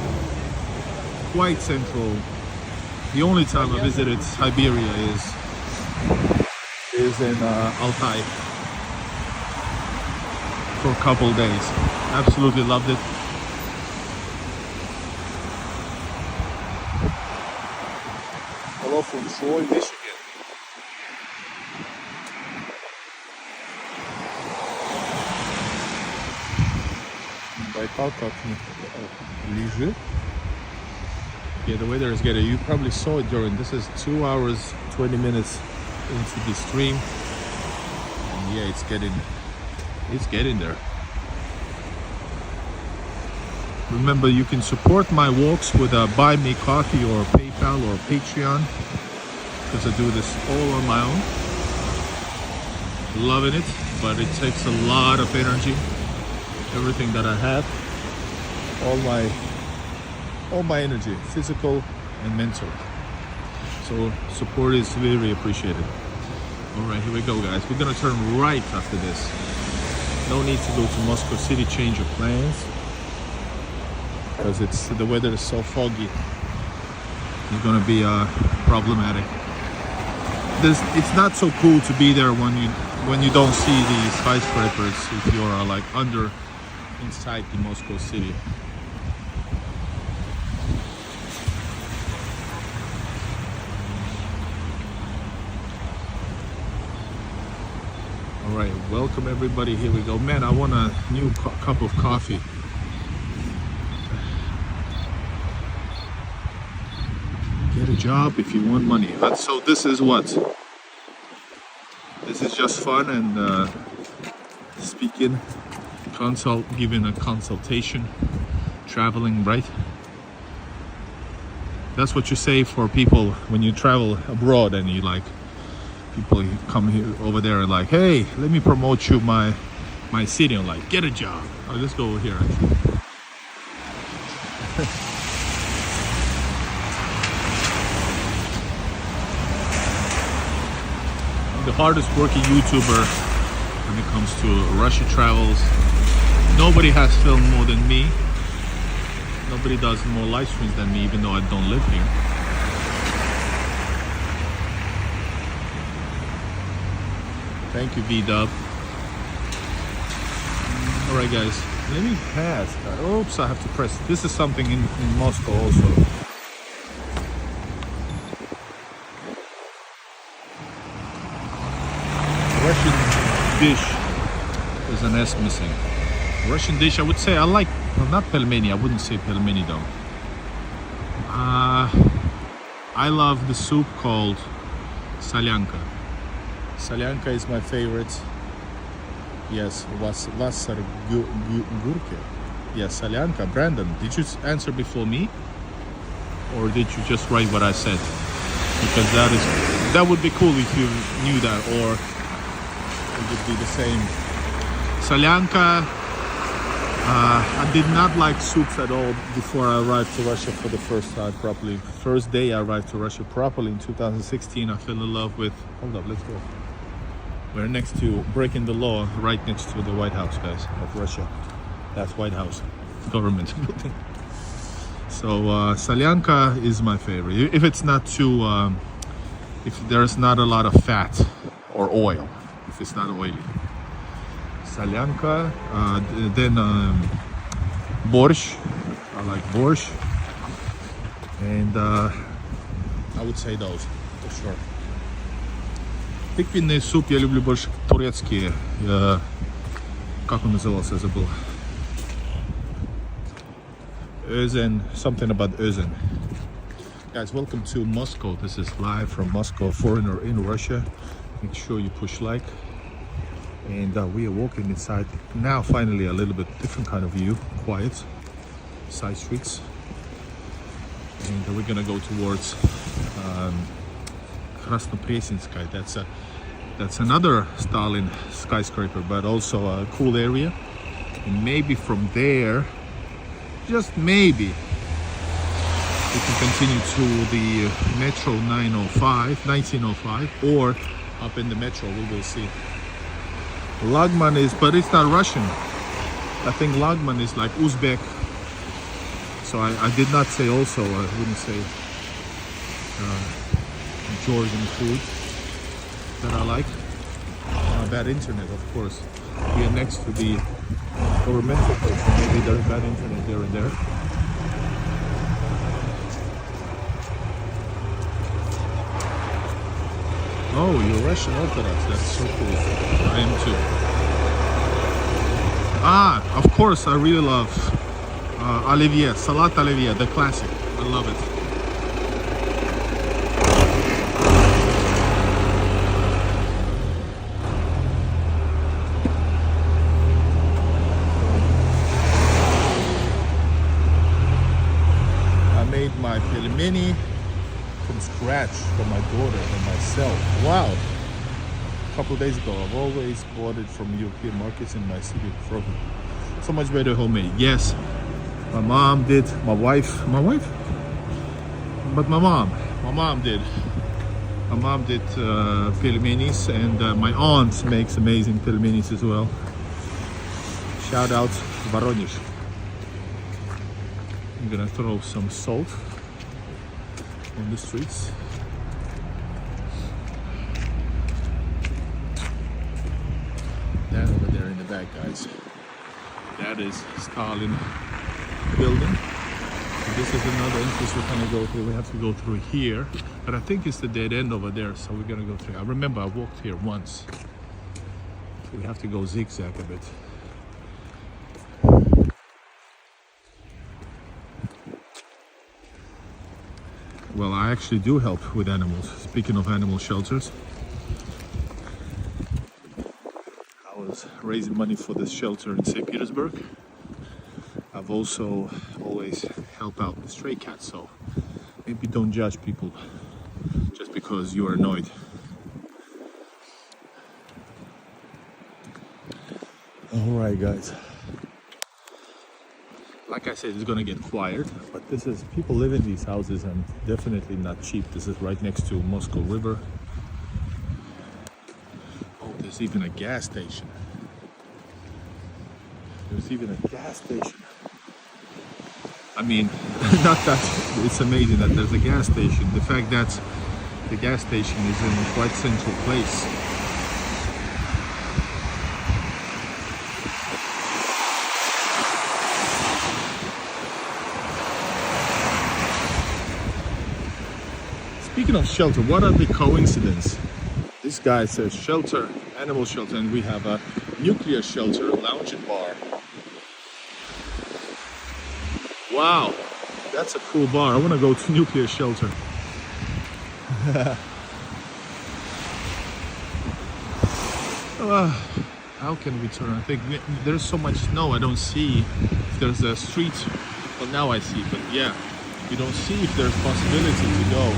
quite central. The only time I visited Siberia is in Altai for a couple days. Absolutely loved it. Hello from Troy, Michigan. Baikal как лежит. Yeah, the weather is good. You probably saw it during, this is 2 hours, 20 minutes into the stream. And yeah, it's getting there. Remember, you can support my walks with a BuyMeCoffee or PayPal or Patreon, because I do this all on my own. Loving it, but it takes a lot of energy. Everything that I have, all my energy, physical and mental. So support is very appreciated. All right, here we go, guys. We're gonna turn right after this. No need to go to Moscow City, change your plans, because the weather is so foggy. It's gonna be problematic. It's not so cool to be there when you don't see the skyscrapers if you're like inside the Moscow City. All right, welcome everybody. Here we go. Man, I want a new cup of coffee. Get a job if you want money. So this is what? This is just fun and speaking giving a consultation, traveling, right? That's what you say for people when you travel abroad and you like people come here over there and like, hey, let me promote you my city. I'm like, get a job. Oh, let's go over here actually. I'm the hardest working YouTuber when it comes to Russia travels. Nobody has filmed more than me. Nobody does more live streams than me, even though I don't live here. Thank you, V-Dub. Alright guys, let me pass. Oops, I have to press. This is something in Moscow also. Russian dish is an S missing. Russian dish, I would say I like, well, not pelmeni, I wouldn't say pelmeni though. I love the soup called Salyanka. Salyanka is my favorite. Yes, Vassar Gurke. Yes, Salyanka. Brandon, did you answer before me? Or did you just write what I said? Because that would be cool if you knew that, or it would be the same. Salyanka, I did not like soups at all before I arrived to Russia for the first time properly. First day I arrived to Russia properly in 2016, I fell in love with... Hold up, let's go. We're next to breaking the law, right next to the White House, guys, of Russia. That's White House, government building. So Salyanka is my favorite. If it's not too, if there's not a lot of fat or oil, if it's not oily. Salyanka, then borscht. I like borscht, and I would say those for sure. Тыквенный суп я люблю больше турецкие. Как он назывался, забыл. Özen, something about Özen. Guys, welcome to Moscow. This is live from Moscow, foreigner in Russia. Make sure you push like. And we are walking inside now, finally a little bit different kind of view, quiet, side streets. And we're gonna go towards Krasnopresinskaya. That's another Stalin skyscraper, but also a cool area. And maybe from there, just maybe, we can continue to the Metro 1905, or up in the metro, we will see. Lagman is, but it's not Russian. I think Lagman is like Uzbek. So I did not say also, I wouldn't say Georgian food that I like. Bad internet, of course. We are next to the governmental place, so maybe there's bad internet here and there. Oh, you're Russian Orthodox. That's so cool. I am too. Ah, of course, I really love Olivier, Salat Olivier, the classic. I love it. I made my pelmeni from scratch for my daughter and myself. Wow. A couple of days ago. I've always bought it from European markets in my city of Frozen. So much better homemade. Yes, my mom did. My wife, but my mom did. My mom did pelmenis, and my aunt makes amazing pelmenis as well. Shout out Voronezh. I'm gonna throw some salt on the streets. That over there in the back, guys, that is Stalin building. This is another entrance we're gonna go through. We have to go through here, but I think it's the dead end over there, so we're gonna go through. I remember I walked here once. We have to go zigzag a bit. Well, I actually do help with animals. Speaking of animal shelters, I was raising money for this shelter in St. Petersburg. I've also always helped out the stray cats, so maybe don't judge people just because you are annoyed. Alright guys, like I said, it's gonna get quiet, but this is, people live in these houses and definitely not cheap. This is right next to Moscow River. Oh, there's even a gas station. There's even a gas station. I mean, not that it's amazing that there's a gas station. The fact that the gas station is in a quite central place. Speaking of shelter, what are the coincidences? This guy says shelter, animal shelter, and we have a nuclear shelter, lounge and bar. Wow, that's a cool bar. I want to go to nuclear shelter. How can we turn? I think there's so much snow, I don't see if there's a street. Well, now I see, but yeah, we don't see if there's possibility to go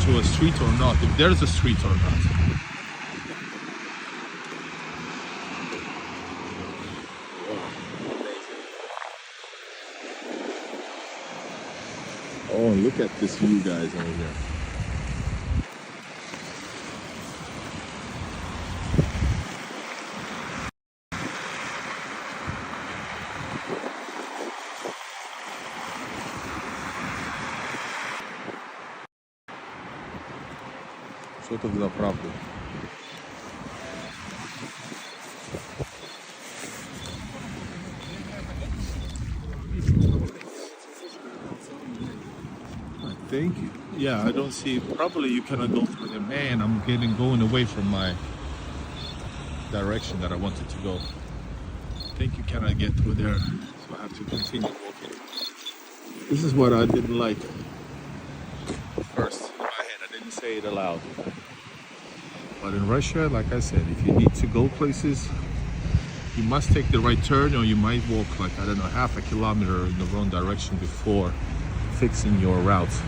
to a street or not, if there's a street or not. Oh, look at this view, guys, over here. Что тут за правду? I think, yeah, I don't see, probably you cannot go through the man. I'm going away from my direction that I wanted to go. I think you cannot get through there, so I have to continue walking. This is what I didn't like first in my head. I didn't say it aloud. But in Russia, like I said, if you need to go places, you must take the right turn, or you might walk like, I don't know, half a kilometer in the wrong direction before fixing your route.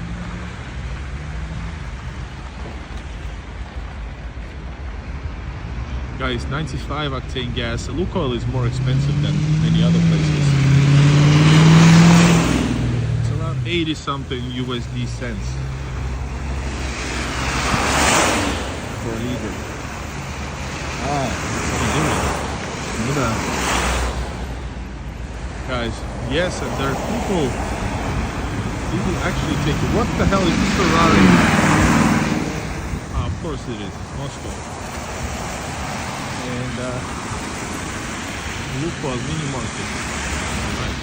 Guys, 95 octane gas. Lukoil is more expensive than many other places. It's around 80 something USD cents for a liter. Guys, yes, and there are people actually take it. What the hell is this Ferrari? Of course it is, Moscow. And Lukoil mini market. Right.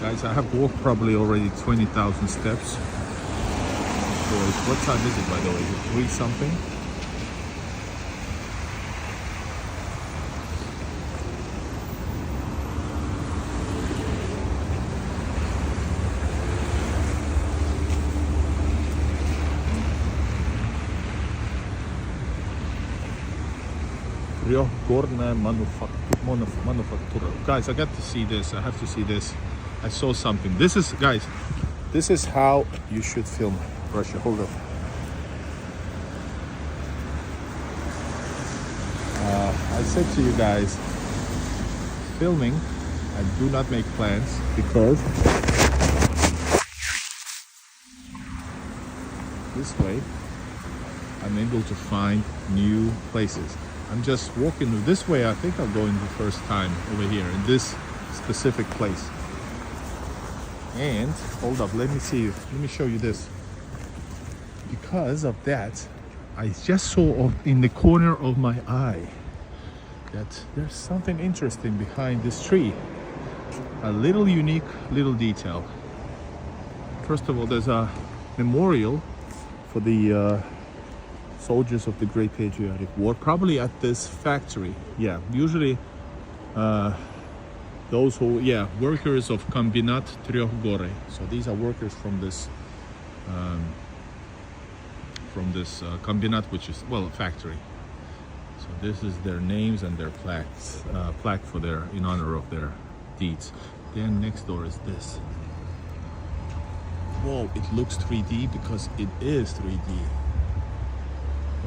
Guys, I have walked probably already 20,000 steps. What time is it, by the way? Is it 3 something? Gorная manufactura. Guys, I got to see this. I have to see this. I saw something. This is, guys, this is how you should film Russia. Hold up. I said to you guys, filming, I do not make plans because this way I'm able to find new places. I'm just walking this way. I think I'm going the first time over here in this specific place. And hold up, let me show you this. Because of that, I just saw in the corner of my eye that there's something interesting behind this tree. A little unique little detail. First of all, there's a memorial for the soldiers of the Great Patriotic War, probably at this factory. Yeah, usually Those who, yeah, workers of Kombinat Tryohgory. So these are workers from this Kombinat, which is, well, a factory. So this is their names and their plaques, plaque for their, in honor of their deeds. Then next door is this. Whoa, it looks 3D because it is 3D.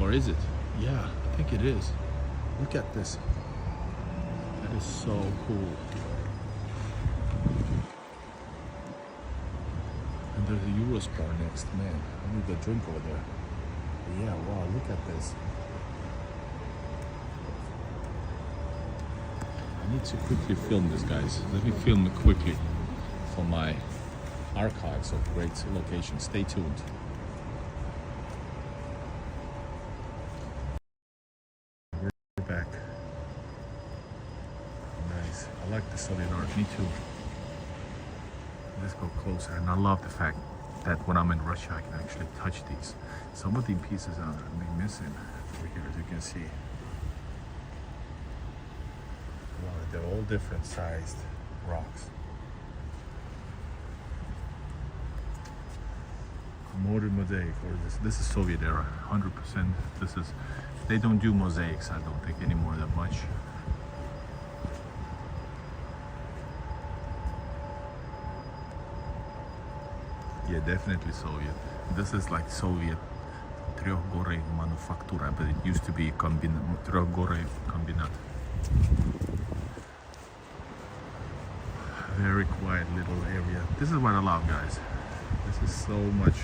Or is it? Yeah, I think it is. Look at this. That is so cool. And there's a Eurospar next, man. I need a drink over there. Yeah, wow, look at this. I need to quickly film this, guys. Let me film it quickly for my archives of great locations. Stay tuned. We're back. Nice. I like the Soviet art. Me too. Let's go closer. And I love the fact that when I'm in Russia, I can actually touch these. Some of the pieces are missing over here, as you can see. Wow, they're all different sized rocks. Modern mosaic, or this is Soviet era, 100%. This is, they don't do mosaics, I don't think, anymore that much. Yeah, definitely Soviet. This is like Soviet Tryohgory manufactura, but it used to be Tryohgory Kombinat. Very quiet little area. This is what I love, guys. This is so much.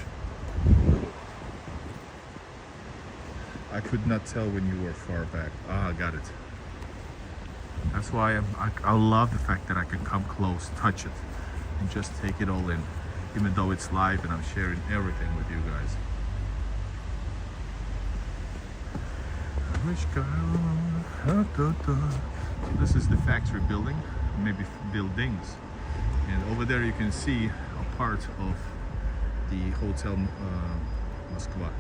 I could not tell when you were far back. Ah, I got it. That's why I love the fact that I can come close, touch it, and just take it all in, even though it's live and I'm sharing everything with you guys. This is the factory building, maybe buildings, and over there you can see a part of the Hotel Moskva.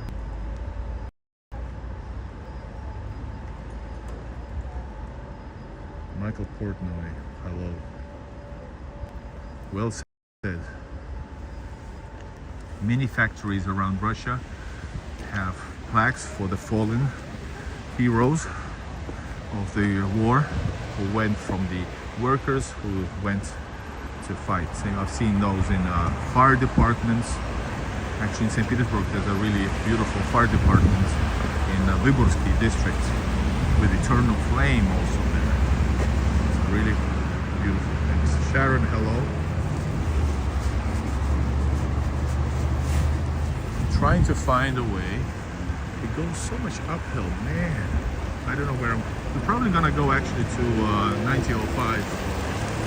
Michael Portnoy, hello. Well said. Many factories around Russia have plaques for the fallen heroes of the war who went from the workers who went to fight. I've seen those in fire departments. Actually in St. Petersburg there's a really beautiful fire department in Vyborgsky district with eternal flame also there. It's really beautiful things. Sharon, hello. I'm trying to find a way. It goes so much uphill, man. I don't know where we're probably gonna go actually to 9005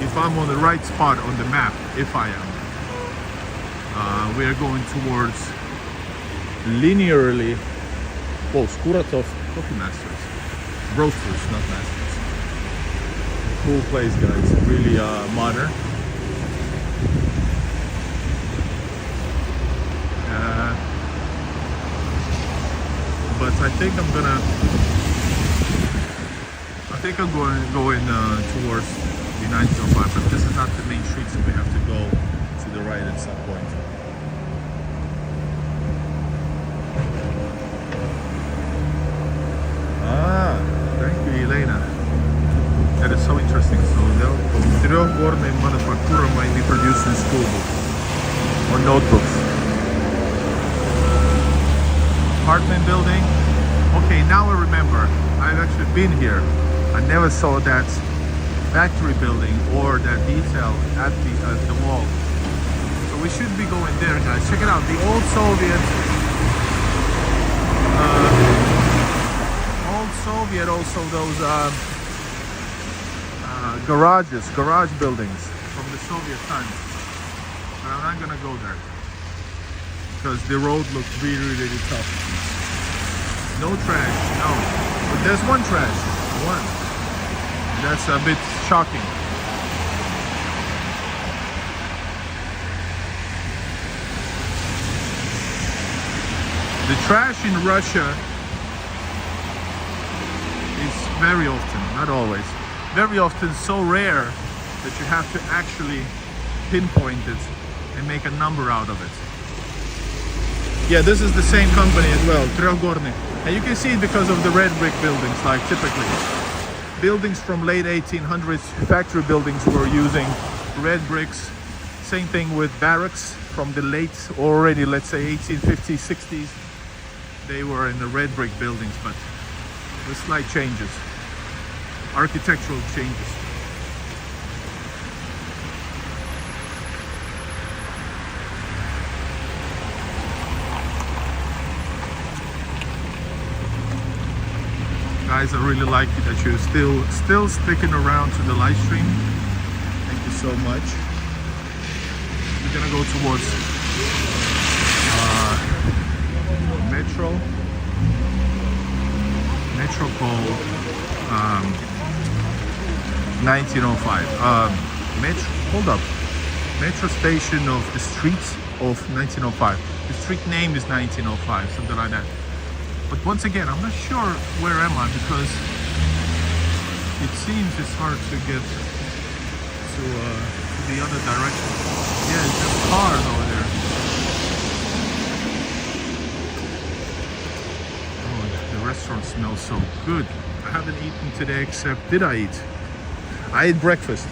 if I'm on the right spot on the map, if I am. We are going towards linearly, Skuratov Coffee Masters. Roasters, not masters. Cool place, guys. Really modern. But I think I'm going towards the 905, but this is not the main street, so we have to go to the right at some point. Thank you, Elena. That is so interesting. So Tryohgory manufactura might be producing school books or notebooks. Apartment building. Okay, now I remember. I've actually been here. I never saw that factory building or that detail at the wall. So we should be going there, guys. Check it out. The old Soviet, also those garage buildings from the Soviet times. But I'm not gonna go there because the road looks really, really tough. No trash, no. But there's one trash, one. That's a bit shocking. The trash in Russia is very often, not always, very often so rare that you have to actually pinpoint it and make a number out of it. Yeah, this is the same company as well, Trelgorny. And you can see it because of the red brick buildings, like typically. Buildings from late 1800s, factory buildings were using red bricks. Same thing with barracks from the late, already let's say 1850s, 60s. They were in the red brick buildings, but with slight changes, architectural changes. Guys, I really like it that you're still sticking around to the live stream. Thank you so much. We're gonna go towards Metropole 1905. Hold up. Metro station of the streets of 1905. The street name is 1905, something like that. But once again, I'm not sure where am I, because it seems it's hard to get to the other direction. Yeah, it's just cars over there. Oh, the restaurant smells so good. I haven't eaten today, except, did I eat? I ate breakfast.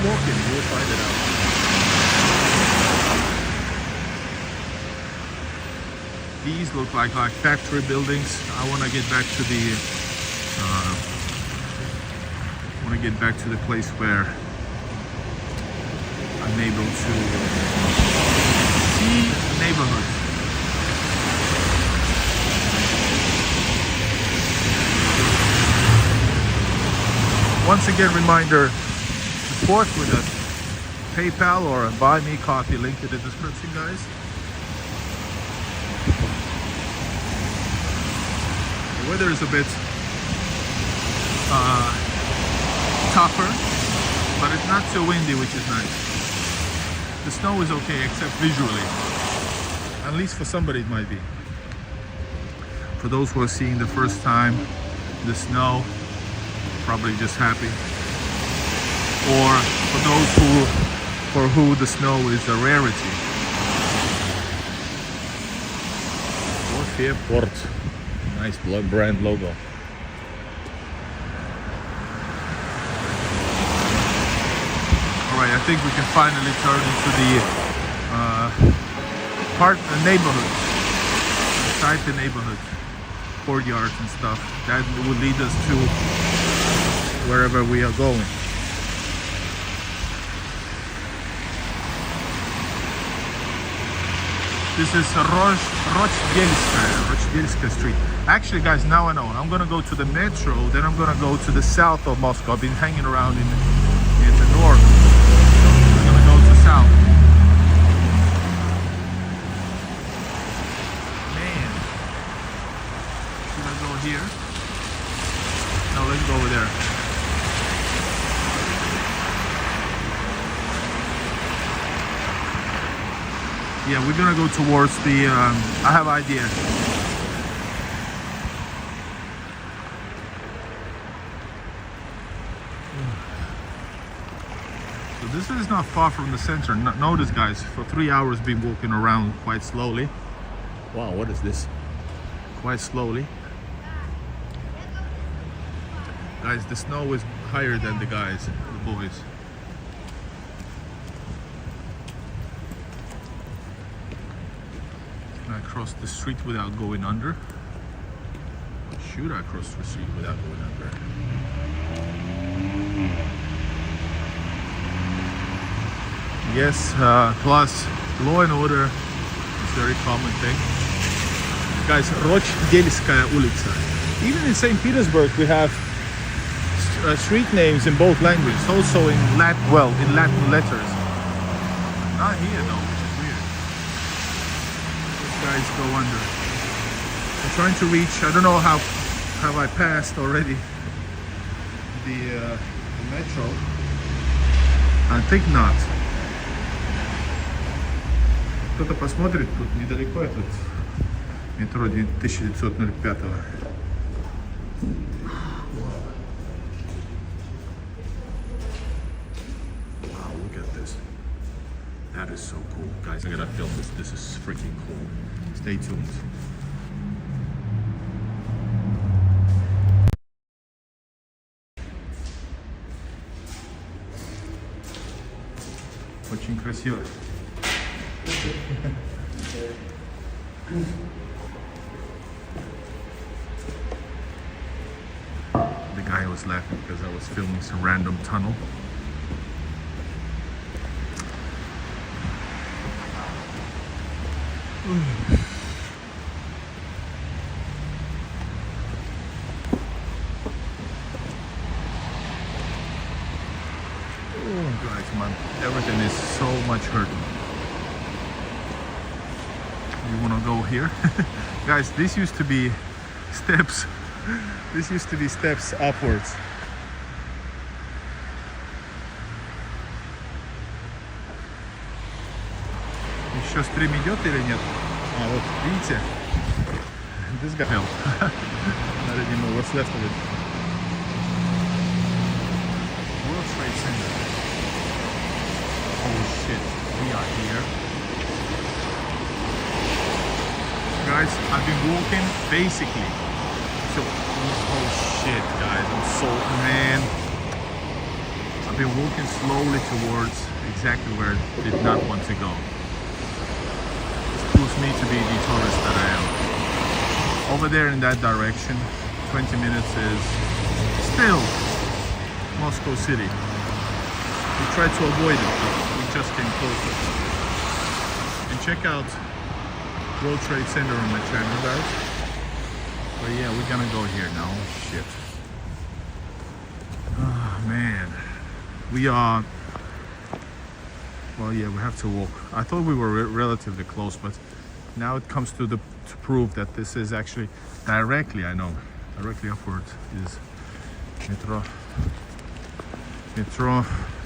Walking, you'll find it out. These look like factory buildings. I want to get back to the place where I'm able to see the neighborhood. Once again, reminder, support with a PayPal or a BuyMeCoffee link in the description, guys. The weather is a bit tougher, but it's not so windy, which is nice. The snow is okay, except visually. At least for somebody it might be. For those who are seeing the first time the snow, probably just happy. Or for those for who the snow is a rarity. Port. Nice brand logo. Alright, I think we can finally turn into the neighborhood. Inside the neighborhood. Courtyards and stuff. That will lead us to wherever we are going. This is Rochdельskaya Street. Actually, guys, now I know. I'm gonna go to the metro, then I'm gonna go to the south of Moscow. I've been hanging around in the north. I'm gonna go to south. Man, should I go here? No, let's go over there. Yeah, we're gonna go towards the, I have an idea. So this is not far from the center. Notice, guys, for 3 hours been walking around quite slowly. Wow, what is this? Quite slowly. Guys, the snow is higher than the guys, the boys. Cross the street without going under? Or should I cross the street without going under? Yes, plus law and order is a very common thing. Guys, Rochdельskaya улица. Even in St. Petersburg we have street names in both languages, also in Latin letters. Not here though. Guys go under. I'm trying to reach, I don't know how have I passed already the metro. I think not. Кто-то посмотрит, тут недалеко этот метро 1905. Wow, look at this. That is so cool. Guys, I gotta film this. This is freaking cool. Stay tuned. Очень красиво. The guy was laughing because I was filming some random tunnel. Oh, guys, man, everything is so much hurt. You wanna go here? Guys, this used to be steps. This used to be steps upwards. Еще стрим идет или нет? А вот видите? This guy fell. I don't even know what's left of it. World Trade Center. Oh shit, we are here. Guys, I've been walking basically. So, oh shit, guys, I'm so, man. I've been walking slowly towards exactly where I did not want to go. This proves me to be the tourist that I am. Over there in that direction, 20 minutes is still Moscow City. We tried to avoid it, but we just came closer. And check out World Trade Center on my channel, guys. But yeah, we're gonna go here now. Shit. Oh man. We are... Well, yeah, we have to walk. I thought we were relatively close, but now it comes to prove that this is actually directly, I know, directly upward is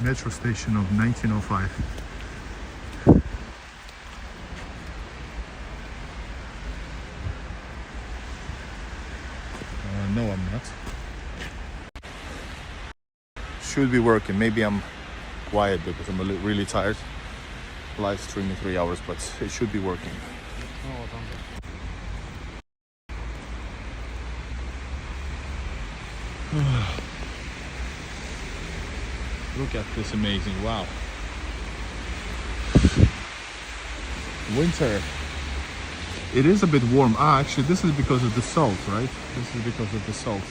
metro station of 1905. No, I'm not. Should be working. Maybe I'm quiet because I'm really tired. Live streaming 3 hours, but it should be working. Look at this amazing, wow. Winter. It is a bit warm. Actually, this is because of the salt, right? This is because of the salt,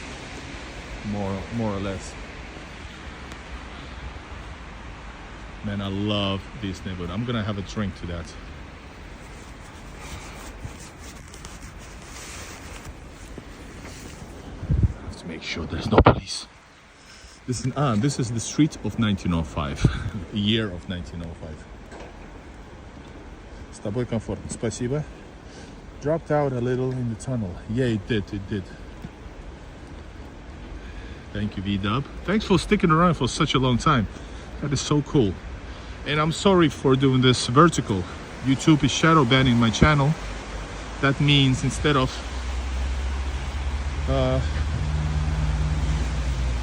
more or less. Man, I love this neighborhood. I'm gonna have a drink to that. I have to make sure there's no police. This is the street of 1905, the year of 1905. С тобой комфортно. Спасибо. Dropped out a little in the tunnel. Yeah, it did. Thank you, V-Dub. Thanks for sticking around for such a long time. That is so cool. And I'm sorry for doing this vertical. YouTube is shadow banning my channel. That means instead of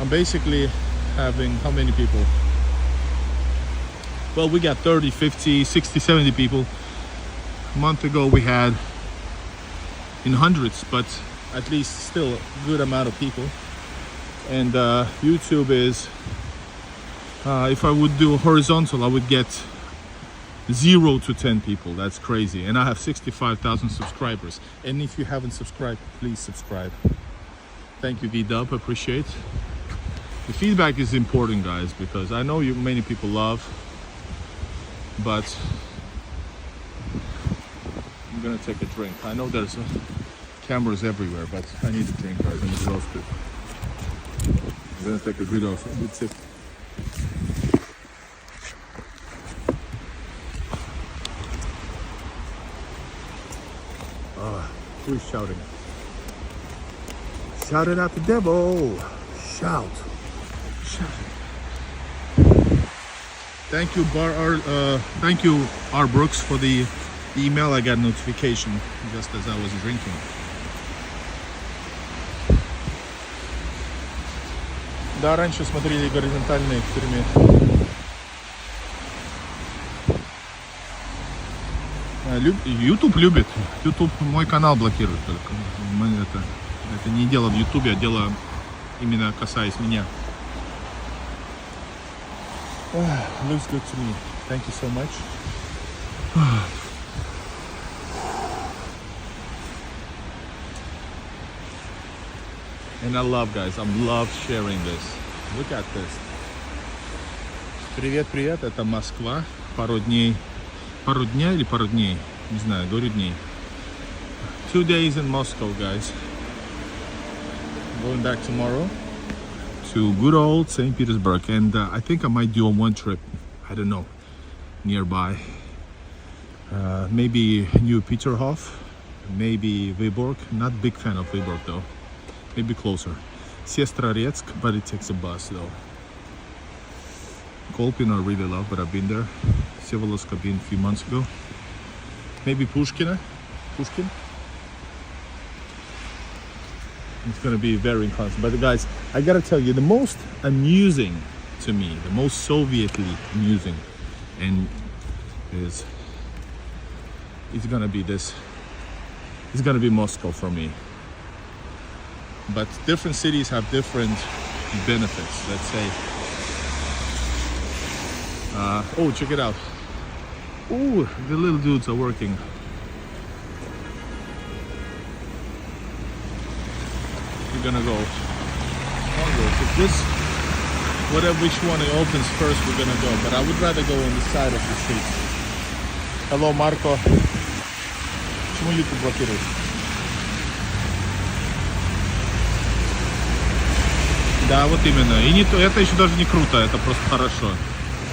I'm basically having how many people? Well, we got 30, 50, 60, 70 people. A month ago we had in hundreds, but at least still a good amount of people. And YouTube is, if I would do horizontal, I would get 0 to 10 people. That's crazy. And I have 65,000 subscribers. And if you haven't subscribed, please subscribe. Thank you, V-Dub, appreciate. The feedback is important, guys, because I know many people love, but I'm gonna take a drink. I know there's cameras everywhere, but I need a drink, guys. I'm exhausted. I'm gonna take a good sip. Who's shouting? Shout it out the devil. Shout. Thank you, thank you, R. Brooks, for the email, I got notification just as I was drinking. Да, раньше смотрели горизонтальные эксперименты. YouTube любит. YouTube мой канал блокирует только. Это не дело в YouTube, а дело именно касаясь меня. Looks good to me. Thank you so much. And I love, guys, I love sharing this. Look at this. Привет, привет, это Москва. Пару дней или пару дней? Не знаю, говорю дней. 2 days in Moscow, guys. Going back tomorrow to good old St. Petersburg. And I think I might do a one trip, I don't know, nearby. Maybe New Peterhof, maybe Vyborg. Not big fan of Vyborg though. Maybe closer. Sestrorezk, but it takes a bus though. Kolpin I really love, but I've been there. Sevelovsk I've been a few months ago. Maybe Pushkin. It's gonna be very constant. But guys, I gotta tell you, the most amusing to me, the most Sovietly amusing, and it's gonna be this. It's gonna be Moscow for me. But different cities have different benefits, let's say. Oh, check it out. Oh, the little dudes are working. We're gonna go onwards. If this, which one it opens first, we're gonna go. But I would rather go on the side of the street. Hello, Marco. Почему YouTube блокирует? Да, вот именно. И не то, это еще даже не круто, это просто хорошо.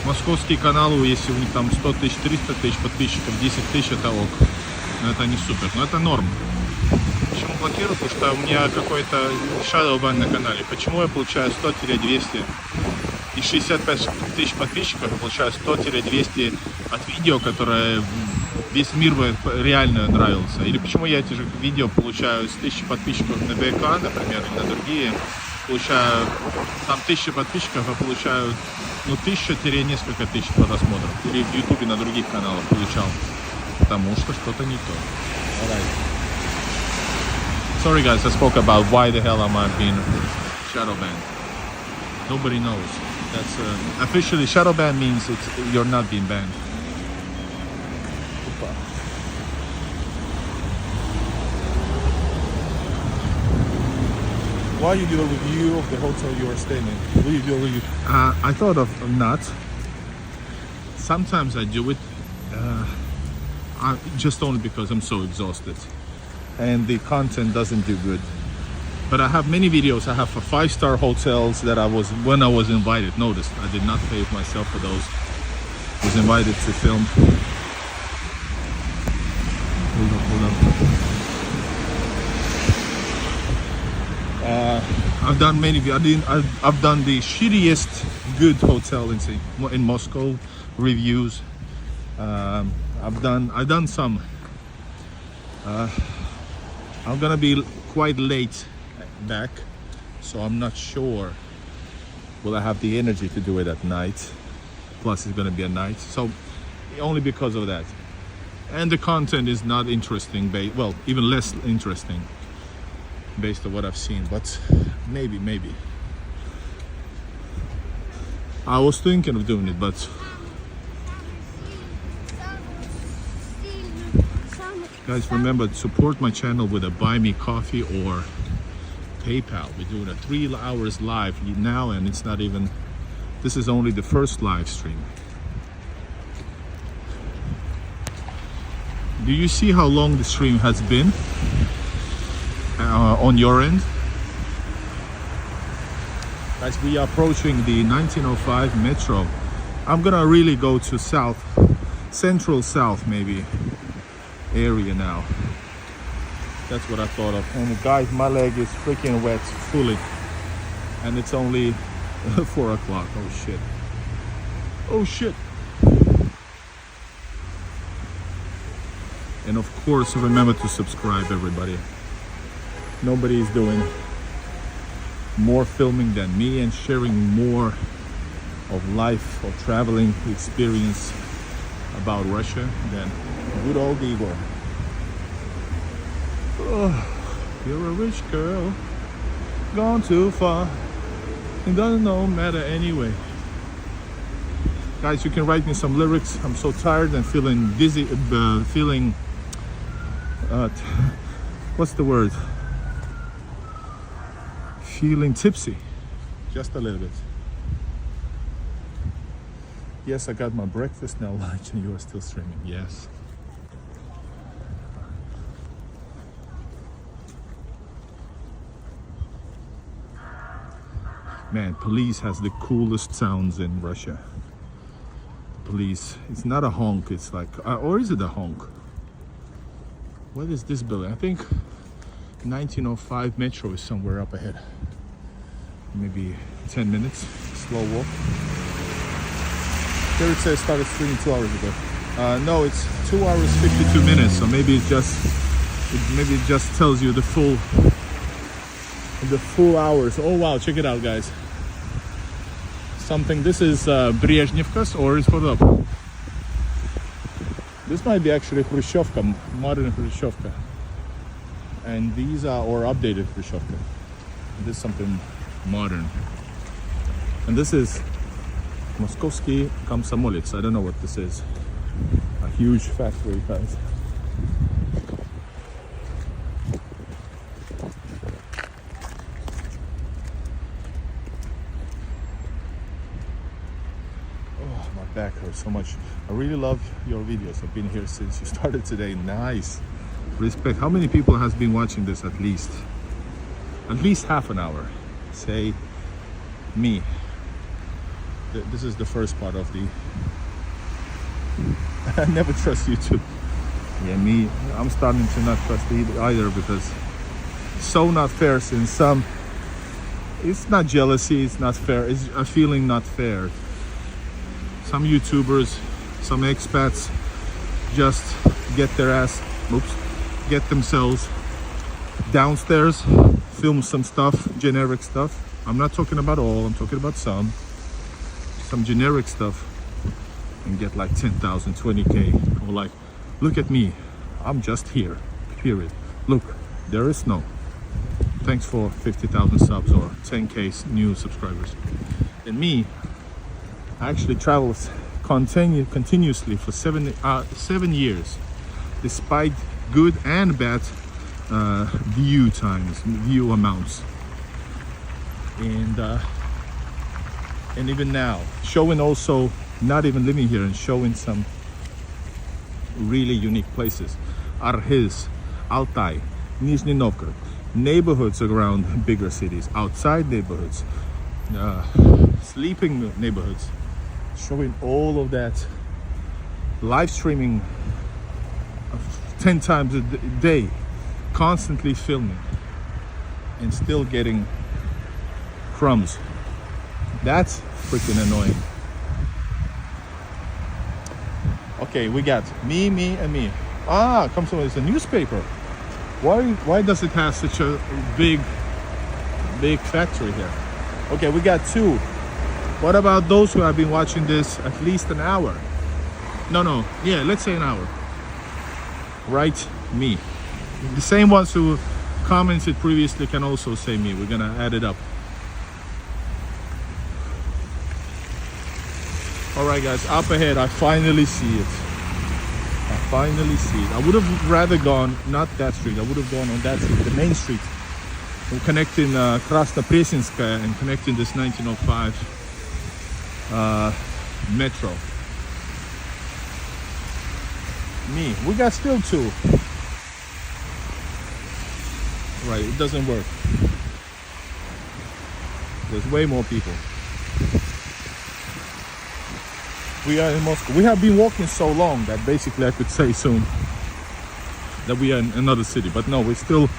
Московские каналы, если у них там 100 тысяч, 300 тысяч подписчиков, 10 тысяч, это ок. Но это не супер, но это норм. Почему блокирую? Потому что у меня какой-то shadowban на канале. Почему я получаю 100-200 и 65 тысяч подписчиков, я получаю 100-200 от видео, которое весь мир реально нравился? Или почему я эти же видео получаю с 1000 подписчиков на БК, например, или на другие, получаю там 1000 подписчиков, а получаю 1000-несколько тысяч просмотров. Или в Ютубе на других каналах получал. Потому что что-то не то. Alright. Sorry guys, I spoke about why the hell am I being shadow banned. Nobody knows. That's officially shadow ban means you're not being banned. Why you do a review of the hotel you are staying in? Will you do a review? I thought of not. Sometimes I do it, just only because I'm so exhausted and the content doesn't do good. But I have many videos. I have 5-star hotels that when I was invited. Notice I did not pay myself for those. I was invited to film. Hold up. I've done many. I've done the shittiest good hotel in Moscow reviews. I've done some. I'm gonna be quite late back, so I'm not sure will I have the energy to do it at night. Plus, it's gonna be a night, so only because of that. And the content is not interesting. Well, even less interesting. Based on what I've seen, but maybe I was thinking of doing it, but guys, remember to support my channel with a BuyMeCoffee or PayPal. We're doing a 3 hours live now, and it's not even, this is only the first live stream. Do you see how long the stream has been? On your end, guys, we are approaching the 1905 metro. I'm gonna really go to central south maybe area now. That's what I thought of. And guys, my leg is freaking wet fully, and it's only 4 o'clock. Oh shit. And of course, remember to subscribe, everybody. Nobody is doing more filming than me and sharing more of life or traveling experience about Russia than good old Igor. Oh, you're a rich girl, gone too far. It doesn't matter anyway. Guys, you can write me some lyrics. I'm so tired and feeling dizzy, what's the word? Feeling tipsy, just a little bit. Yes, I got my breakfast, now lunch, and you are still streaming. Yes. Man, police has the coolest sounds in Russia. Police, it's not a honk, it's like, or is it a honk? What is this building? I think 1905 metro is somewhere up ahead. Maybe 10 minutes, slow walk. Here it says started streaming 2 hours ago. No, it's 2 hours 52 minutes. So maybe it just tells you the full hours. Oh wow, check it out, guys. Something. This is Brezhnevka or is hold up. This might be actually Khrushchevka, modern Khrushchevka. And these are or updated Khrushchevka. This is something modern. And this is Moskovsky Komsomolets. I don't know what this is. A huge factory, guys. Oh, my back hurts so much. I really love your videos. I've been here since you started today. Nice. Respect. How many people has been watching this at least? At least half an hour. Say me. This is the first part of the I never trust YouTube. Yeah, me, I'm starting to not trust it either because it's so not fair since some, it's not jealousy, it's not fair, it's a feeling not fair. Some YouTubers, some expats just get their ass, get themselves downstairs, film some stuff, generic stuff. I'm not talking about all, I'm talking about some generic stuff and get like 10,000, 20K, or like, look at me, I'm just here, period. Look, there is snow. Thanks for 50,000 subs or 10K new subscribers. And me, I actually traveled continuously for 7 years, despite good and bad view amounts. And even now, showing also, not even living here, and showing some really unique places. Arhiz, Altai, Nizhny Novgorod, neighborhoods around bigger cities, outside neighborhoods, sleeping neighborhoods, showing all of that, live streaming 10 times a day, constantly filming, and still getting crumbs. That's freaking annoying. Okay, we got me, and me. Ah, comes from, it's a newspaper. Why does it have such a big factory here? Okay, we got two. What about those who have been watching this at least an hour? No, yeah, let's say an hour. Write me. The same ones who commented previously can also say me. We're gonna add it up. Alright guys, up ahead, I finally see it. I would have rather gone, not that street, I would have gone on that street, the main street. We're connecting Krasnopresinskaya and connecting this 1905 metro. Me, we got still two. Right, it doesn't work. There's way more people. We are in Moscow. We have been walking so long that basically I could say soon that we are in another city. But no, we're still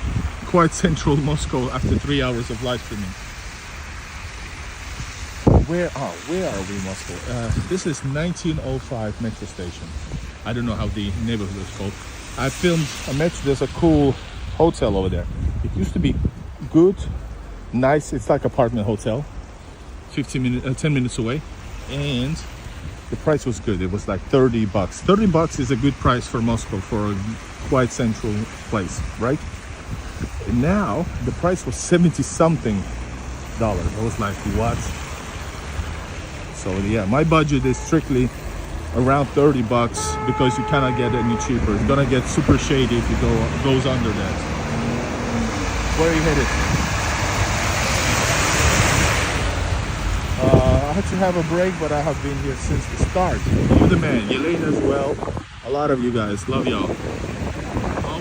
quite central Moscow after 3 hours of live streaming. Where are we in Moscow? This is 1905 metro station. I don't know how the neighborhood is called. I filmed a metro. There's a cool hotel over there. It used to be good, nice. It's like apartment hotel, 10 minutes away, and the price was good. It was like $30. $30 is a good price for Moscow for a quite central place, right? And now the price was 70 something dollars. I was like, what? So yeah, my budget is strictly around $30 because you cannot get any cheaper. It's gonna get super shady if it goes under that. Where are you headed? I had to have a break, but I have been here since the start. You're the man, Yelena as well. A lot of you guys, love y'all.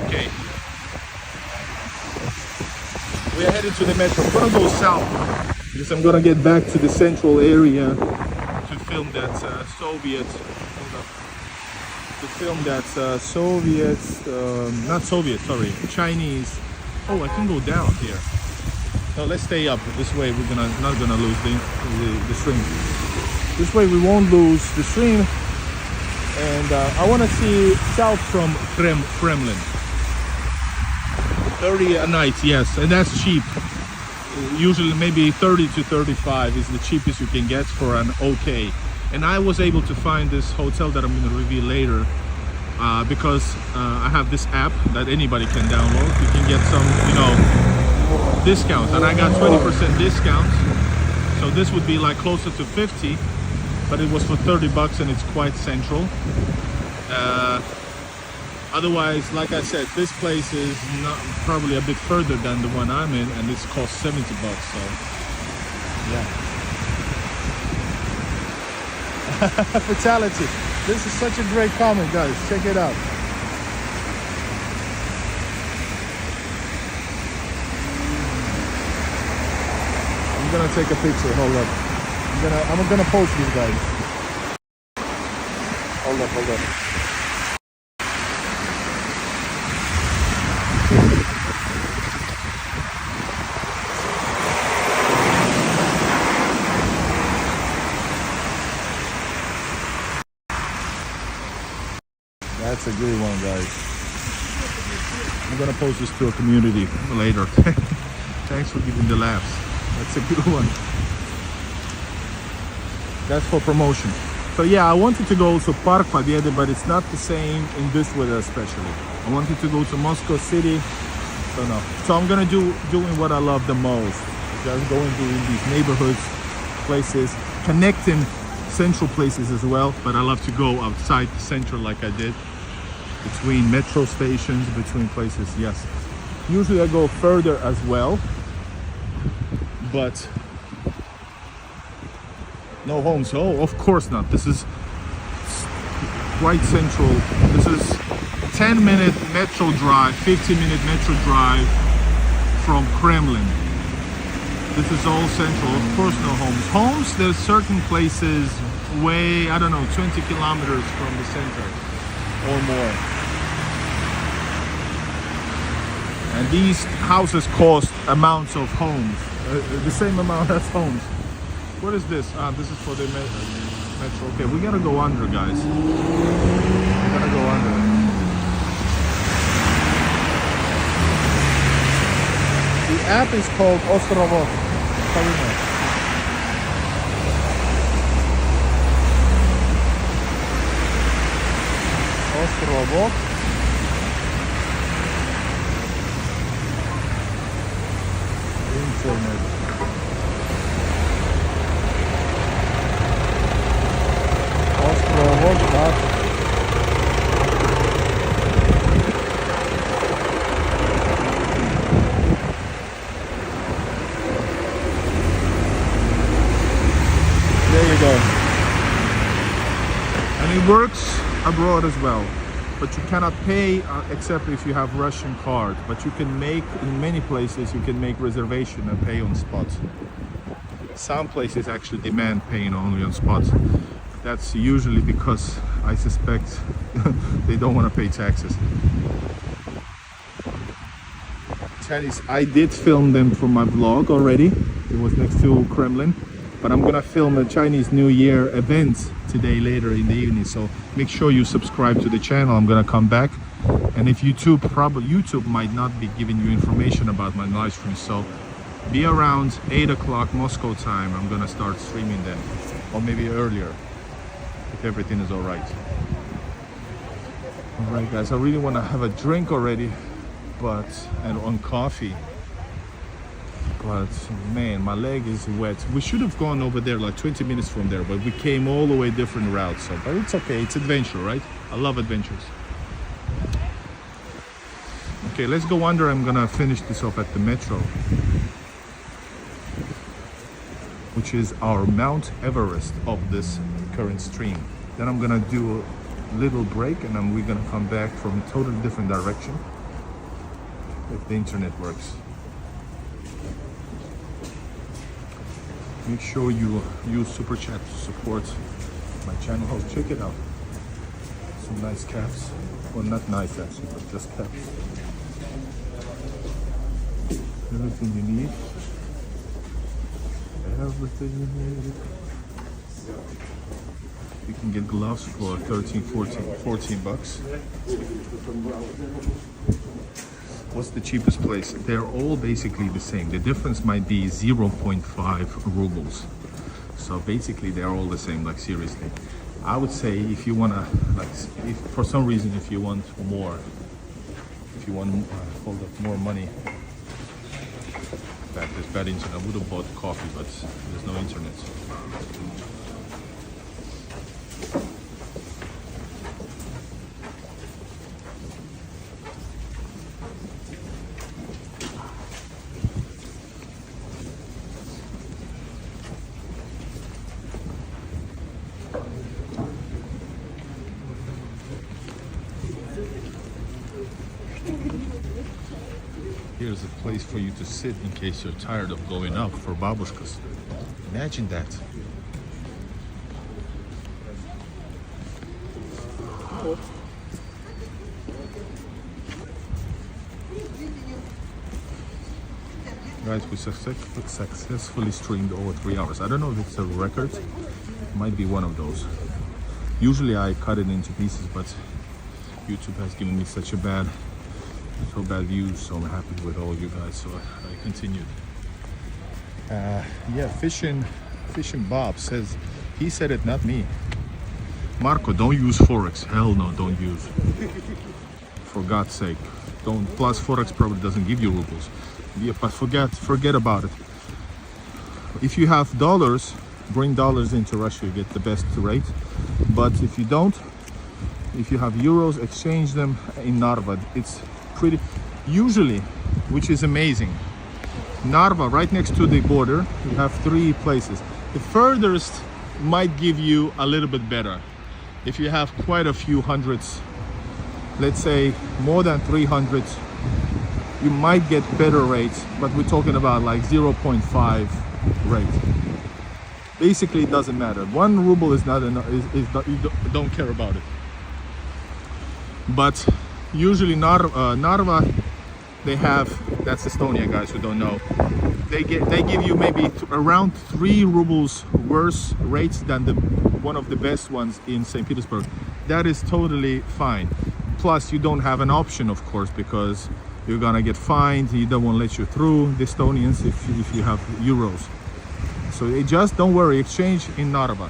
Okay. We are headed to the metro. I'm gonna go south because I'm gonna get back to the central area to film that Soviet. To film that Chinese. Oh, I can go down here. No, let's stay up. This way we're not gonna lose the stream. This way we won't lose the stream. And I want to see south from Kremlin. 30 a night, yes, and that's cheap. Usually maybe 30 to 35 is the cheapest you can get for an okay. And I was able to find this hotel that I'm going to reveal later because I have this app that anybody can download. You can get some, discount, and I got 20% discount. So this would be like closer to 50, but it was for $30 and it's quite central. Otherwise, like I said, this place is not probably a bit further than the one I'm in, and it's cost $70. So, yeah. Fatality. This is such a great comment, guys. Check it out. I'm gonna take a picture. Hold up. I'm gonna post these guys. Hold up. That's a good one, guys. I'm gonna post this to a community later. Thanks for giving the laughs. That's a good one. That's for promotion. So yeah, I wanted to go to Park Победы, but it's not the same in this weather especially. I wanted to go to Moscow City. So no. So I'm gonna doing what I love the most. Just going to these neighborhoods, places, connecting central places as well. But I love to go outside the center like I did. Between metro stations, between places, yes. Usually I go further as well. But no homes. Oh, of course not. This is quite central. This is 10-minute metro drive, 15-minute metro drive from Kremlin. This is all central. Of course, no homes. Homes, there's certain places way, 20 kilometers from the center or more. And these houses cost amounts of homes. The same amount as homes. What is this? This is for the metro. Okay, we gotta go under, guys. We gotta go under. The app is called Ostrovok. Ostrovok. Internet. Ostrovok. There you go. And it works abroad as well. But you cannot pay except if you have Russian card. But you can make, in many places, you can make reservation and pay on spot. Some places actually demand paying only on spot. That's usually because I suspect they don't want to pay taxes. Chinese, I did film them for my vlog already. It was next to Kremlin. But I'm gonna film a Chinese New Year event today later in the evening, so make sure you subscribe to the channel. I'm gonna come back And if YouTube might not be giving you information about my live stream, so be around 8 o'clock Moscow time. I'm gonna start streaming then, or maybe earlier, if everything is all right. All right, guys, I really want to have a drink already, and on coffee. But man, my leg is wet. We should have gone over there like 20 minutes from there, but we came all the way different routes. So, but it's okay. It's adventure, right? I love adventures. Okay, let's go under. I'm gonna finish this off at the metro, which is our Mount Everest of this current stream. Then I'm gonna do a little break, and then we're gonna come back from a totally different direction if the internet works. Make sure you use Super Chat to support my channel. Oh, check it out. Some nice caps. Well, not nice actually, but just caps. Everything you need. Everything you need. You can get gloves for 13, 14 bucks. What's the cheapest place? They're all basically the same. The difference might be 0.5 rubles. So basically they're all the same, like seriously. I would say if you wanna, like, if for some reason, if you want more, if you want hold up more money. In fact, there's bad internet. I would have bought coffee, but there's no internet. Here's a place for you to sit in case you're tired of going up for babushkas. Imagine that. Guys, we successfully streamed over 3 hours. I don't know if it's a record. It might be one of those. Usually I cut it into pieces, but YouTube has given me such a bad views, so I'm happy with all you guys, so I continued. Yeah, fishing Bob says, he said it, not me. Marco, don't use Forex. Hell no, don't use. For God's sake, don't. Plus Forex probably doesn't give you rubles. Yeah, but forget about it. If you have dollars, bring dollars into Russia, you get the best rate. But if you don't, if you have euros, exchange them in Narva. It's pretty, usually, which is amazing. Narva, right next to the border, you have 3 places. The furthest might give you a little bit better. If you have quite a few hundreds, let's say more than 300, you might get better rates, but we're talking about like 0.5 rate. Basically, it doesn't matter. 1 ruble is not enough, you don't care about it. But usually Narva, they have, that's Estonia, guys who don't know, they give you maybe around 3 rubles worse rates than one of the best ones in St. Petersburg. That is totally fine. Plus you don't have an option, of course, because you're gonna get fined. You don't want to let you through, the Estonians, if you have euros. So just don't worry, exchange in Narva.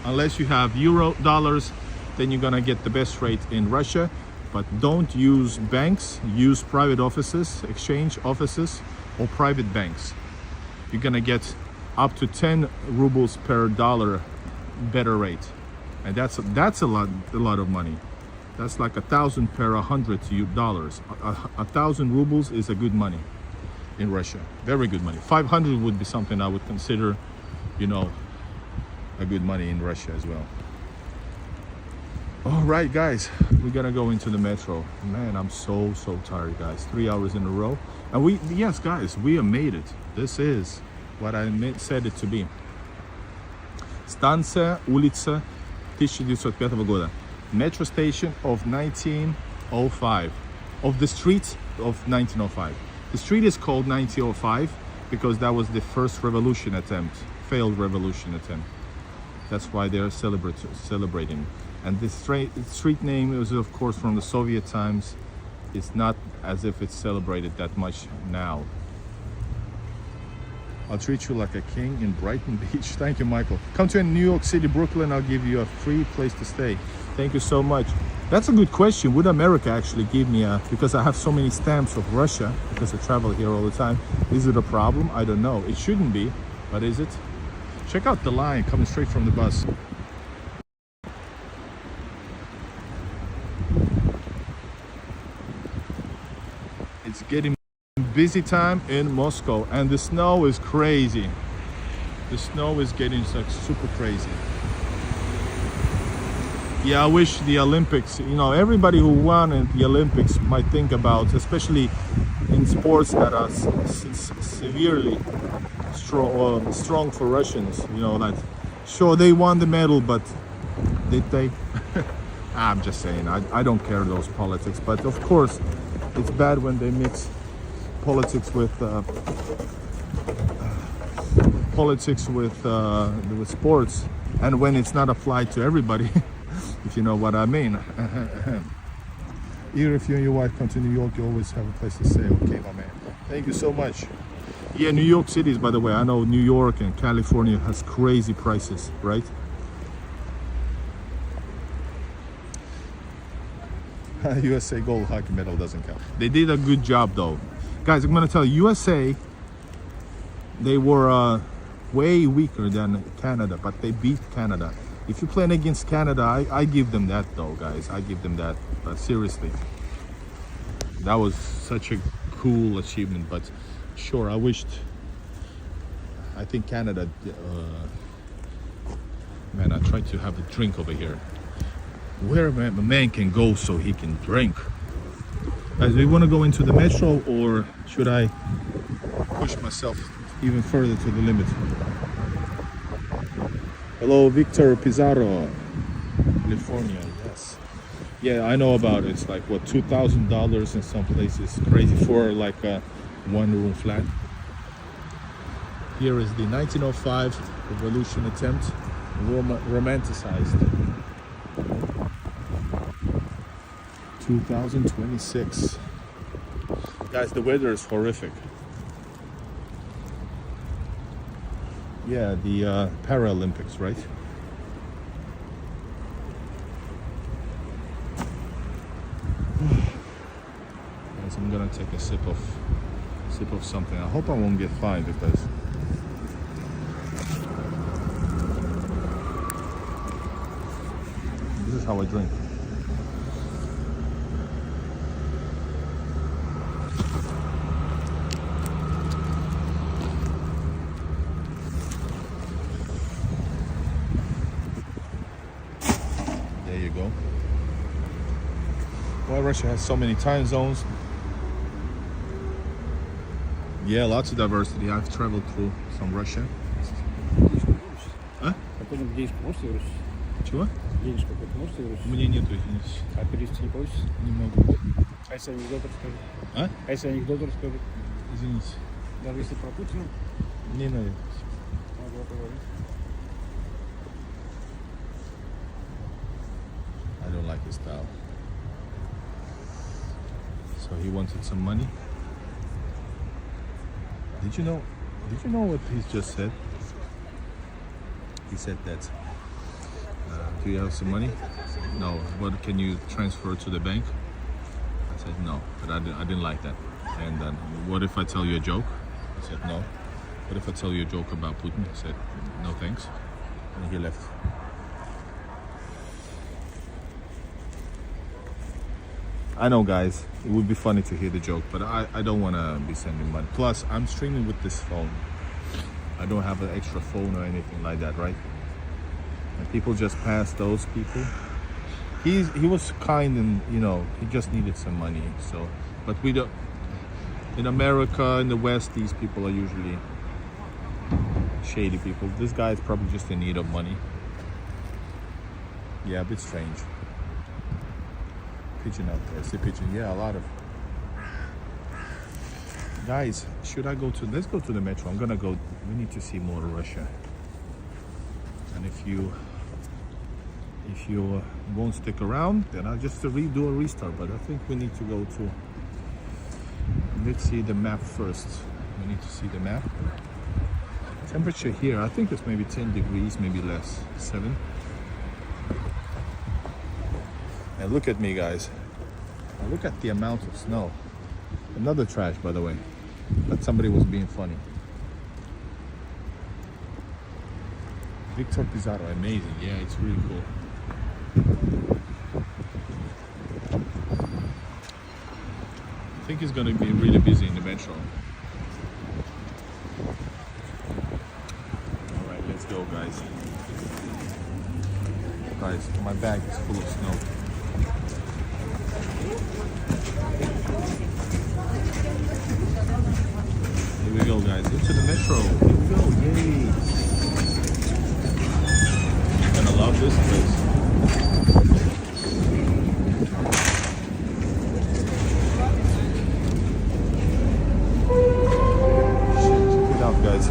Unless you have euro dollars, then you're gonna get the best rate in Russia. But don't use banks, use private offices, exchange offices, or private banks. You're gonna get up to 10 rubles per dollar better rate, and that's a lot of money. That's like 1,000 per $100. 1,000 rubles is a good money in Russia, very good money. 500 would be something I would consider, you know, a good money in Russia as well. All right, guys, we're gonna go into the metro. Man, I'm so tired, guys. 3 hours in a row, and yes, guys, we have made it. This is what I said it to be. Станция, улица 1905 года. Metro station of 1905. Of the streets of 1905. The street is called 1905 because that was the first revolution attempt, failed revolution attempt. That's why they're celebrating. And this street name was, of course, from the Soviet times. it's not as if it's celebrated that much now. I'll treat you like a king in Brighton Beach. Thank you, Michael. Come to New York City, Brooklyn. I'll give you a free place to stay. Thank you so much. That's a good question. Would America actually give me a, because I have so many stamps of Russia, because I travel here all the time. Is it a problem? I don't know. It shouldn't be, but is it? Check out the line coming straight from the bus. It's getting busy time in Moscow, and the snow is crazy. The snow is getting like super crazy. Yeah, I wish the Olympics, you know, everybody who won in the Olympics might think about, especially in sports that are severely strong for Russians, you know, like, sure, they won the medal, but did they? I'm just saying, I don't care those politics, but of course, it's bad when they mix politics with sports, and when it's not applied to everybody, if you know what I mean. Even if you and your wife come to New York, you always have a place to stay. Okay, my man. Thank you so much. Yeah, New York City, by the way, I know New York and California has crazy prices, right? USA gold hockey medal doesn't count. They did a good job though. Guys, I'm gonna tell you, USA, they were way weaker than Canada, but they beat Canada. If you're playing against Canada, I give them that though, guys. I give them that, but seriously. That was such a cool achievement, but sure, I think Canada, man, I tried to have a drink over here. Where a man can go so he can drink. Guys, do you want to go into the metro, or should I push myself even further to the limit? Hello, Victor Pizarro, California. Yes. Yeah, I know about it. It's like, what, $2,000 in some places. Crazy for like a one-room flat. Here is the 1905 revolution attempt, romanticized. 2026. Guys, the weather is horrific. Yeah, the Paralympics, right? Guys, I'm gonna take a sip of something. I hope I won't get fined because this is how I drink. Why Russia has so many time zones? Yeah, lots of diversity. I've traveled through some Russia. А? Какой-нибудь денежку можете выручить? Чего? Денежку какую-то можете выручить? У меня нету, извините. А перевести не получится? Не могу. А если анекдот расскажу? А? А если анекдот расскажу? Извините. Даже если про Путина? Не надо. Могу поговорить. I don't like his style. So he wanted some money. Did you know what he just said? He said that, do you have some money? No. What, can you transfer to the bank? I said no, but I didn't like that. And then, what if I tell you a joke? I said no. What if I tell you a joke about Putin? I said no thanks. And he left. I know, guys, it would be funny to hear the joke, but I don't want to be sending money. Plus, I'm streaming with this phone. I don't have an extra phone or anything like that, right? And people just pass those people. He was kind, and you know, he just needed some money. So, but we don't. In America, in the West, these people are usually shady people. This guy is probably just in need of money. Yeah, a bit strange. Pigeon out there. I see pigeon. Yeah, a lot of. Guys, should I go to? Let's go to the metro. I'm gonna go. We need to see more Russia. And if you If you won't stick around, then I'll just redo a restart. But I think we need to go to. Let's see the map first. We need to see the map. Temperature here, I think it's maybe 10 degrees, maybe less, 7. And look at me, guys. Now look at the amount of snow. Another trash, by the way. But somebody was being funny. Victor Pizarro, amazing. Yeah, it's really cool. I think it's gonna be really busy in the metro. Alright, let's go, guys. Guys, my bag is full of snow. Here we go, guys. Into the metro. Here we go. Yay! I'm gonna love this place. Check it out, guys.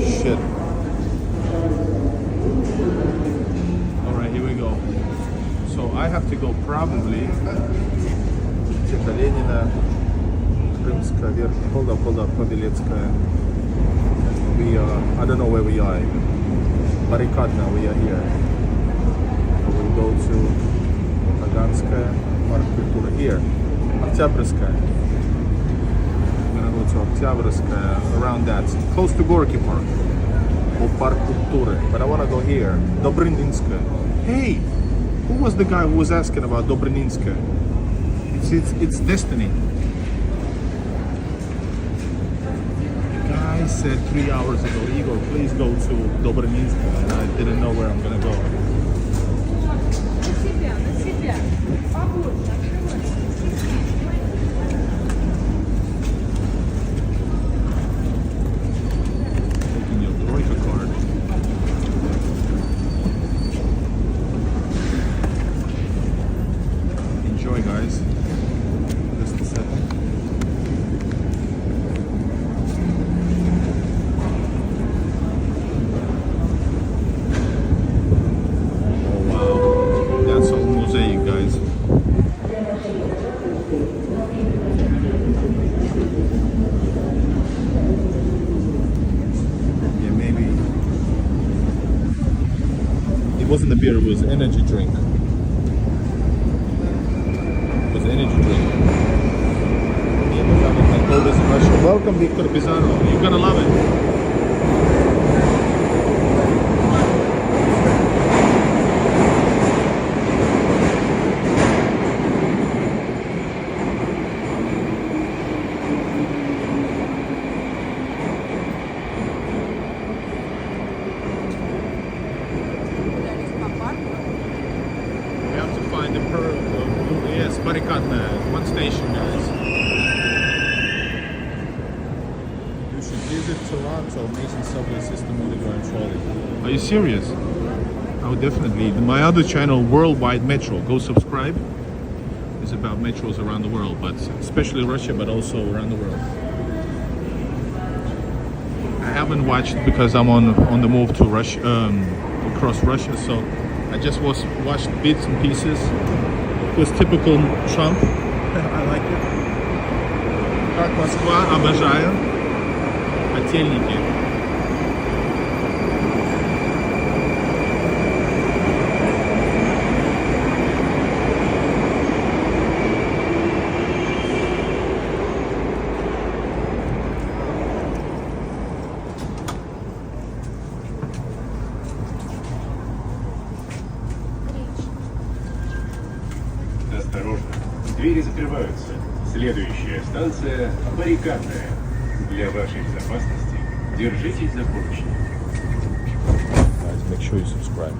Shit. Alright, here we go. So I have to go probably to Lenina, Krymska, Verkhnaya. Hold up, Paveletskaya. We are, I don't know where we are even. Barrikadna, we are here. We'll go to Taganskaya, Park Kultura here. Oktyabrskaya. We're gonna go to Oktyabrskaya, around that, close to Gorky Park. Or Park Kultura. But I wanna go here. Dobrynynskaya. Hey! Who was the guy who was asking about Dobrynynskaya? It's destiny. I said 3 hours ago, Igor, please go to Dobrynynskaya, and I didn't know where I'm gonna go. Taking your Troika card. Enjoy, guys. Just a second. It wasn't a beer, it was an energy drink. It was an energy drink. Welcome, Victor Pizarro. You're gonna love it. Yes, Barrikadna, one station, guys. You should visit Toronto, amazing subway system, underground trolley. Are you serious? Oh, definitely. My other channel, Worldwide Metro, go subscribe. It's about metros around the world, but especially Russia, but also around the world. I haven't watched because I'm on the move to Russia, across Russia, so I just watched bits and pieces. It was typical Trump. I like it. Как Москва, обожаю. Котельники. Осторожно, двери закрываются. Следующая станция Баррикадная. Для вашей безопасности держитесь за поручни. Guys, make sure you subscribe.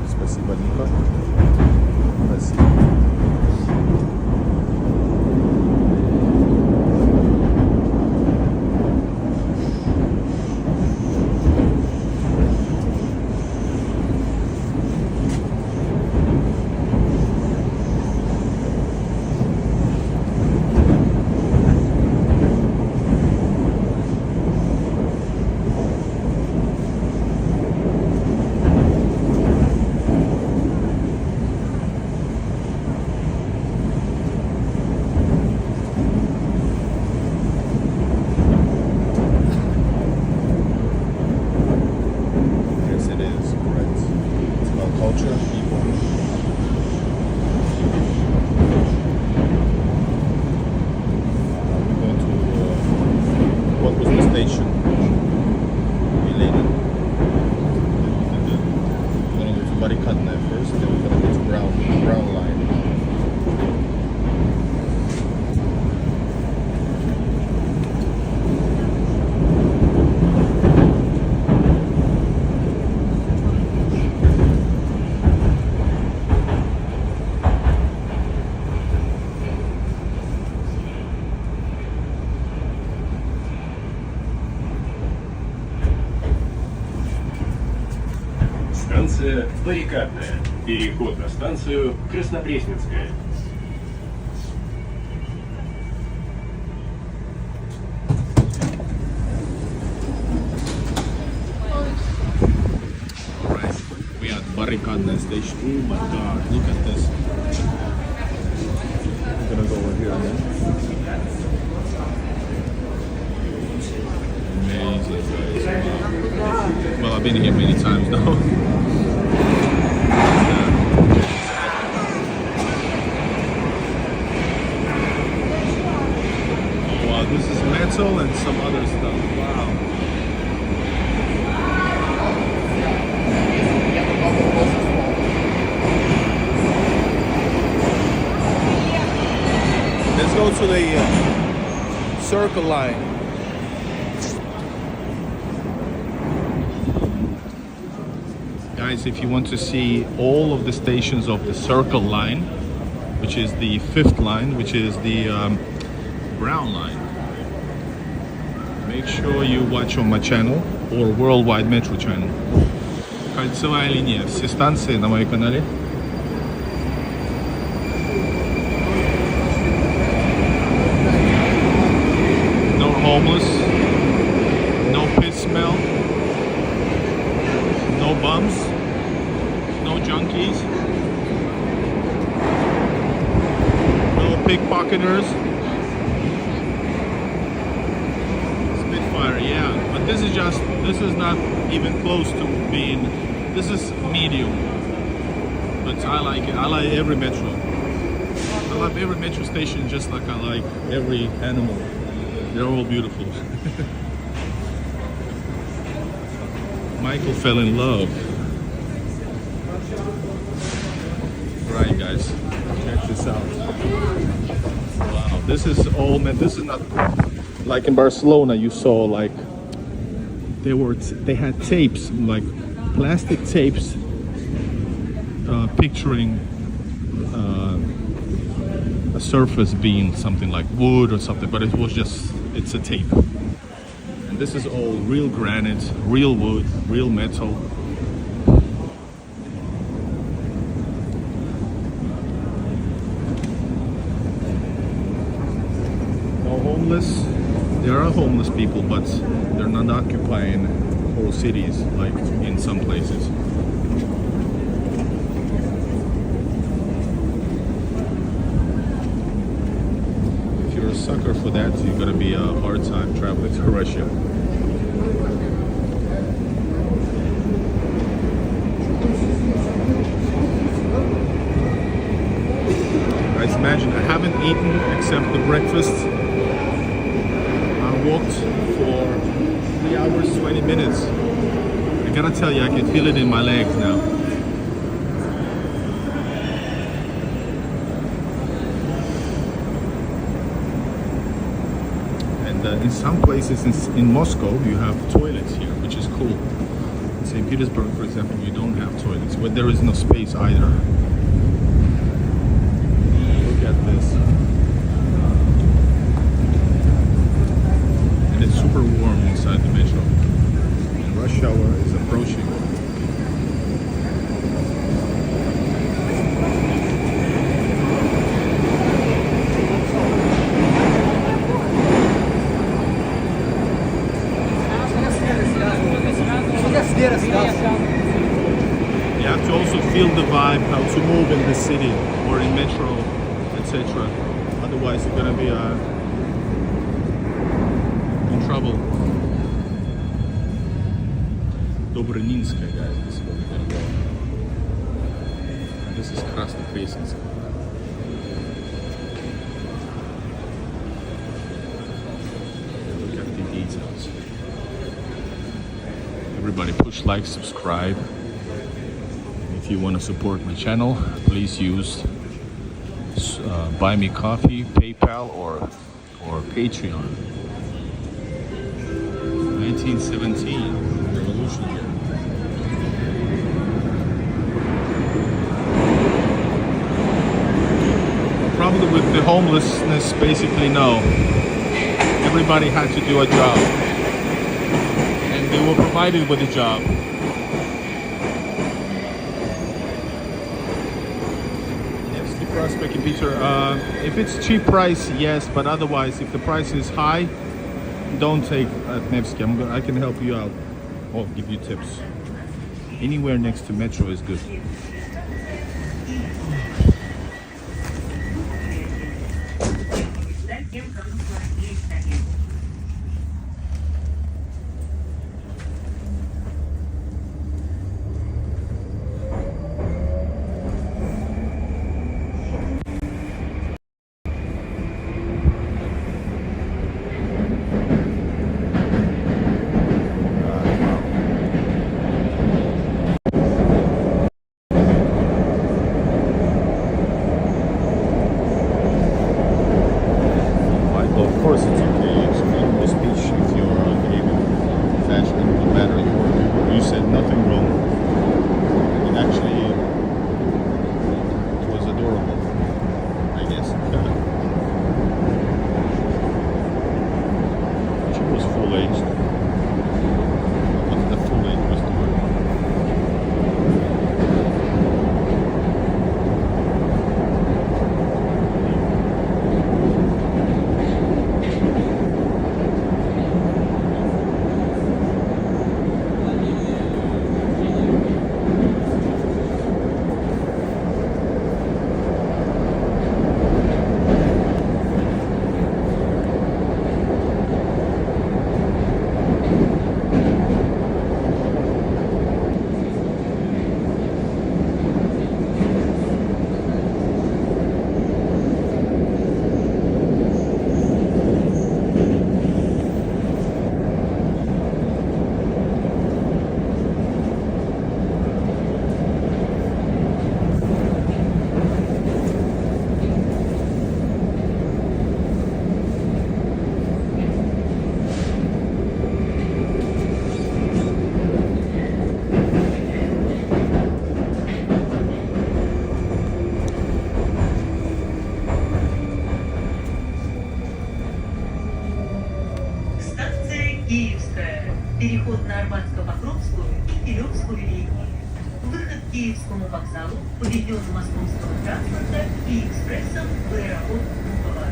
Спасибо, Ника. Спасибо. is the station. Lenin. We're gonna go to Barrikadная first, then we're gonna go to Brown line. Станция Баррикадная. Переход на станцию Краснопресненская. Alright, we are at Barrikadная station. Oh my god, look at this. I'm gonna go over here again. Amazing, guys. Wow. Well, I've been here many times now. Wow, this is metal and some other stuff. Wow. Let's go to the circle line. Guys, if you want to see all of the stations of the Circle Line, which is the 5th line, which is the Brown Line, make sure you watch on my channel or Worldwide Metro channel. Кольцевая линия, все станции на моем канале. No homeless, no pit smell, no bums, no junkies, no pickpocketers. Spitfire, yeah, but this is not even close to being, this is medium, but I like it. I like every metro. I love every metro station just like I like every animal. They're all beautiful. Michael fell in love. Right, guys, check this out. Wow, this is all meant. This is not like in Barcelona. You saw like they had tapes, like plastic tapes, picturing a surface being something like wood or something, but it's a tape. And this is all real granite, real wood, real metal. No homeless. There are homeless people, but they're not occupying whole cities like in some places. Sucker for that, so you're gonna be a hard time traveling to Russia. Guys, imagine I haven't eaten except the breakfast. I walked for 3 hours 20 minutes. I gotta tell you, I can feel it in my legs now. In some places in Moscow, you have toilets here, which is cool. In St. Petersburg, for example, you don't have toilets, but there is no space either. Look at this. And it's super warm inside the metro. And rush hour is approaching. You have to also feel the vibe, how to move in the city or in metro, etc. Otherwise, you're gonna be in trouble. Dobroninskaya, guys, this is where we're gonna go. And this is Krasnopresensk. Look at the details. everybody push like, subscribe. If you want to support my channel, please use BuyMeCoffee, PayPal, or Patreon. 1917 revolution here. Problem with the homelessness, basically, no. Everybody had to do a job, and they were provided with a job. Nevsky Prospect in Peter. If it's cheap price, yes, but otherwise, if the price is high, don't take at Nevsky. I can help you out. I'll give you tips. Anywhere next to metro is good. Переход на Арбатско-Покровскую и Кирилловскую линии. Выход к Киевскому вокзалу, павильону московского транспорта и экспрессом в аэропорт Внуково.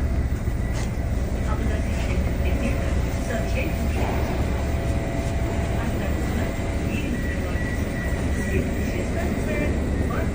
Об разрешении билета сообщайте клиенту. Осторожно, двери закрываются. Следующая станция – парк.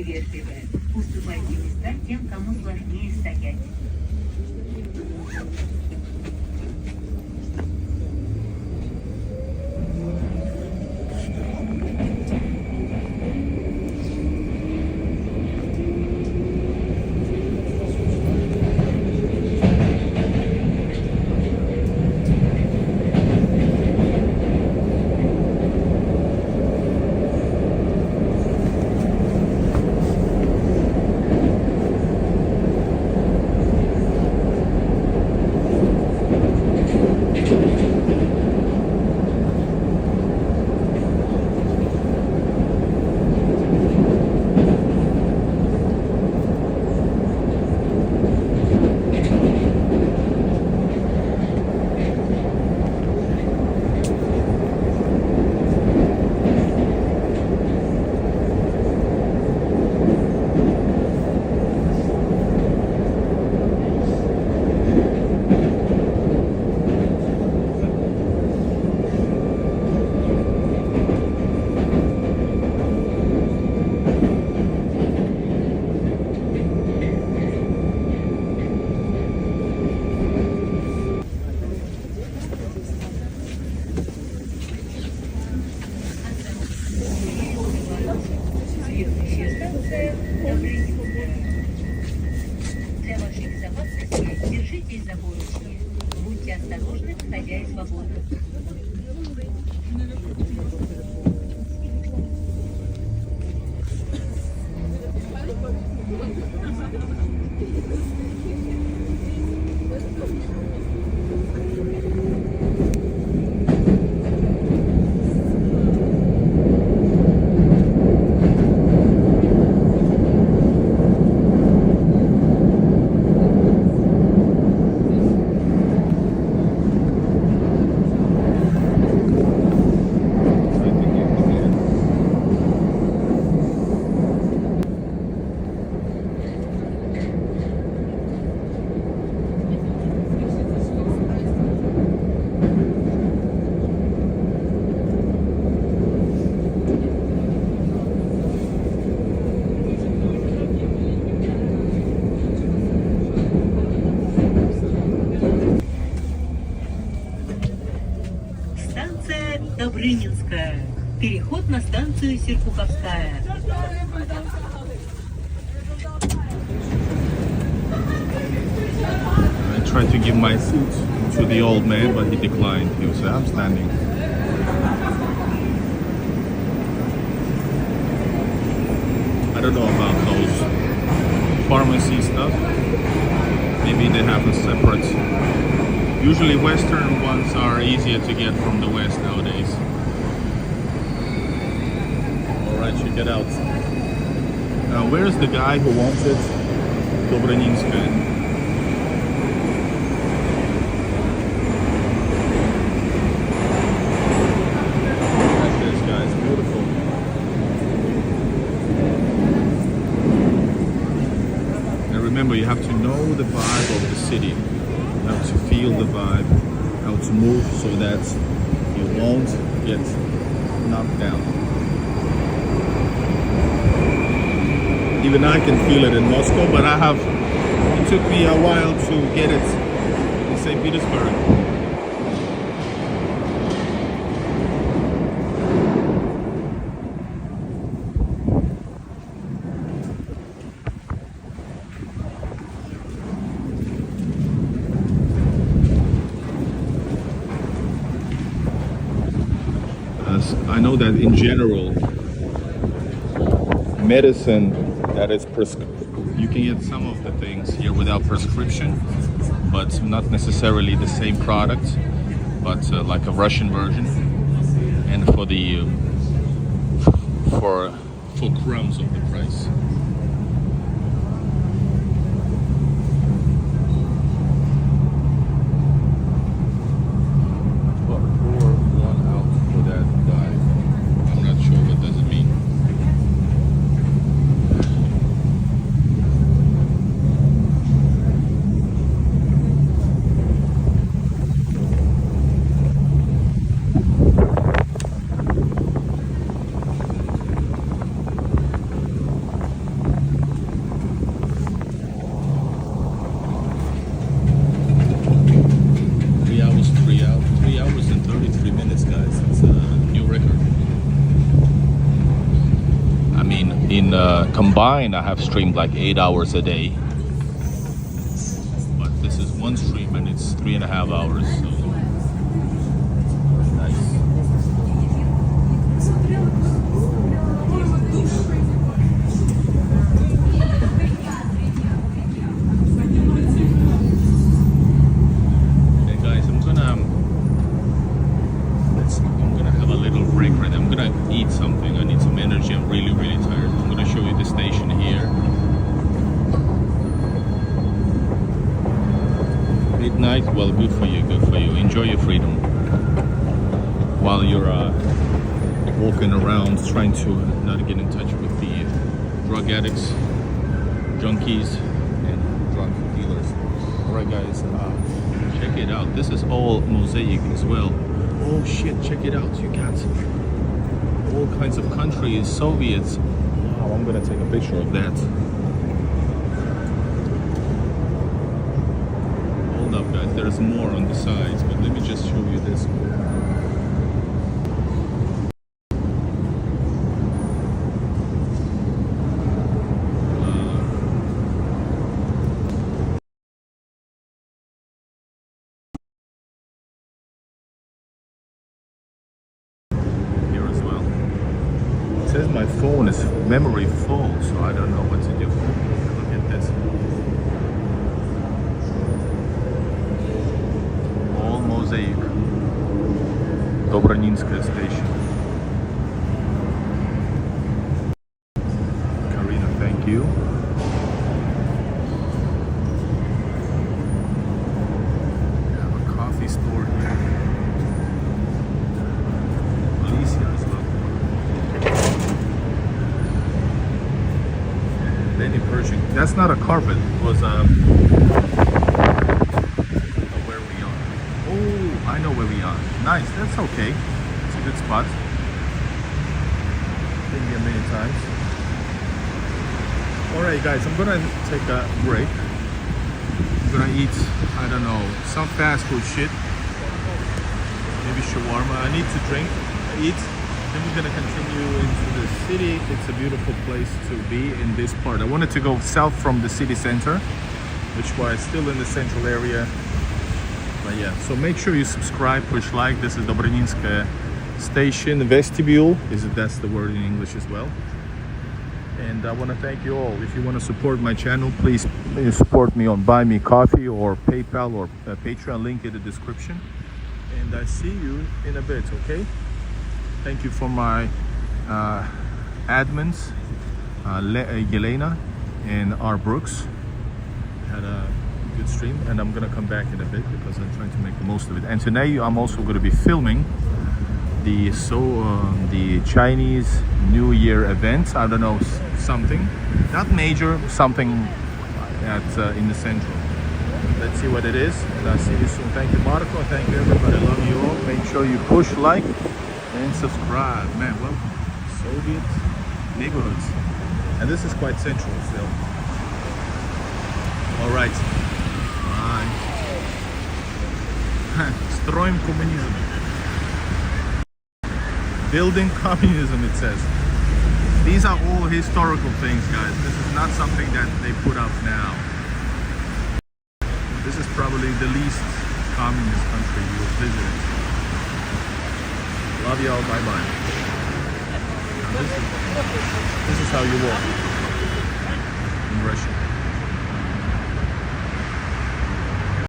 вежливая. Уступайте места тем, кому сложнее стоять. Следующая станция Добрынинская. Для вашей безопасности держитесь за поручни. Будьте осторожны, входя из вагона. Станция Добрынинская. Переход на станцию Серпуховская. I tried to give my seat to the old man, but he declined. He said, I'm standing. I don't know about those pharmacy stuff. Maybe they have a separate. Usually Western ones are easier to get from the West nowadays. Alright, check it out. Where's the guy who wanted Dobroninskaya? Remember, you have to know the vibe of the city. You have to feel the vibe, how to move so that you won't get knocked down. Even I can feel it in Moscow, but it took me a while to get it in St. Petersburg. I know that in general, medicine that is you can get some of the things here without prescription, but not necessarily the same product, but like a Russian version, and for crumbs of the price. mean, combined, I have streamed like 8 hours a day. But this is one stream and it's 3.5 hours. So nice. Hey guys, I'm gonna have a little break right now. I'm gonna eat something. I need some energy. I'm really, really tired. I'm gonna show you the station here. Midnight, well, good for you, good for you. Enjoy your freedom while you're walking around trying to not get in touch with the drug addicts, junkies, and drug dealers. Alright guys, check it out. This is all mosaic as well. Oh shit, check it out. You got all kinds of countries, Soviets. Wow, I'm gonna take a picture of that. Hold up guys, there's more on the sides, but let me just show you this. My phone is memory full, so I don't know what to do. Look at this. All mosaic. Dobroninskaya station. Karina, thank you. We have a coffee store here. Alicia as well. Pershing. That's not a carpet. It was where we are. Oh, I know where we are. Nice. That's okay. It's a good spot. Been here many times. All right, guys. I'm gonna take a break. I'm gonna eat, I don't know, some fast food shit. Maybe shawarma. I need to drink, eat. Then we're gonna continue into the city. It's a beautiful place to be in this part. I wanted to go south from the city center, which was still in the central area. But yeah, so make sure you subscribe, push like. This is Dobroninskaya station, vestibule. That's the word in English as well. And I want to thank you all. If you want to support my channel, please support me on BuyMeCoffee or PayPal or Patreon, link in the description. And I see you in a bit, okay? Thank you for my admins, Yelena and R. Brooks. Had a good stream, and I'm gonna come back in a bit because I'm trying to make the most of it. And today I'm also going to be filming the Chinese New Year event. I don't know, something not major, something at in the central. Let's see what it is, and I'll see you soon. Thank you, Marco. Thank you, everybody. I love you all. Make sure you push like and subscribe. Man, welcome Soviet neighborhoods, and this is quite central still. All right, bye. Строим коммунизм. Building communism, it says. These are all historical things, guys. This is not something that they put up now. This is probably the least communist country you will visit. Love y'all, bye bye. This is how you walk in Russia.